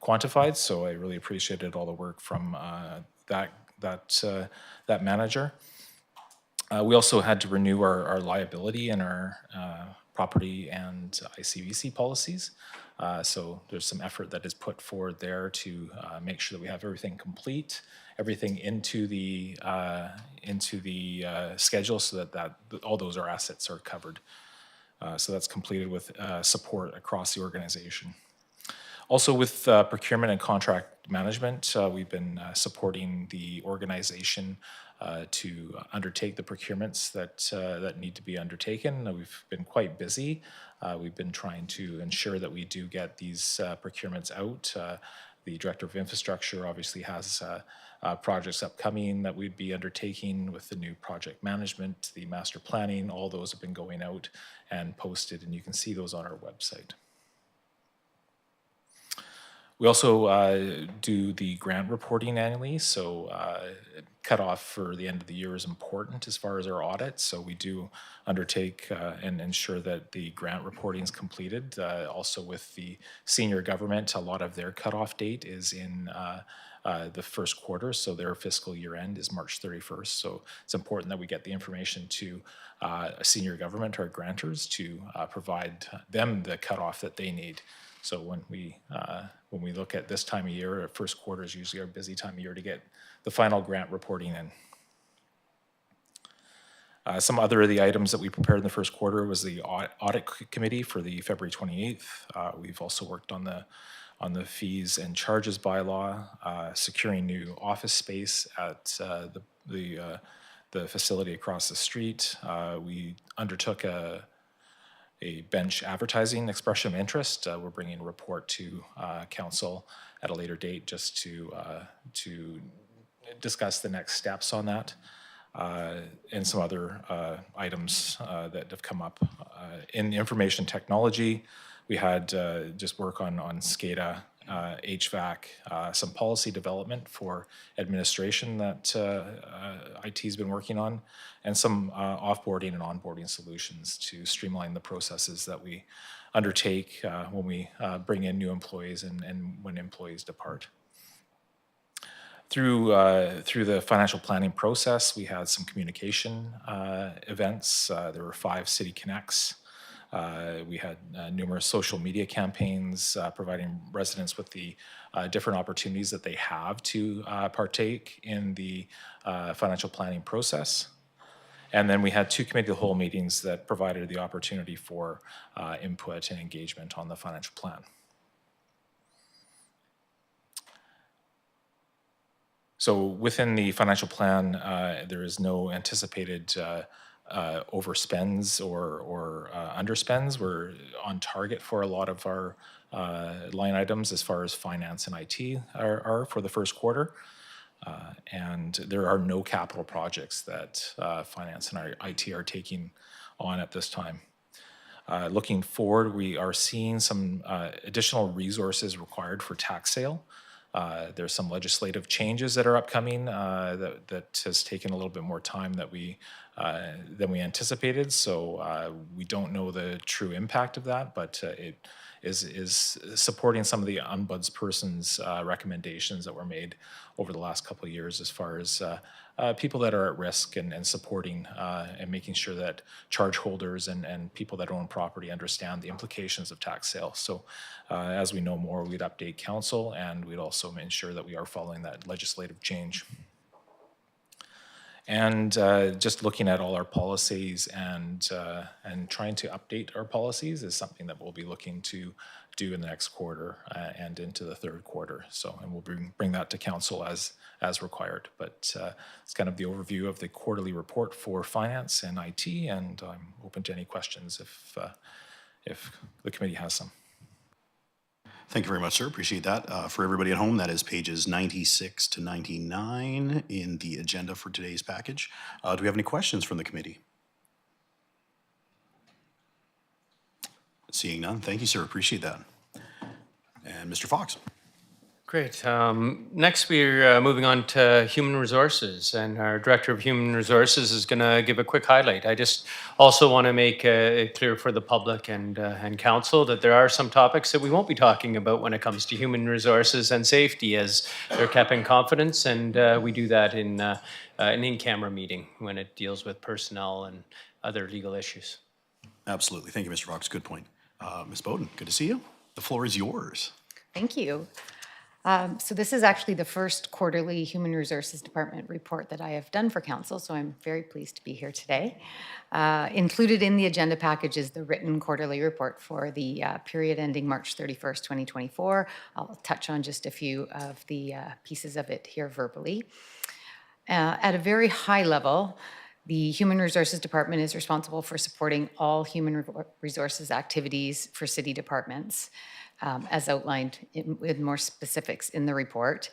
quantified. So I really appreciated all the work from that manager. We also had to renew our liability and our property and ICVC policies. So there's some effort that is put forward there to make sure that we have everything complete, everything into the schedule, so that all those assets are covered. So that's completed with support across the organization. Also with procurement and contract management, we've been supporting the organization to undertake the procurements that need to be undertaken. We've been quite busy. We've been trying to ensure that we do get these procurements out. The Director of Infrastructure obviously has projects upcoming that we'd be undertaking with the new project management, the master planning. All those have been going out and posted, and you can see those on our website. We also do the grant reporting annually, so cutoff for the end of the year is important as far as our audit. So we do undertake and ensure that the grant reporting is completed. Also with the senior government, a lot of their cutoff date is in the first quarter, so their fiscal year end is March 31st. So it's important that we get the information to senior government, our grantors, to provide them the cutoff that they need. So when we look at this time of year, first quarter is usually our busy time of year to get the final grant reporting in. Some other of the items that we prepared in the first quarter was the audit committee for the February 28th. We've also worked on the fees and charges bylaw, securing new office space at the facility across the street. We undertook a bench advertising expression of interest. We're bringing a report to council at a later date just to discuss the next steps on that, and some other items that have come up. In information technology, we had just work on SCADA, HVAC, some policy development for administration that IT's been working on, and some offboarding and onboarding solutions to streamline the processes that we undertake when we bring in new employees and when employees depart. Through the financial planning process, we had some communication events. There were 5 City Connects. We had numerous social media campaigns providing residents with the different opportunities that they have to partake in the financial planning process. And then we had 2 committee of the whole meetings that provided the opportunity for input and engagement on the financial plan. So within the financial plan, there is no anticipated overspends or underspends. We're on target for a lot of our line items as far as finance and IT are for the first quarter. And there are no capital projects that finance and our IT are taking on at this time. Looking forward, we are seeing some additional resources required for tax sale. There's some legislative changes that are upcoming that has taken a little bit more time than we anticipated. So we don't know the true impact of that, but it is supporting some of the ombudsperson's recommendations that were made over the last couple of years as far as people that are at risk and supporting and making sure that charge holders and people that own property understand the implications of tax sale. So as we know more, we'd update council, and we'd also ensure that we are following that legislative change. And just looking at all our policies and trying to update our policies is something that we'll be looking to do in the next quarter and into the third quarter. So, and we'll bring that to council as required. But it's kind of the overview of the quarterly report for finance and IT, and I'm open to any questions if the committee has some. Thank you very much, sir. Appreciate that. For everybody at home, that is pages 96 to 99 in the agenda for today's package. Do we have any questions from the committee? Seeing none. Thank you, sir. Appreciate that. And Mr. Fox. Great. Next, we're moving on to Human Resources, and our Director of Human Resources is going to give a quick highlight. I just also want to make it clear for the public and council that there are some topics that we won't be talking about when it comes to human resources and safety, as they're kept in confidence, and we do that in an in-camera meeting when it deals with personnel and other legal issues. Absolutely. Thank you, Mr. Fox. Good point. Ms. Bowden, good to see you. The floor is yours. Thank you. So this is actually the first quarterly Human Resources Department report that I have done for council, so I'm very pleased to be here today. Included in the agenda package is the written quarterly report for the period ending March 31st, 2024. I'll touch on just a few of the pieces of it here verbally. At a very high level, the Human Resources Department is responsible for supporting all human resources activities for city departments, as outlined with more specifics in the report.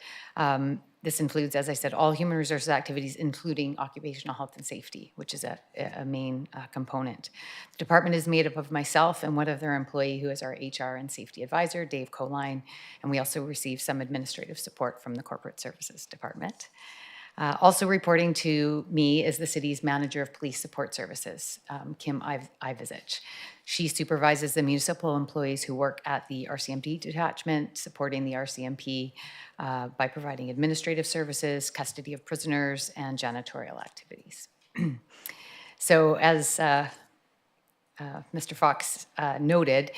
This includes, as I said, all human resources activities, including occupational health and safety, which is a main component. The department is made up of myself and one other employee who is our HR and safety advisor, Dave Coline, and we also receive some administrative support from the Corporate Services Department. Also reporting to me is the city's manager of police support services, Kim Ivizich. She supervises the municipal employees who work at the RCMP detachment, supporting the RCMP by providing administrative services, custody of prisoners, and janitorial activities. So as Mr. Fox noted,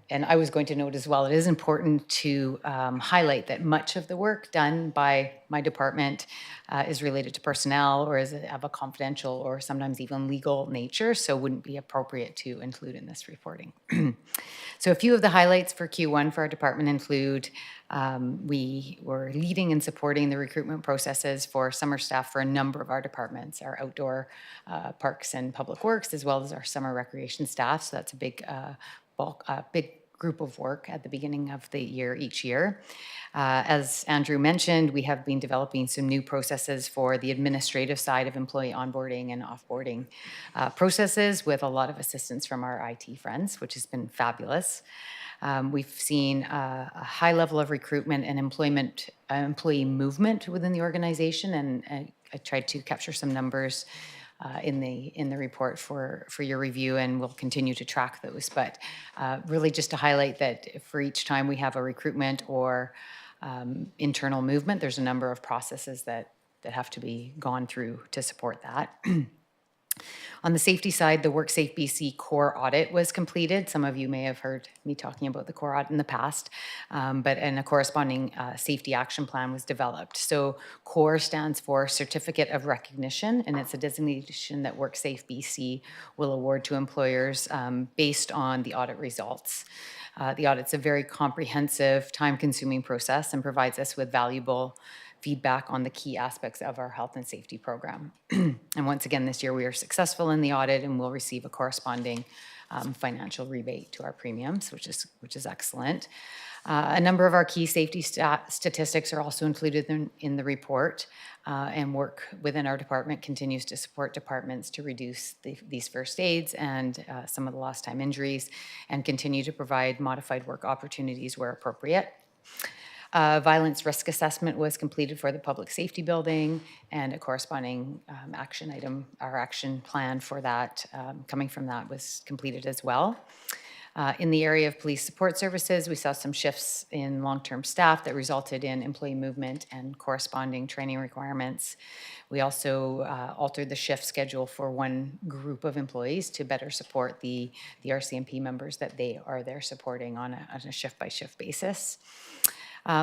and I was going to note as well, it is important to highlight that much of the work done by my department is related to personnel or is of a confidential or sometimes even legal nature, so wouldn't be appropriate to include in this reporting. So a few of the highlights for Q1 for our department include we were leading and supporting the recruitment processes for summer staff for a number of our departments, our outdoor parks and public works, as well as our summer recreation staff. So that's a big big group of work at the beginning of the year each year. As Andrew mentioned, we have been developing some new processes for the administrative side of employee onboarding and offboarding processes with a lot of assistance from our IT friends, which has been fabulous. We've seen a high level of recruitment and employee movement within the organization, and I tried to capture some numbers in the report for your review, and we'll continue to track those. But really just to highlight that for each time we have a recruitment or internal movement, there's a number of processes that have to be gone through to support that. On the safety side, the WorkSafe BC core audit was completed. Some of you may have heard me talking about the core audit in the past, and a corresponding safety action plan was developed. So CORE stands for Certificate of Recognition, and it's a designation that WorkSafe BC will award to employers based on the audit results. The audit's a very comprehensive, time-consuming process and provides us with valuable feedback on the key aspects of our health and safety program. And once again, this year we are successful in the audit and will receive a corresponding financial rebate to our premiums, which is excellent. A number of our key safety statistics are also included in the report, and work within our department continues to support departments to reduce these first aids and some of the lost time injuries, and continue to provide modified work opportunities where appropriate. Violence risk assessment was completed for the public safety building, and a corresponding action item, our action plan for that, coming from that, was completed as well. In the area of police support services, we saw some shifts in long-term staff that resulted in employee movement and corresponding training requirements. We also altered the shift schedule for one group of employees to better support the RCMP members that they are there supporting on a shift-by-shift basis.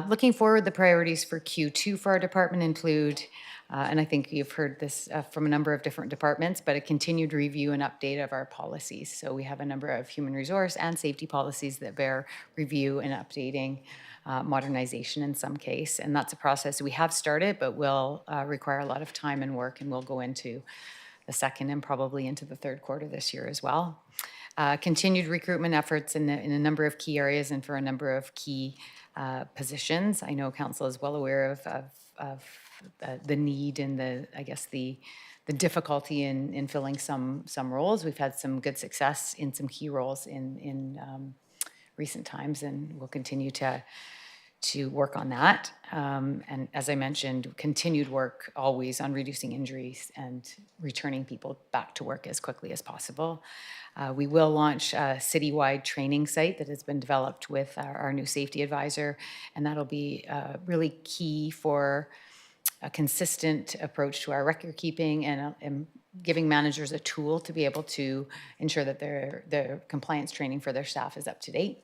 Looking forward, the priorities for Q2 for our department include, and I think you've heard this from a number of different departments, but a continued review and update of our policies. So we have a number of human resource and safety policies that bear review and updating, modernization in some case. And that's a process we have started, but will require a lot of time and work, and will go into the second and probably into the third quarter this year as well. Continued recruitment efforts in a number of key areas and for a number of key positions. I know council is well aware of the need and the difficulty in filling some roles. We've had some good success in some key roles in recent times, and we'll continue to work on that. And as I mentioned, continued work always on reducing injuries and returning people back to work as quickly as possible. We will launch a citywide training site that has been developed with our new safety advisor, and that'll be really key for a consistent approach to our record keeping and giving managers a tool to be able to ensure that their compliance training for their staff is up to date.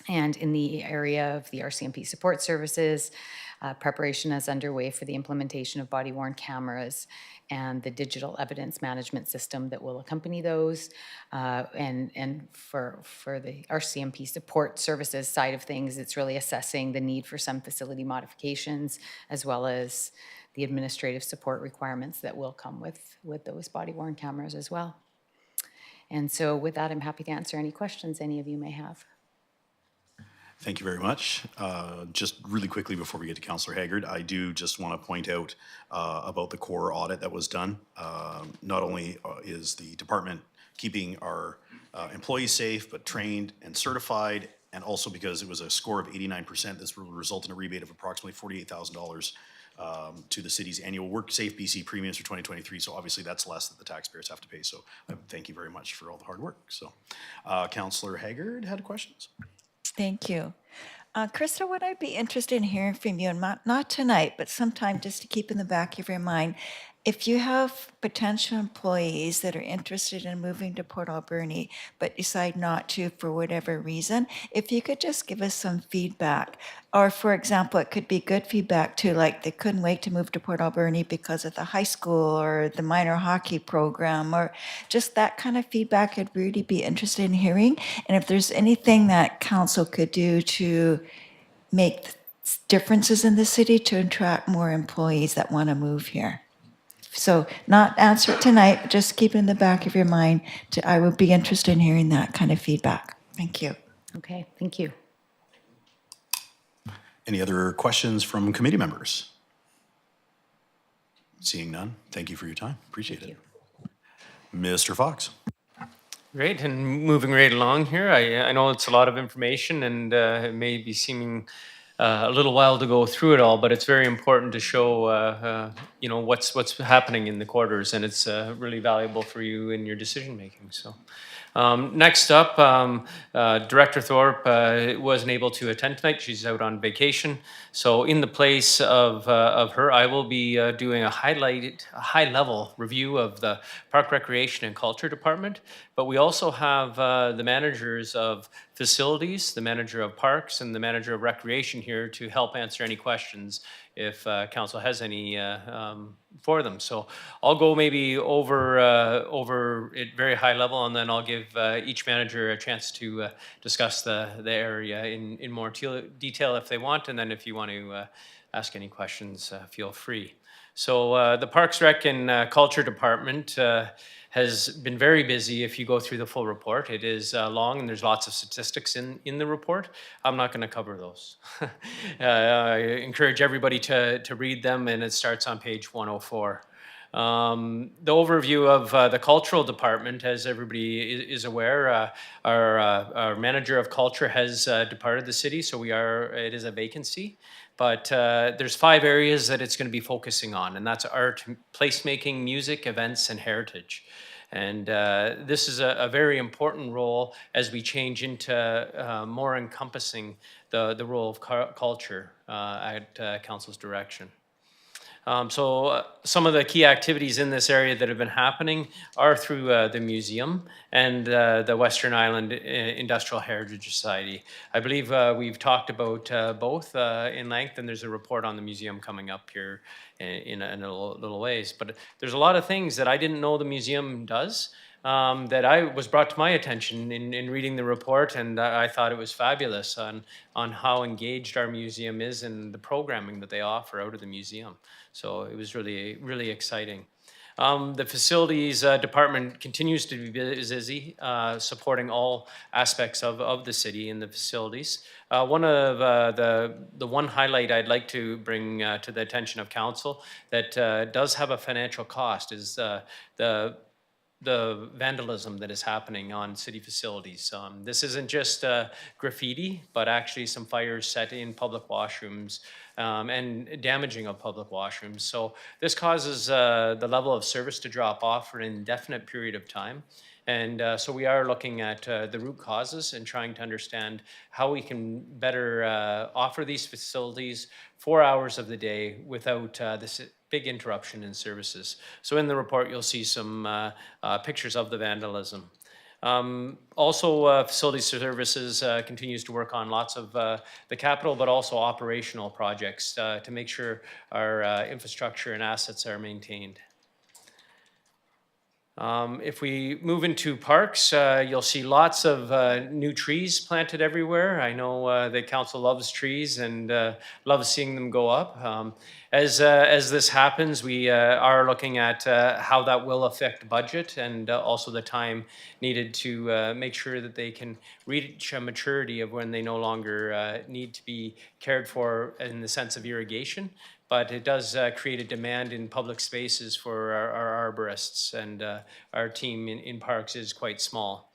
And in the area of the RCMP support services, preparation is underway for the implementation of body-worn cameras and the digital evidence management system that will accompany those. And for the RCMP support services side of things, it's really assessing the need for some facility modifications, as well as the administrative support requirements that will come with those body-worn cameras as well. And so with that, I'm happy to answer any questions any of you may have. Thank you very much. Just really quickly before we get to Councillor Haggard, I do just want to point out about the core audit that was done. Not only is the department keeping our employees safe, but trained and certified, and also because it was a score of 89%, this will result in a rebate of approximately $48,000 to the city's annual WorkSafe BC premiums for 2023. So obviously that's less that the taxpayers have to pay. So thank you very much for all the hard work. So Councillor Haggard had questions. Thank you. Krista, would I be interested in hearing from you, and not tonight, but sometime just to keep in the back of your mind, if you have potential employees that are interested in moving to Port Alberni, but decide not to for whatever reason, if you could just give us some feedback. Or for example, it could be good feedback too, like they couldn't wait to move to Port Alberni because of the high school or the minor hockey program, or just that kind of feedback I'd really be interested in hearing. And if there's anything that council could do to make differences in the city to attract more employees that want to move here. So not answer it tonight, but just keep it in the back of your mind. I would be interested in hearing that kind of feedback. Thank you. Okay, thank you. Any other questions from committee members? Seeing none, thank you for your time. Appreciate it. Mr. Fox. Great, and moving right along here, I know it's a lot of information and it may be seeming a little while to go through it all, but it's very important to show you know what's happening in the quarters, and it's really valuable for you in your decision making. So. Next up, Director Thorpe wasn't able to attend tonight. She's out on vacation. So in the place of her, I will be doing a high-level review of the Park Recreation and Culture Department. But we also have the managers of facilities, the manager of parks, and the manager of recreation here to help answer any questions if council has any for them. So I'll go maybe over it very high level, and then I'll give each manager a chance to discuss the area in more detail if they want, and then if you want to ask any questions, feel free. So the Parks Rec and Culture Department has been very busy if you go through the full report. It is long and there's lots of statistics in the report. I'm not going to cover those. I encourage everybody to read them, and it starts on page 104. The overview of the cultural department, as everybody is aware, our manager of culture has departed the city, so it is a vacancy. But there's 5 areas that it's going to be focusing on, and that's art, placemaking, music, events, and heritage. And this is a very important role as we change into more encompassing the role of culture at Council's direction. So some of the key activities in this area that have been happening are through the museum and the Western Island Industrial Heritage Society. I believe we've talked about both in length, and there's a report on the museum coming up here in a little ways. But there's a lot of things that I didn't know the museum does. That was brought to my attention in reading the report, and I thought it was fabulous on how engaged our museum is and the programming that they offer out of the museum. So it was really, really exciting. The facilities department continues to be busy supporting all aspects of the city and the facilities. One of the one highlight I'd like to bring to the attention of council that does have a financial cost is the vandalism that is happening on city facilities. This isn't just graffiti, but actually some fires set in public washrooms and damaging of public washrooms. So this causes the level of service to drop off for an indefinite period of time. And so we are looking at the root causes and trying to understand how we can better offer these facilities 4 hours of the day without this big interruption in services. So in the report, you'll see some pictures of the vandalism. Also, Facility Services continues to work on lots of the capital, but also operational projects to make sure our infrastructure and assets are maintained. If we move into parks, you'll see lots of new trees planted everywhere. I know the council loves trees and loves seeing them go up. As this happens, we are looking at how that will affect budget and also the time needed to make sure that they can reach a maturity of when they no longer need to be cared for in the sense of irrigation. But it does create a demand in public spaces for our arborists, and our team in parks is quite small.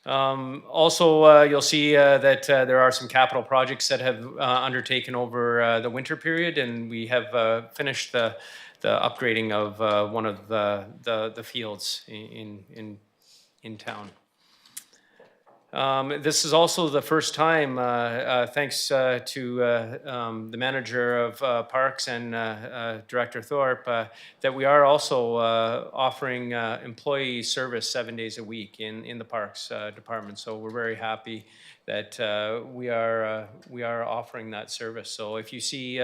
Also, you'll see that there are some capital projects that have undertaken over the winter period, and we have finished the upgrading of one of the fields in town. This is also the first time, thanks to the manager of Parks and Director Thorpe, that we are also offering employee service 7 days a week in the Parks Department. So we're very happy that we are offering that service. So if you see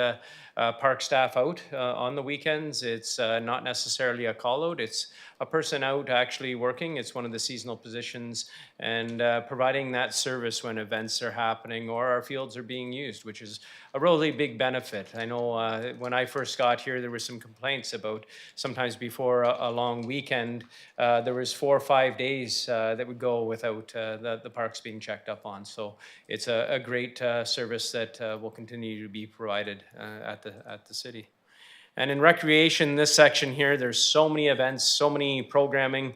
park staff out on the weekends, it's not necessarily a call out. It's a person out actually working. It's one of the seasonal positions and providing that service when events are happening or our fields are being used, which is a really big benefit. I know when I first got here, there were some complaints about sometimes before a long weekend, there was 4 or 5 days that would go without the parks being checked up on. So it's a great service that will continue to be provided at the city. And in recreation, this section here, there's so many events, so many programming,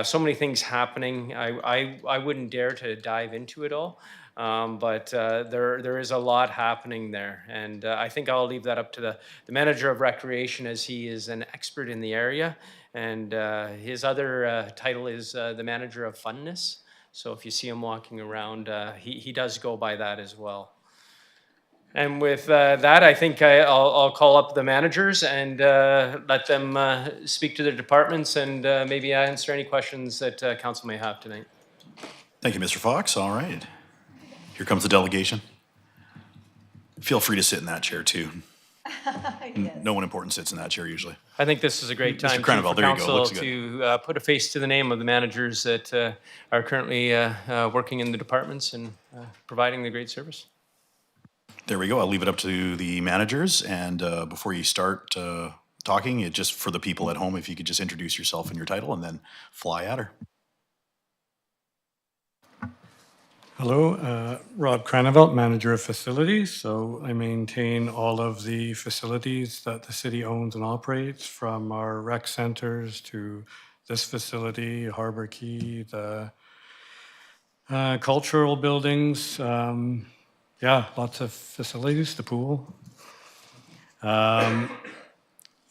so many things happening. I wouldn't dare to dive into it all, but there is a lot happening there. And I think I'll leave that up to the manager of recreation, as he is an expert in the area. And his other title is the manager of funness. So if you see him walking around, he does go by that as well. And with that, I think I'll call up the managers and let them speak to their departments and maybe answer any questions that council may have tonight. Thank you, Mr. Fox. All right. Here comes the delegation. Feel free to sit in that chair too. Yes. No one important sits in that chair usually. I think this is a great time Mr. Craneville, for there you go. council Looks good. to put a face to the name of the managers that are currently working in the departments and providing the great service. There we go. I'll leave it up to the managers. And before you start talking, just for the people at home, if you could just introduce yourself and your title and then fly at her. Hello, Rob Cranevelt, Manager of Facilities. So I maintain all of the facilities that the city owns and operates, from our rec centers to this facility, Harbor Key, the cultural buildings. Yeah, lots of facilities, the pool.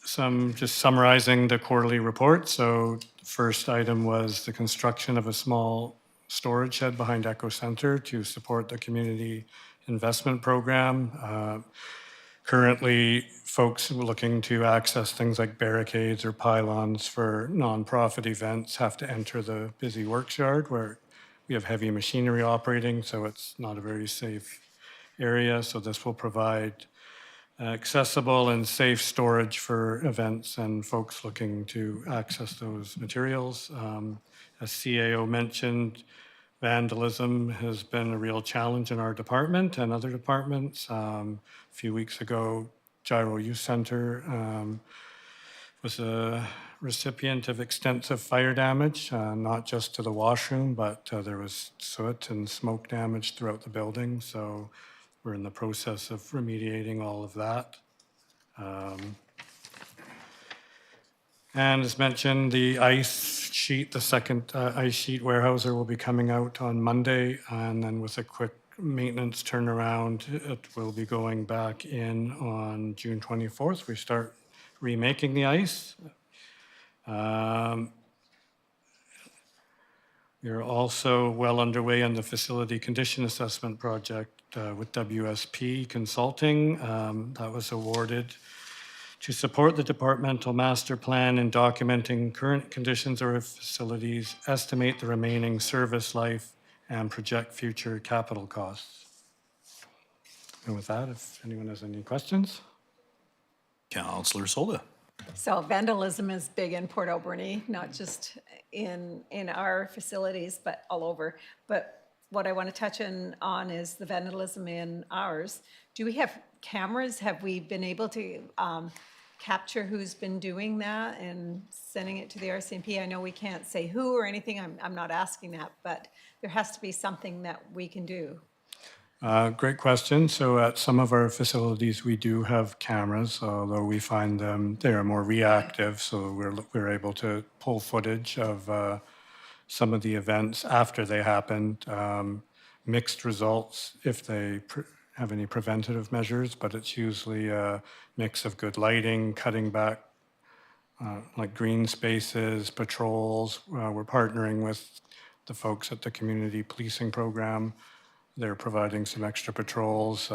Some just summarizing the quarterly report. So the first item was the construction of a small storage shed behind Echo Center to support the community investment program. Currently, folks looking to access things like barricades or pylons for nonprofit events have to enter the busy works yard where we have heavy machinery operating, so it's not a very safe area. So this will provide accessible and safe storage for events and folks looking to access those materials. As CAO mentioned, vandalism has been a real challenge in our department and other departments. A few weeks ago, Gyro Youth Center was a recipient of extensive fire damage, not just to the washroom, but there was soot and smoke damage throughout the building. So we're in the process of remediating all of that. And as mentioned, the ice sheet, the second ice sheet warehouser will be coming out on Monday, and then with a quick maintenance turnaround, it will be going back in on June 24th. We start remaking the ice. We are also well underway on the facility condition assessment project with WSP Consulting. That was awarded to support the departmental master plan in documenting current conditions of our facilities, estimate the remaining service life, and project future capital costs. And with that, if anyone has any questions. Councillor Solda. So vandalism is big in Port Alberni, not just in our facilities, but all over. But what I want to touch on is the vandalism in ours. Do we have cameras? Have we been able to capture who's been doing that and sending it to the RCMP? I know we can't say who or anything. I'm not asking that, but there has to be something that we can do. Great question. So at some of our facilities, we do have cameras, although we find them, they are more reactive. So we're able to pull footage of some of the events after they happened. Mixed results if they have any preventative measures, but it's usually a mix of good lighting, cutting back like green spaces, patrols. We're partnering with the folks at the community policing program. They're providing some extra patrols,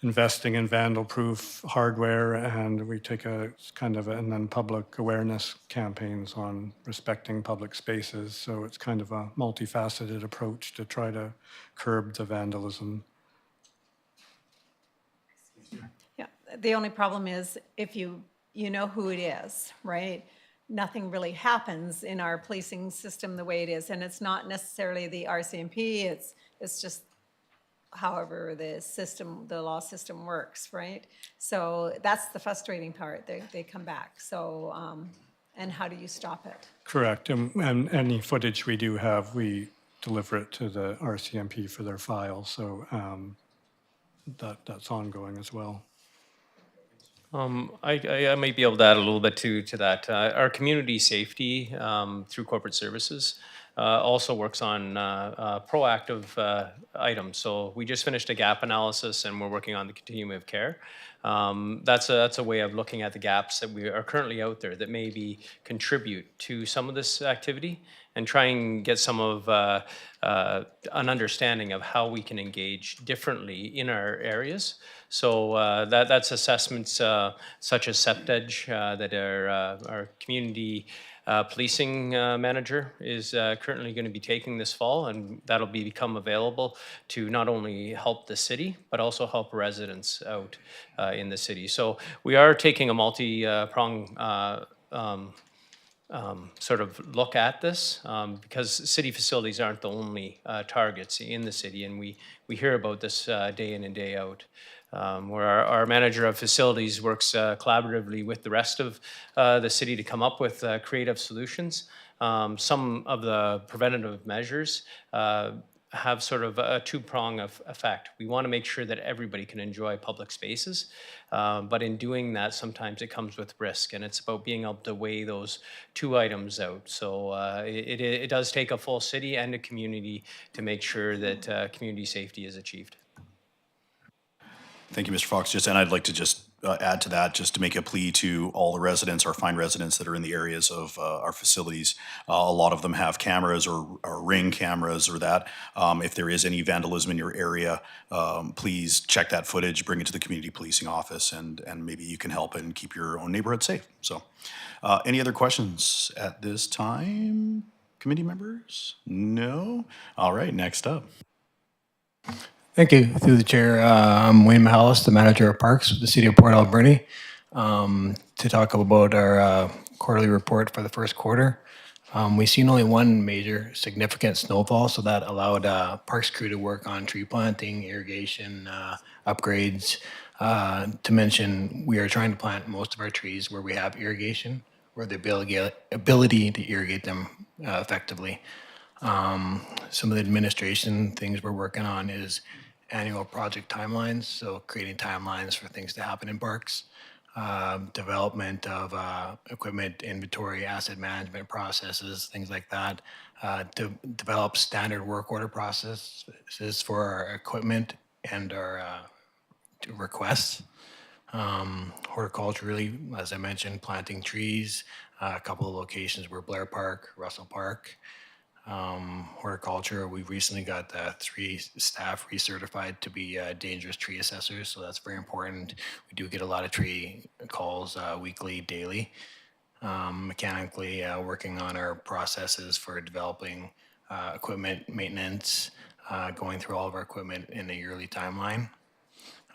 investing in vandal-proof hardware, and we take and then public awareness campaigns on respecting public spaces. So it's kind of a multifaceted approach to try to curb the vandalism. Yeah, the only problem is if you know who it is, right? Nothing really happens in our policing system the way it is, and it's not necessarily the RCMP, it's just however the law system works, right? So that's the frustrating part, they come back. So, and how do you stop it? Correct, and any footage we do have, we deliver it to the RCMP for their file, so that's ongoing as well. I might be able to add a little bit to that. Our community safety through corporate services also works on proactive items. So we just finished a gap analysis and we're working on the continuum of care. That's a way of looking at the gaps that we are currently out there that maybe contribute to some of this activity and try and get some of an understanding of how we can engage differently in our areas. So that's assessments such as SEPTEDGE that our community policing manager is currently going to be taking this fall, and that'll become available to not only help the city, but also help residents out in the city. So we are taking a multi-prong sort of look at this because city facilities aren't the only targets in the city, and we hear about this day in and day out. Where our manager of facilities works collaboratively with the rest of the city to come up with creative solutions. Some of the preventative measures have sort of a two-prong effect. We want to make sure that everybody can enjoy public spaces, but in doing that, sometimes it comes with risk, and it's about being able to weigh those two items out. So it does take a full city and a community to make sure that community safety is achieved. Thank you, Mr. Fox. And I'd like to just add to that, just to make a plea to all the residents, our fine residents that are in the areas of our facilities. A lot of them have cameras or Ring cameras or that. If there is any vandalism in your area, please check that footage, bring it to the community policing office, and maybe you can help and keep your own neighborhood safe. So any other questions at this time? Committee members? No? All right, next up. Thank you. Through the chair, I'm Wayne Mahalis, the manager of parks with the city of Port Alberni, to talk about our quarterly report for the first quarter. We've seen only one major significant snowfall, so that allowed parks crew to work on tree planting, irrigation, upgrades. To mention, we are trying to plant most of our trees where we have irrigation, or the ability to irrigate them effectively. Some of the administration things we're working on is annual project timelines, so creating timelines for things to happen in parks, development of equipment inventory, asset management processes, things like that, to develop standard work order processes for our equipment and our requests. Horticulturally, as I mentioned, planting trees, a couple of locations were Blair Park, Russell Park. Horticulture, we recently got 3 staff recertified to be dangerous tree assessors, so that's very important. We do get a lot of tree calls weekly, daily. Mechanically, working on our processes for developing equipment maintenance, going through all of our equipment in a yearly timeline.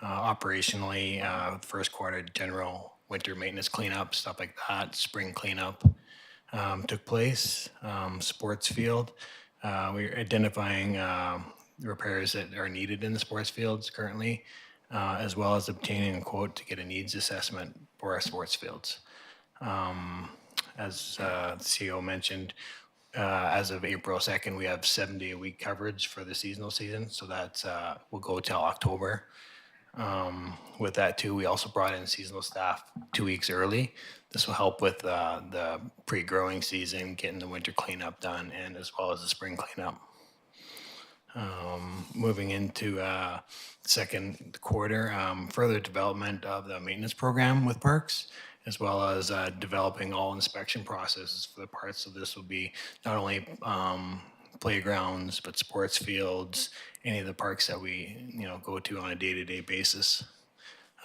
Operationally, first quarter general winter maintenance cleanup, stuff like that, spring cleanup took place. Sports field, we're identifying repairs that are needed in the sports fields currently, as well as obtaining a quote to get a needs assessment for our sports fields. As the CEO mentioned, as of April 2nd, we have 7-day-a-week coverage for the seasonal season, so that will go till October. With that too, we also brought in seasonal staff 2 weeks early. This will help with the pre-growing season, getting the winter cleanup done, and as well as the spring cleanup. Moving into second quarter, further development of the maintenance program with parks, as well as developing all inspection processes for the parts. So this will be not only playgrounds, but sports fields, any of the parks that we go to on a day-to-day basis.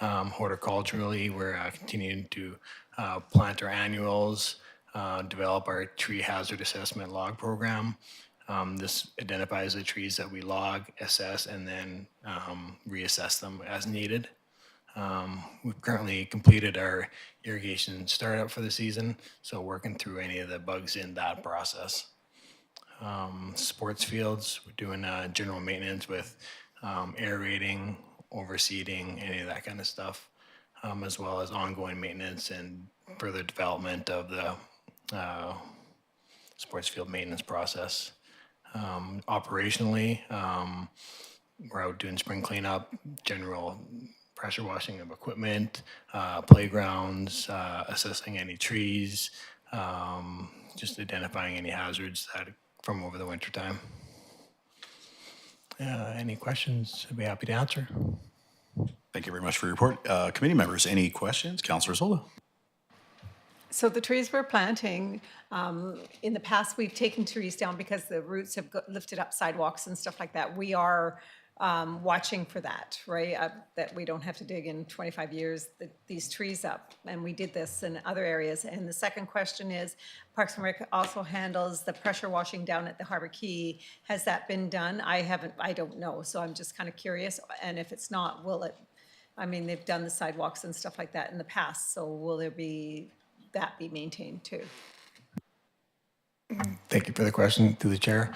Horticulturally, we're continuing to plant our annuals, develop our tree hazard assessment log program. This identifies the trees that we log, assess, and then reassess them as needed. We've currently completed our irrigation startup for the season, so working through any of the bugs in that process. Sports fields, we're doing general maintenance with aerating, overseeding, any of that kind of stuff, as well as ongoing maintenance and further development of the sports field maintenance process. Operationally, we're out doing spring cleanup, general pressure washing of equipment, playgrounds, assessing any trees, just identifying any hazards that from over the winter time. Any questions? I'd be happy to answer. Thank you very much for your report. Committee members, any questions? Councillor Zola. So the trees we're planting, in the past, we've taken trees down because the roots have lifted up sidewalks and stuff like that. We are watching for that, right? That we don't have to dig in 25 years these trees up. And we did this in other areas. And the second question is, Parks and Rec also handles the pressure washing down at the Harbor Quay. Has that been done? I don't know. So I'm just kind of curious. And if it's not, will it, I mean, they've done the sidewalks and stuff like that in the past. So will there be, that be maintained too? Thank you for the question through the chair.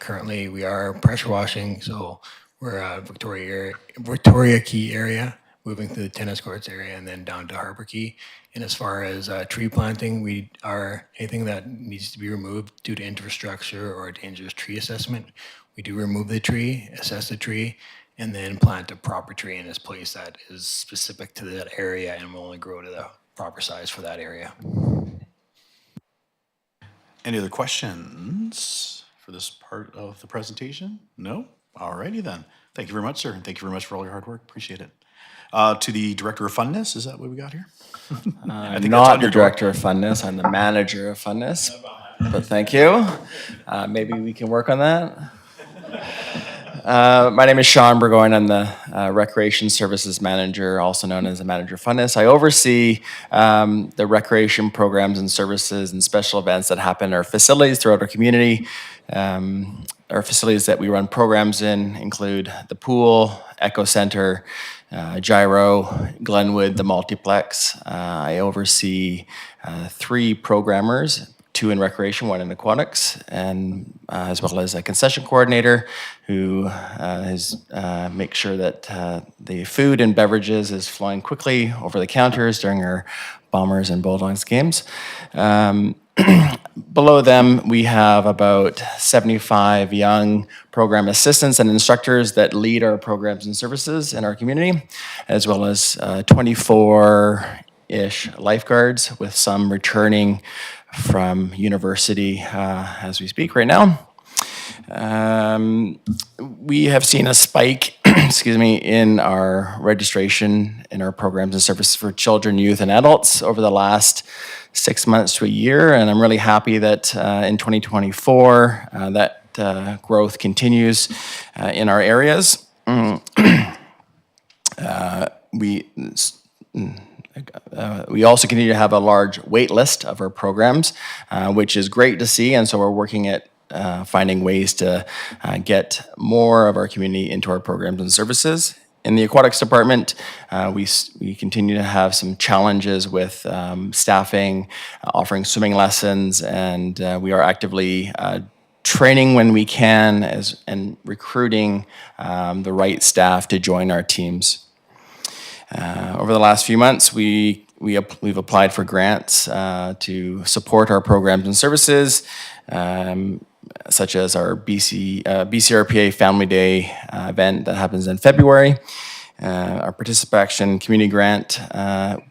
Currently, we are pressure washing, so we're Victoria Key area, moving through the tennis courts area and then down to Harbor Quay. And as far as tree planting, we are anything that needs to be removed due to infrastructure or a dangerous tree assessment. We do remove the tree, assess the tree, and then plant a proper tree in its place that is specific to that area and will only grow to the proper size for that area. Any other questions for this part of the presentation? No? Alrighty then. Thank you very much, sir. And thank you very much for all your hard work. Appreciate it. To the Director of Funness, is that what we got here? I'm not the Director of Funness, I'm the Manager of Funness, but thank you. Maybe we can work on that. My name is Sean Burgoyne. I'm the Recreation Services Manager, also known as the Manager of Funness. I oversee the recreation programs and services and special events that happen in our facilities throughout our community. Our facilities that we run programs in include the pool, Echo Center, Gyro, Glenwood, the multiplex. I oversee 3 programmers, 2 in recreation, 1 in aquatics, and as well as a concession coordinator who makes sure that the food and beverages is flowing quickly over the counters during our Bombers and Bulldogs games. Below them, we have about 75 young program assistants and instructors that lead our programs and services in our community, as well as 24-ish lifeguards, with some returning from university as we speak right now. We have seen a spike excuse me, in our registration in our programs and services for children, youth, and adults over the last 6 months to a year. And I'm really happy that in 2024 that growth continues in our areas. We also continue to have a large wait list of our programs, which is great to see. And so we're working at finding ways to get more of our community into our programs and services. In the aquatics department, we continue to have some challenges with staffing, offering swimming lessons, and we are actively training when we can and recruiting the right staff to join our teams. Over the last few months, we've applied for grants to support our programs and services, such as our BCRPA Family Day event that happens in February. Our Participation Community Grant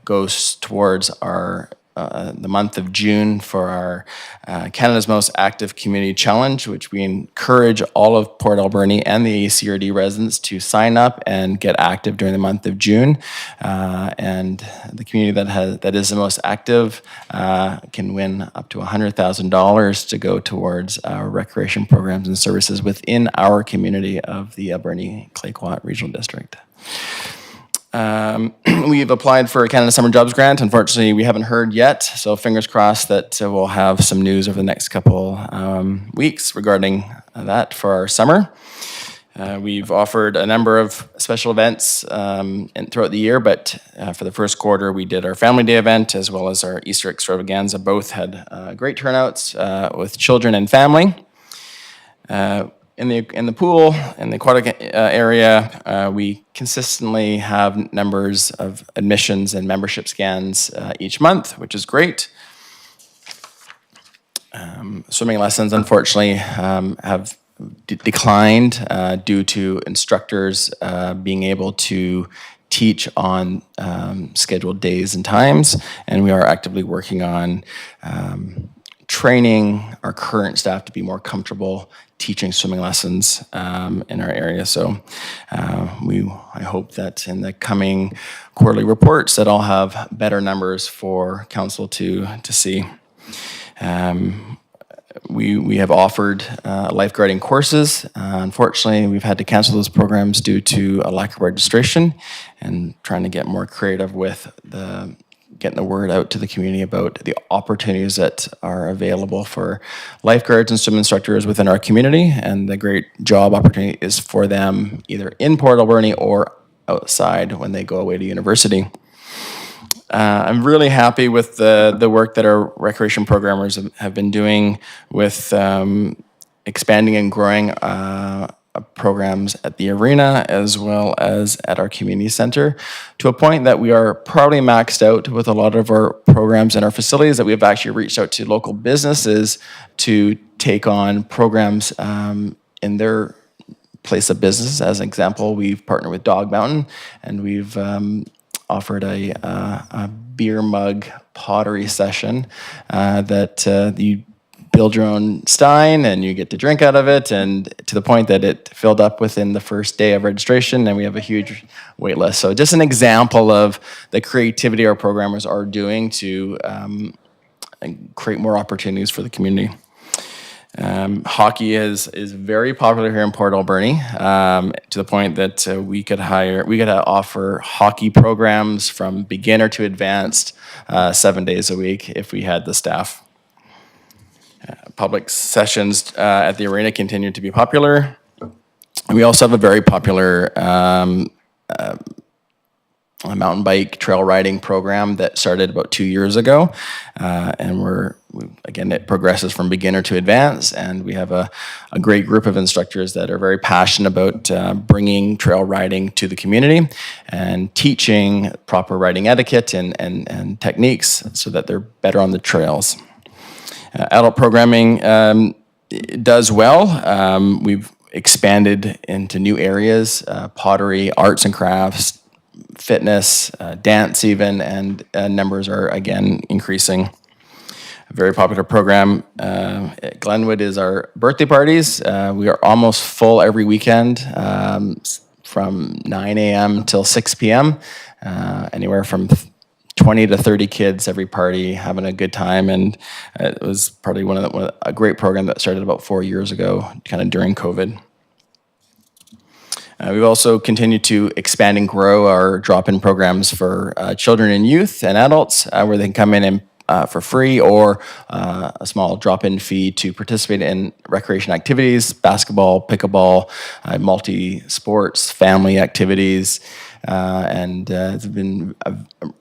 goes towards our the month of June for our Canada's Most Active Community Challenge, which we encourage all of Port Alberni and the ACRD residents to sign up and get active during the month of June. And the community that is the most active can win up to $100,000 to go to our recreation programs and services within our community of the Alberni Clayoquot Regional District. We've applied for a Canada Summer Jobs Grant. Unfortunately, we haven't heard yet, so fingers crossed that we'll have some news over the next couple weeks regarding that for our summer. We've offered a number of special events throughout the year, but for the first quarter, we did our Family Day event as well as our Easter Extravaganza. Both had great turnouts with children and family. In the pool, in the aquatic area, we consistently have numbers of admissions and membership scans each month, which is great. Swimming lessons, unfortunately, have declined due to instructors being able to teach on scheduled days and times, and we are actively working on training our current staff to be more comfortable teaching swimming lessons in our area. So I hope that in the coming quarterly reports that I'll have better numbers for council to see. We have offered lifeguarding courses. Unfortunately, we've had to cancel those programs due to a lack of registration and trying to get more creative with getting the word out to the community about the opportunities that are available for lifeguards and swim instructors within our community, and the great job opportunity is for them either in Port Alberni or outside when they go away to university. I'm really happy with the work that our recreation programmers have been doing with expanding and growing programs at the arena as well as at our community center, to a point that we are probably maxed out with a lot of our programs and our facilities, that we have actually reached out to local businesses to take on programs in their place of business. As an example, we've partnered with Dog Mountain, and we've offered a beer mug pottery session that you build your own stein and you get to drink out of it, and to the point that it filled up within the first day of registration, and we have a huge wait list. So just an example of the creativity our programmers are doing to create more opportunities for the community. Hockey is very popular here in Port Alberni, to the point that we could offer hockey programs from beginner to advanced 7 days a week if we had the staff. Public sessions at the arena continue to be popular. We also have a very popular mountain bike trail riding program that started about 2 years ago, and again, it progresses from beginner to advanced, and we have a great group of instructors that are very passionate about bringing trail riding to the community and teaching proper riding etiquette and techniques so that they're better on the trails. Adult programming does well. We've expanded into new areas, pottery, arts and crafts, fitness, dance even, and numbers are again increasing. A very popular program at Glenwood is our birthday parties. We are almost full every weekend, from 9 a.m. till 6 p.m. Anywhere from 20 to 30 kids every party having a good time, and it was probably a great program that started about 4 years ago, kind of during COVID. We've also continued to expand and grow our drop-in programs for children and youth and adults, where they can come in and for free or a small drop-in fee to participate in recreation activities, basketball, pickleball, multi-sports, family activities, and it's been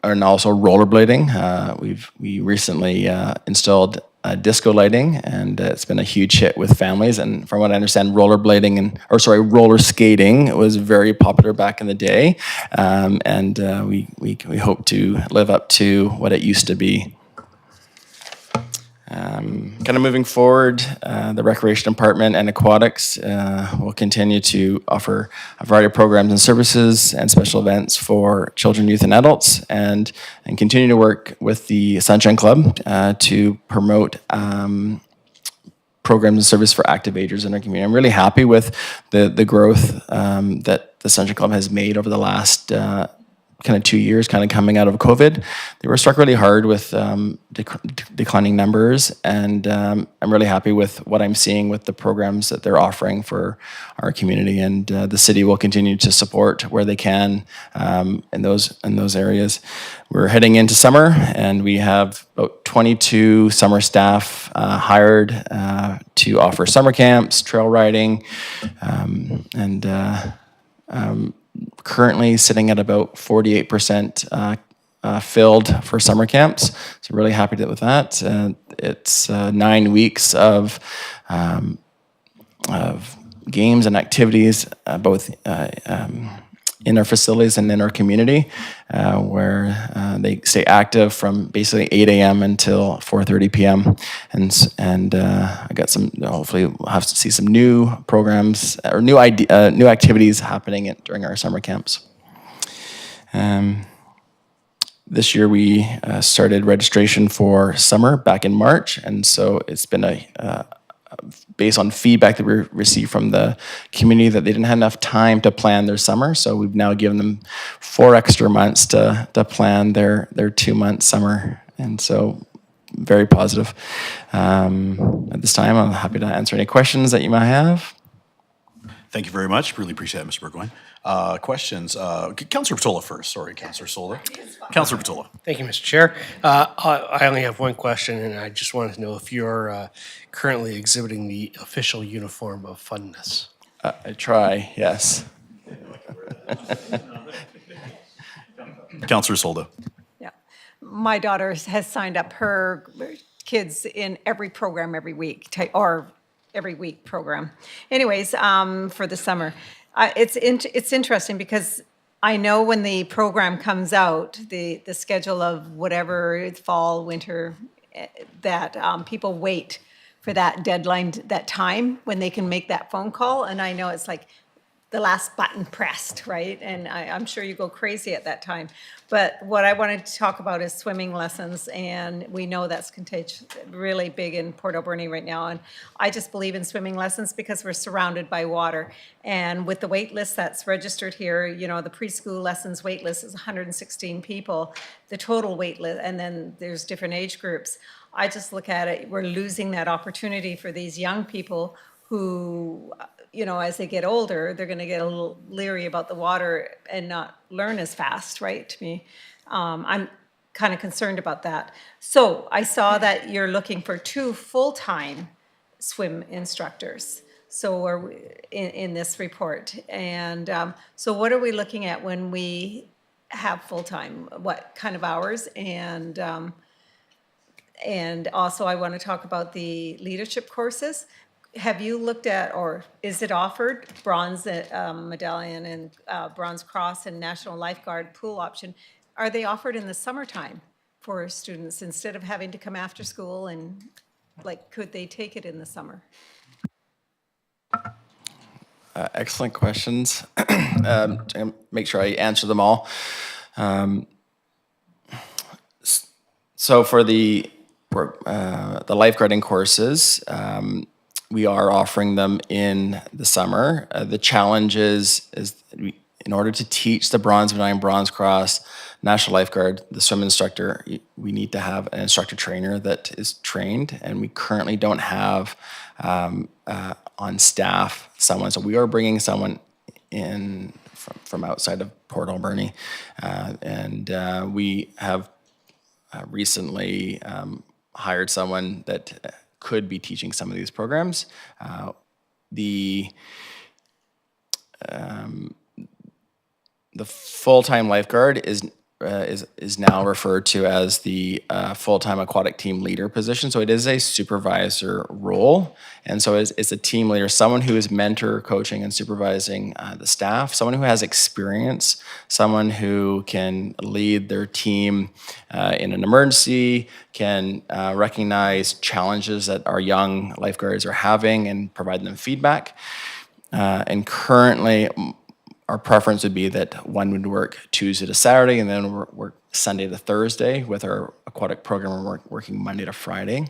and also rollerblading. We recently installed disco lighting, and it's been a huge hit with families. And from what I understand, roller skating was very popular back in the day, and we hope to live up to what it used to be. Kind of moving forward, the Recreation Department and Aquatics will continue to offer a variety of programs and services and special events for children, youth, and adults, and continue to work with the Sunshine Club to promote programs and service for active agers in our community. I'm really happy with the growth that the Sunshine Club has made over the last kind of 2 years, kind of coming out of COVID. They were struck really hard with declining numbers, and I'm really happy with what I'm seeing with the programs that they're offering for our community, and the city will continue to support where they can in those areas. We're heading into summer, and we have about 22 summer staff hired to offer summer camps, trail riding, and currently sitting at about 48% filled for summer camps. So really happy with that. It's 9 weeks of games and activities, both in our facilities and in our community, where they stay active from basically 8 a.m. until 4:30 p.m. And I got hopefully we'll have to see some new programs or new activities happening during our summer camps. This year we started registration for summer back in March, and so it's been based on feedback that we received from the community that they didn't have enough time to plan their summer. So we've now given them 4 extra months to plan their 2-month summer. And so very positive. At this time, I'm happy to answer any questions that you might have. Thank you very much. Really appreciate it, Mr. Burgoyne. Questions? Councillor Patola first. Sorry, Councillor Solar. Councillor Patola. Thank you, Mr. Chair. I only have one question, and I just wanted to know if you're currently exhibiting the official uniform of funness. I try, yes. Councillor Solda. Yeah. My daughter has signed up her kids in every program every week, or every week program. Anyways, for the summer. It's interesting because I know when the program comes out, the schedule of whatever, fall, winter, that people wait for that deadline, that time when they can make that phone call. And I know it's like the last button pressed, right? And I'm sure you go crazy at that time. But what I wanted to talk about is swimming lessons, and we know that's really big in Port Alberni right now. And I just believe in swimming lessons because we're surrounded by water. And with the wait list that's registered here, the preschool lessons wait list is 116 people, the total wait list, and then there's different age groups. I just look at it, we're losing that opportunity for these young people who, as they get older, they're going to get a little leery about the water and not learn as fast, right? To me, I'm kind of concerned about that. So I saw that you're looking for 2 full-time swim instructors. So are in this report, and so what are we looking at when we have full-time? What kind of hours? And also I want to talk about the leadership courses. Have you looked at, or is it offered, bronze medallion and bronze cross and national lifeguard pool option? Are they offered in the summertime for students instead of having to come after school, and could they take it in the summer? Excellent questions. To make sure I answer them all. So for the lifeguarding courses, we are offering them in the summer. The challenge is in order to teach the Bronze Medallion, Bronze Cross, National Lifeguard, the swim instructor, we need to have an instructor trainer that is trained, and we currently don't have on staff someone. So we are bringing someone in from outside of Port Alberni, and we have recently hired someone that could be teaching some of these programs. The full-time lifeguard is now referred to as the full-time aquatic team leader position. So it is a supervisor role, and so it's a team leader, someone who is mentor, coaching, and supervising the staff, someone who has experience, someone who can lead their team in an emergency, can recognize challenges that our young lifeguards are having and provide them feedback. And currently, our preference would be that one would work Tuesday to Saturday and then work Sunday to Thursday. With our aquatic program, we're working Monday to Friday.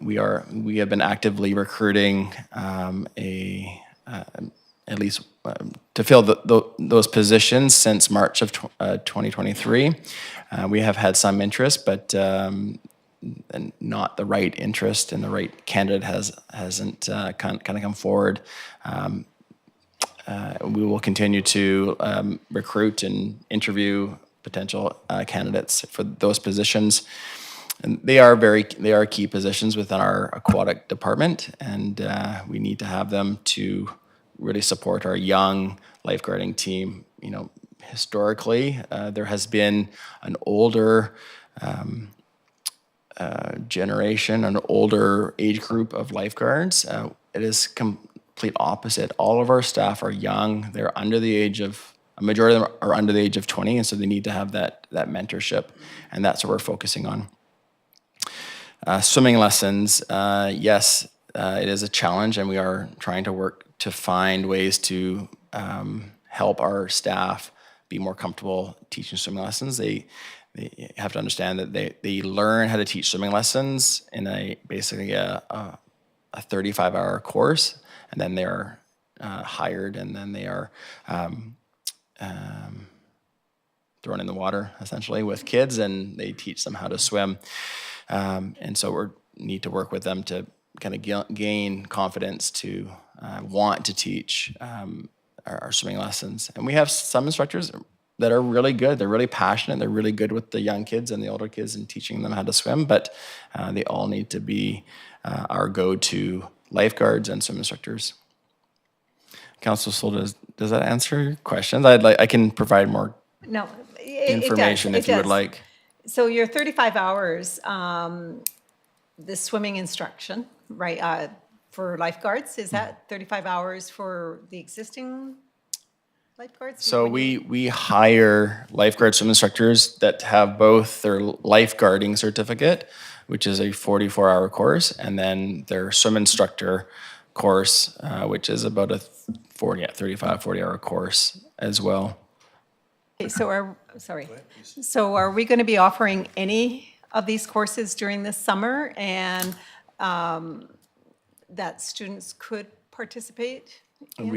We have been actively recruiting at least to fill those positions since March of 2023. We have had some interest, but not the right interest, and the right candidate hasn't kind of come forward. We will continue to recruit and interview potential candidates for those positions. And they are key positions within our aquatic department, and we need to have them to really support our young lifeguarding team. You know, historically, there has been an older generation, an older age group of lifeguards. It is complete opposite. All of our staff are young. They're under the age of, a majority of them are under the age of 20, and so they need to have that mentorship, and that's what we're focusing on. Swimming lessons, yes, it is a challenge, and we are trying to work to find ways to help our staff be more comfortable teaching swimming lessons. They have to understand that they learn how to teach swimming lessons in basically a 35-hour course, and then they're hired, and then they are thrown in the water essentially with kids, and they teach them how to swim. And so we need to work with them to kind of gain confidence to want to teach our swimming lessons. And we have some instructors that are really good. They're really passionate. They're really good with the young kids and the older kids and teaching them how to swim, but they all need to be our go-to lifeguards and swim instructors. Councilor Soul, does that answer your questions? I can provide more information if you would like. So your 35 hours, the swimming instruction, right, for lifeguards, is that 35 hours for the existing lifeguards? So we hire lifeguard swim instructors that have both their lifeguarding certificate, which is a 44-hour course, and then their swim instructor course, which is about a 40-hour course as well. Okay, so are we going to be offering any of these courses during this summer, and that students could participate in?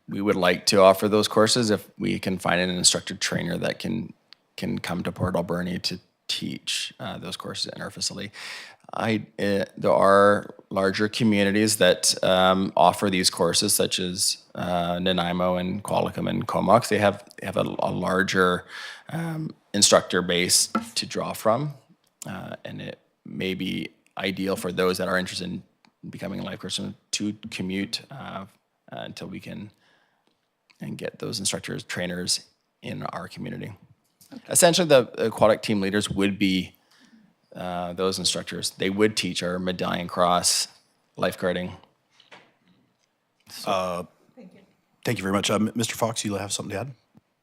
We would like to offer those courses if we can find an instructor trainer that can come to Port Alberni to teach those courses in our facility. There are larger communities that offer these courses, such as Nanaimo and Qualicum and Comox. They have a larger instructor base to draw from, and it may be ideal for those that are interested in becoming a lifeguard to commute until we can get those instructors, trainers in our community. Okay. Essentially, the aquatic team leaders would be those instructors. They would teach our Medallion Cross lifeguarding. Thank you very much. Mr. Fox, you have something to add?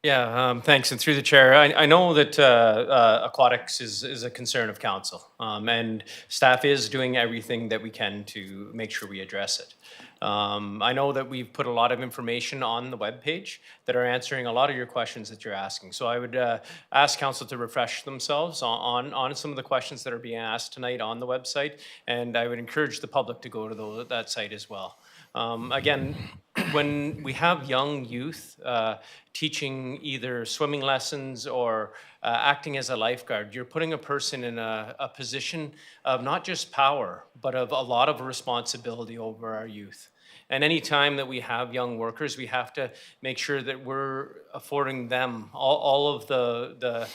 Yeah, thanks. And through the chair, I know that aquatics is a concern of council, and staff is doing everything that we can to make sure we address it. I know that we've put a lot of information on the webpage that are answering a lot of your questions that you're asking. So I would ask council to refresh themselves on some of the questions that are being asked tonight on the website, and I would encourage the public to go to that site as well. Again, when we have young youth teaching either swimming lessons or acting as a lifeguard, you're putting a person in a position of not just power, but of a lot of responsibility over our youth. And any time that we have young workers, we have to make sure that we're affording them all of the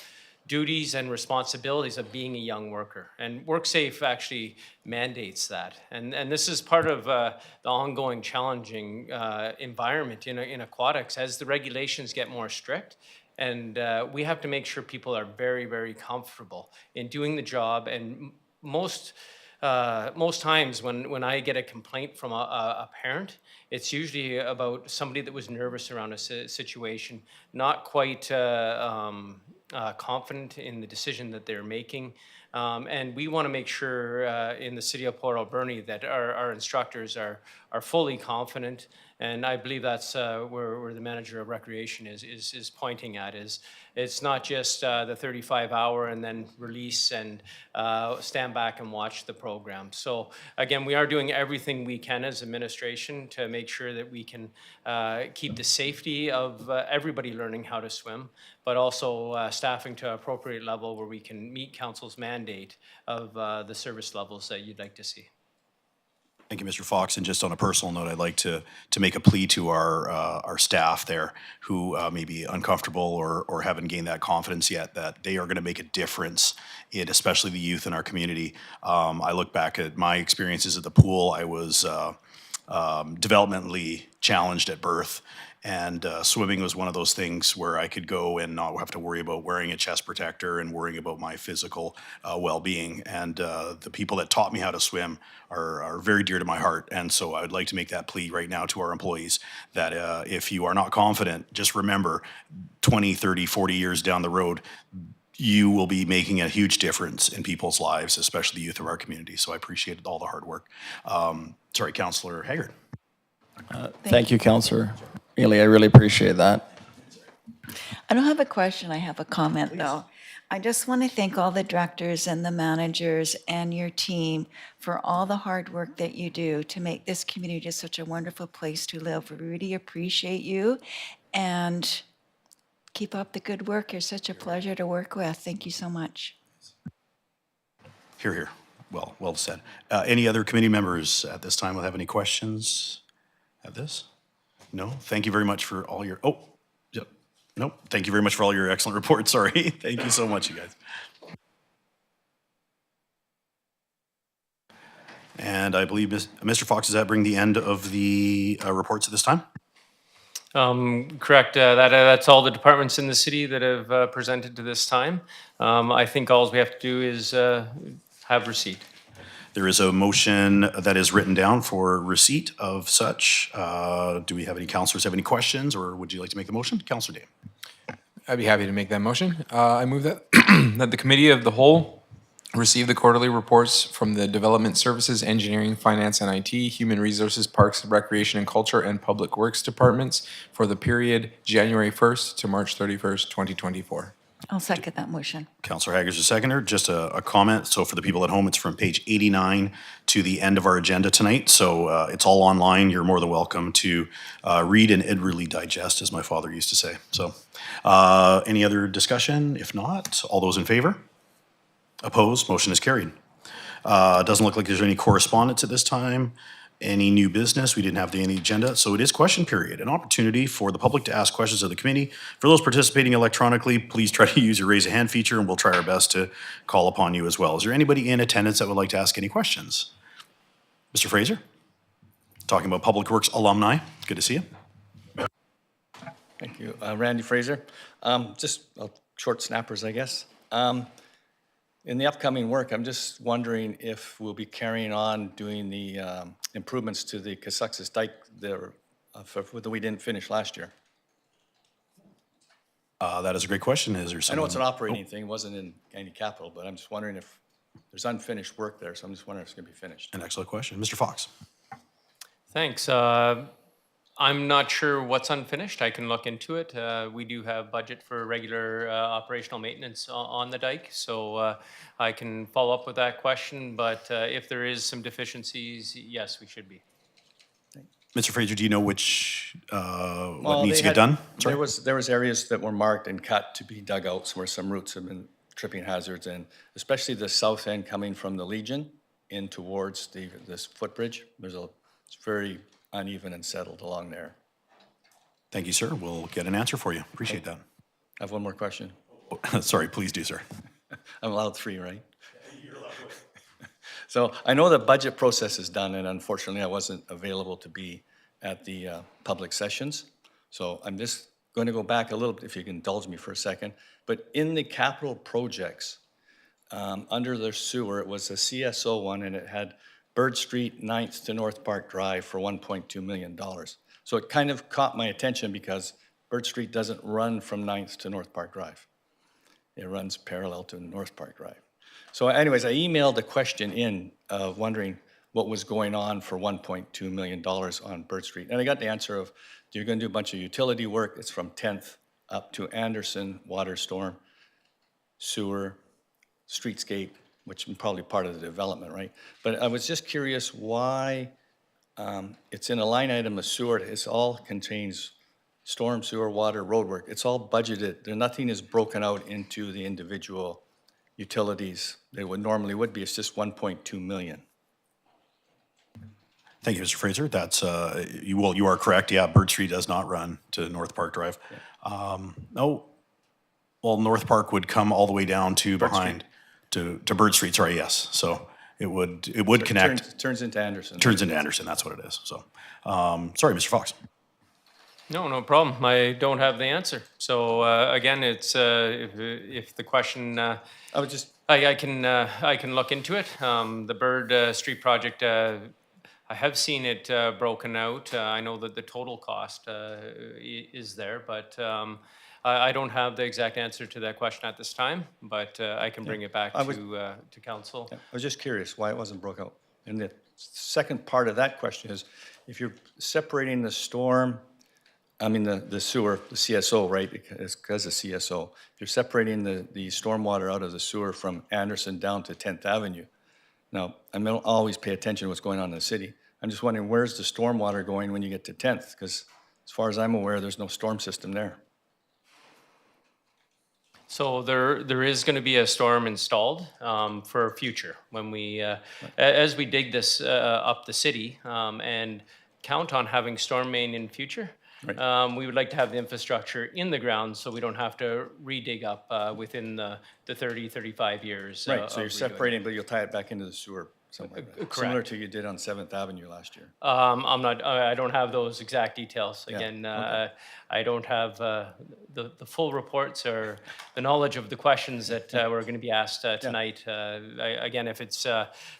duties and responsibilities of being a young worker. And WorkSafe actually mandates that. And this is part of the ongoing challenging environment in aquatics as the regulations get more strict. And we have to make sure people are very, very comfortable in doing the job. And most times when I get a complaint from a parent, it's usually about somebody that was nervous around a situation, not quite confident in the decision that they're making. And we want to make sure in the city of Port Alberni that our instructors are fully confident. And I believe that's where the manager of recreation is pointing at, is it's not just the 35-hour and then release and stand back and watch the program. So again, we are doing everything we can as administration to make sure that we can keep the safety of everybody learning how to swim, but also staffing to an appropriate level where we can meet council's mandate of the service levels that you'd like to see. Thank you, Mr. Fox. And just on a personal note, I'd like to make a plea to our staff there who may be uncomfortable or haven't gained that confidence yet, that they are going to make a difference in especially the youth in our community. I look back at my experiences at the pool. I was developmentally challenged at birth. And swimming was one of those things where I could go and not have to worry about wearing a chest protector and worrying about my physical well-being. And the people that taught me how to swim are very dear to my heart. And so I would like to make that plea right now to our employees that if you are not confident, just remember 20, 30, 40 years down the road, you will be making a huge difference in people's lives, especially the youth of our community. So I appreciate all the hard work. Sorry, Councillor Haggard. Thank you, Councillor Ely. I really appreciate that. I don't have a question, I have a comment though. I just want to thank all the directors and the managers and your team for all the hard work that you do to make this community just such a wonderful place to live. We really appreciate you and keep up the good work. You're such a pleasure to work with. Thank you so much. Hear, hear. Well said. Any other committee members at this time will have any questions at this? No? Thank you very much for all your, yep. Nope. Thank you very much for all your excellent reports. Sorry. Thank you so much, you guys. And I believe Mr. Fox, does that bring the end of the reports at this time? Correct. That's all the departments in the city that have presented to this time. I think all we have to do is have receipt. There is a motion that is written down for receipt of such. Do we have any councillors have any questions, or would you like to make the motion? Councillor Dane. I'd be happy to make that motion. I move that that the Committee of the Whole receive the quarterly reports from the Development Services, Engineering, Finance and IT, Human Resources, Parks, Recreation and Culture, and Public Works Departments for the period January 1st to March 31st, 2024. I'll second that motion. Councillor Haggard's a seconder. Just a comment. So for the people at home, it's from page 89 to the end of our agenda tonight. So it's all online. You're more than welcome to read and really digest, as my father used to say. So any other discussion? If not, all those in favor? Opposed? Motion is carried. Doesn't look like there's any correspondence at this time. Any new business? We didn't have any agenda. So it is question period, an opportunity for the public to ask questions of the committee. For those participating electronically, please try to use your raise a hand feature and we'll try our best to call upon you as well. Is there anybody in attendance that would like to ask any questions? Mr. Fraser? Talking about Public Works alumni. Good to see you. Thank you. Randy Fraser. Just short snappers, I guess. In the upcoming work, I'm just wondering if we'll be carrying on doing the improvements to the Cassuxis Dike that we didn't finish last year. That is a great question. Is there I know it's an operating thing, it wasn't in any capital, but I'm just wondering if there's unfinished work there, so I'm just wondering if it's going to be finished. An excellent question. Mr. Fox. Thanks. I'm not sure what's unfinished. I can look into it. We do have budget for regular operational maintenance on the dike, so I can follow up with that question. But if there is some deficiencies, yes, we should be. Mr. Fraser, do you know which, what Well, needs they to get had- done? Sorry. There was areas that were marked and cut to be dug out, where some roots have been tripping hazards, and especially the south end coming from the Legion in towards this footbridge. It's very uneven and settled along there. Thank you, sir. We'll get an answer for you. Appreciate that. I have one more question. Sorry, please do, sir. I'm allowed 3, right? So I know the budget process is done, and unfortunately, I wasn't available to be at the public sessions. So I'm just going to go back a little bit, if you can indulge me for a second. But in the capital projects, under the sewer, it was a CSO one, and it had Bird Street, 9th to North Park Drive for $1.2 million. So it kind of caught my attention because Bird Street doesn't run from 9th to North Park Drive. It runs parallel to North Park Drive. So anyways, I emailed a question in wondering what was going on for $1.2 million on Bird Street. And I got the answer of, you're going to do a bunch of utility work. It's from 10th up to Anderson, water storm, sewer, streetscape, which is probably part of the development, right? But I was just curious why it's in a line item of sewer. It all contains storm, sewer, water, road work. It's all budgeted. Nothing is broken out into the individual utilities that would normally would be. It's just 1.2 million. Thank you, Mr. Fraser. That's, you are correct. Yeah, Bird Street does not run to North Park Drive. No, well, North Park would come all the way down to behind, to Bird Street, sorry, yes. So it would connect. Turns into Anderson. Turns into Anderson, that's what it is. So, sorry, Mr. Fox. No problem. I don't have the answer. So again, it's if the question, I can look into it. The Bird Street project, I have seen it broken out. I know that the total cost is there, but I don't have the exact answer to that question at this time. But I can bring it back to council. I was just curious why it wasn't broke out. And the second part of that question is, if you're separating the storm, I mean the sewer, the CSO, right? Because of CSO. If you're separating the stormwater out of the sewer from Anderson down to 10th Avenue. Now, I don't always pay attention to what's going on in the city. I'm just wondering, where's the stormwater going when you get to 10th? Because as far as I'm aware, there's no storm system there. So there is going to be a storm installed for future when we, as we dig this up the city and count on having storm main in future. Right. We would like to have the infrastructure in the ground so we don't have to redig up within the 30, 35 years. Right, so you're separating, but you'll tie it back into the sewer somewhere. Right? Similar to you did on 7th Avenue last year. I don't have those exact details. Again, okay. I don't have the full reports or the knowledge of the questions that we're going to be asked tonight. Again, if it's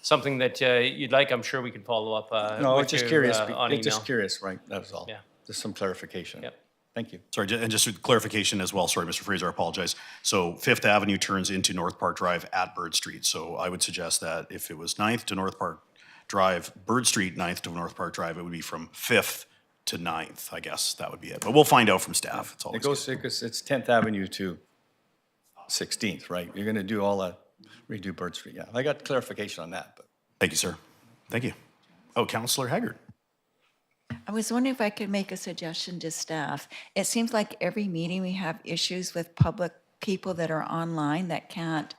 something that you'd like, I'm sure we can follow up no, with just you, curious. On email. Just curious, right? That was all. Yeah. Just some clarification. Yep. Thank you. Sorry, and just clarification as well. Sorry, Mr. Fraser, I apologize. So 5th Avenue turns into North Park Drive at Bird Street. So I would suggest that if it was 9th to North Park Drive, Bird Street, 9th to North Park Drive, it would be from 5th to 9th. I guess that would be it. But we'll find out from staff. It's always it's 10th Avenue to 16th, right? You're going to do all that, redo Bird Street. Yeah, I got clarification on that. But thank you, sir. Thank you. Oh, Councillor Haggard. I was wondering if I could make a suggestion to staff. It seems like every meeting we have issues with public people that are online that can't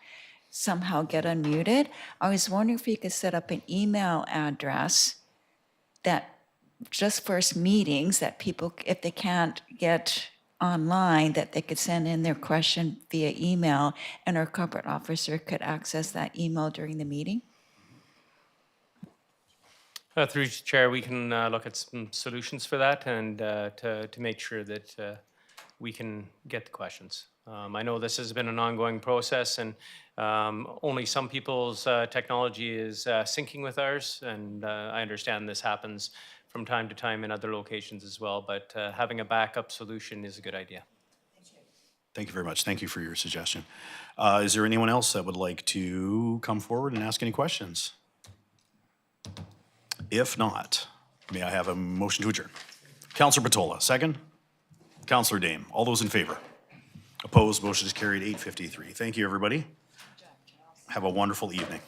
somehow get unmuted. I was wondering if you could set up an email address that just for meetings that people, if they can't get online, that they could send in their question via email and our corporate officer could access that email during the meeting. Through the chair, we can look at some solutions for that and to make sure that we can get the questions. I know this has been an ongoing process and only some people's technology is syncing with ours, and I understand this happens from time to time in other locations as well, but having a backup solution is a good idea. Thank you very much. Thank you for your suggestion. Is there anyone else that would like to come forward and ask any questions? If not, May I have a motion to adjourn? Councillor Patola, second. Councillor Dame, all those in favor? Opposed, motion is carried 8:53. Thank you, everybody. Have a wonderful evening.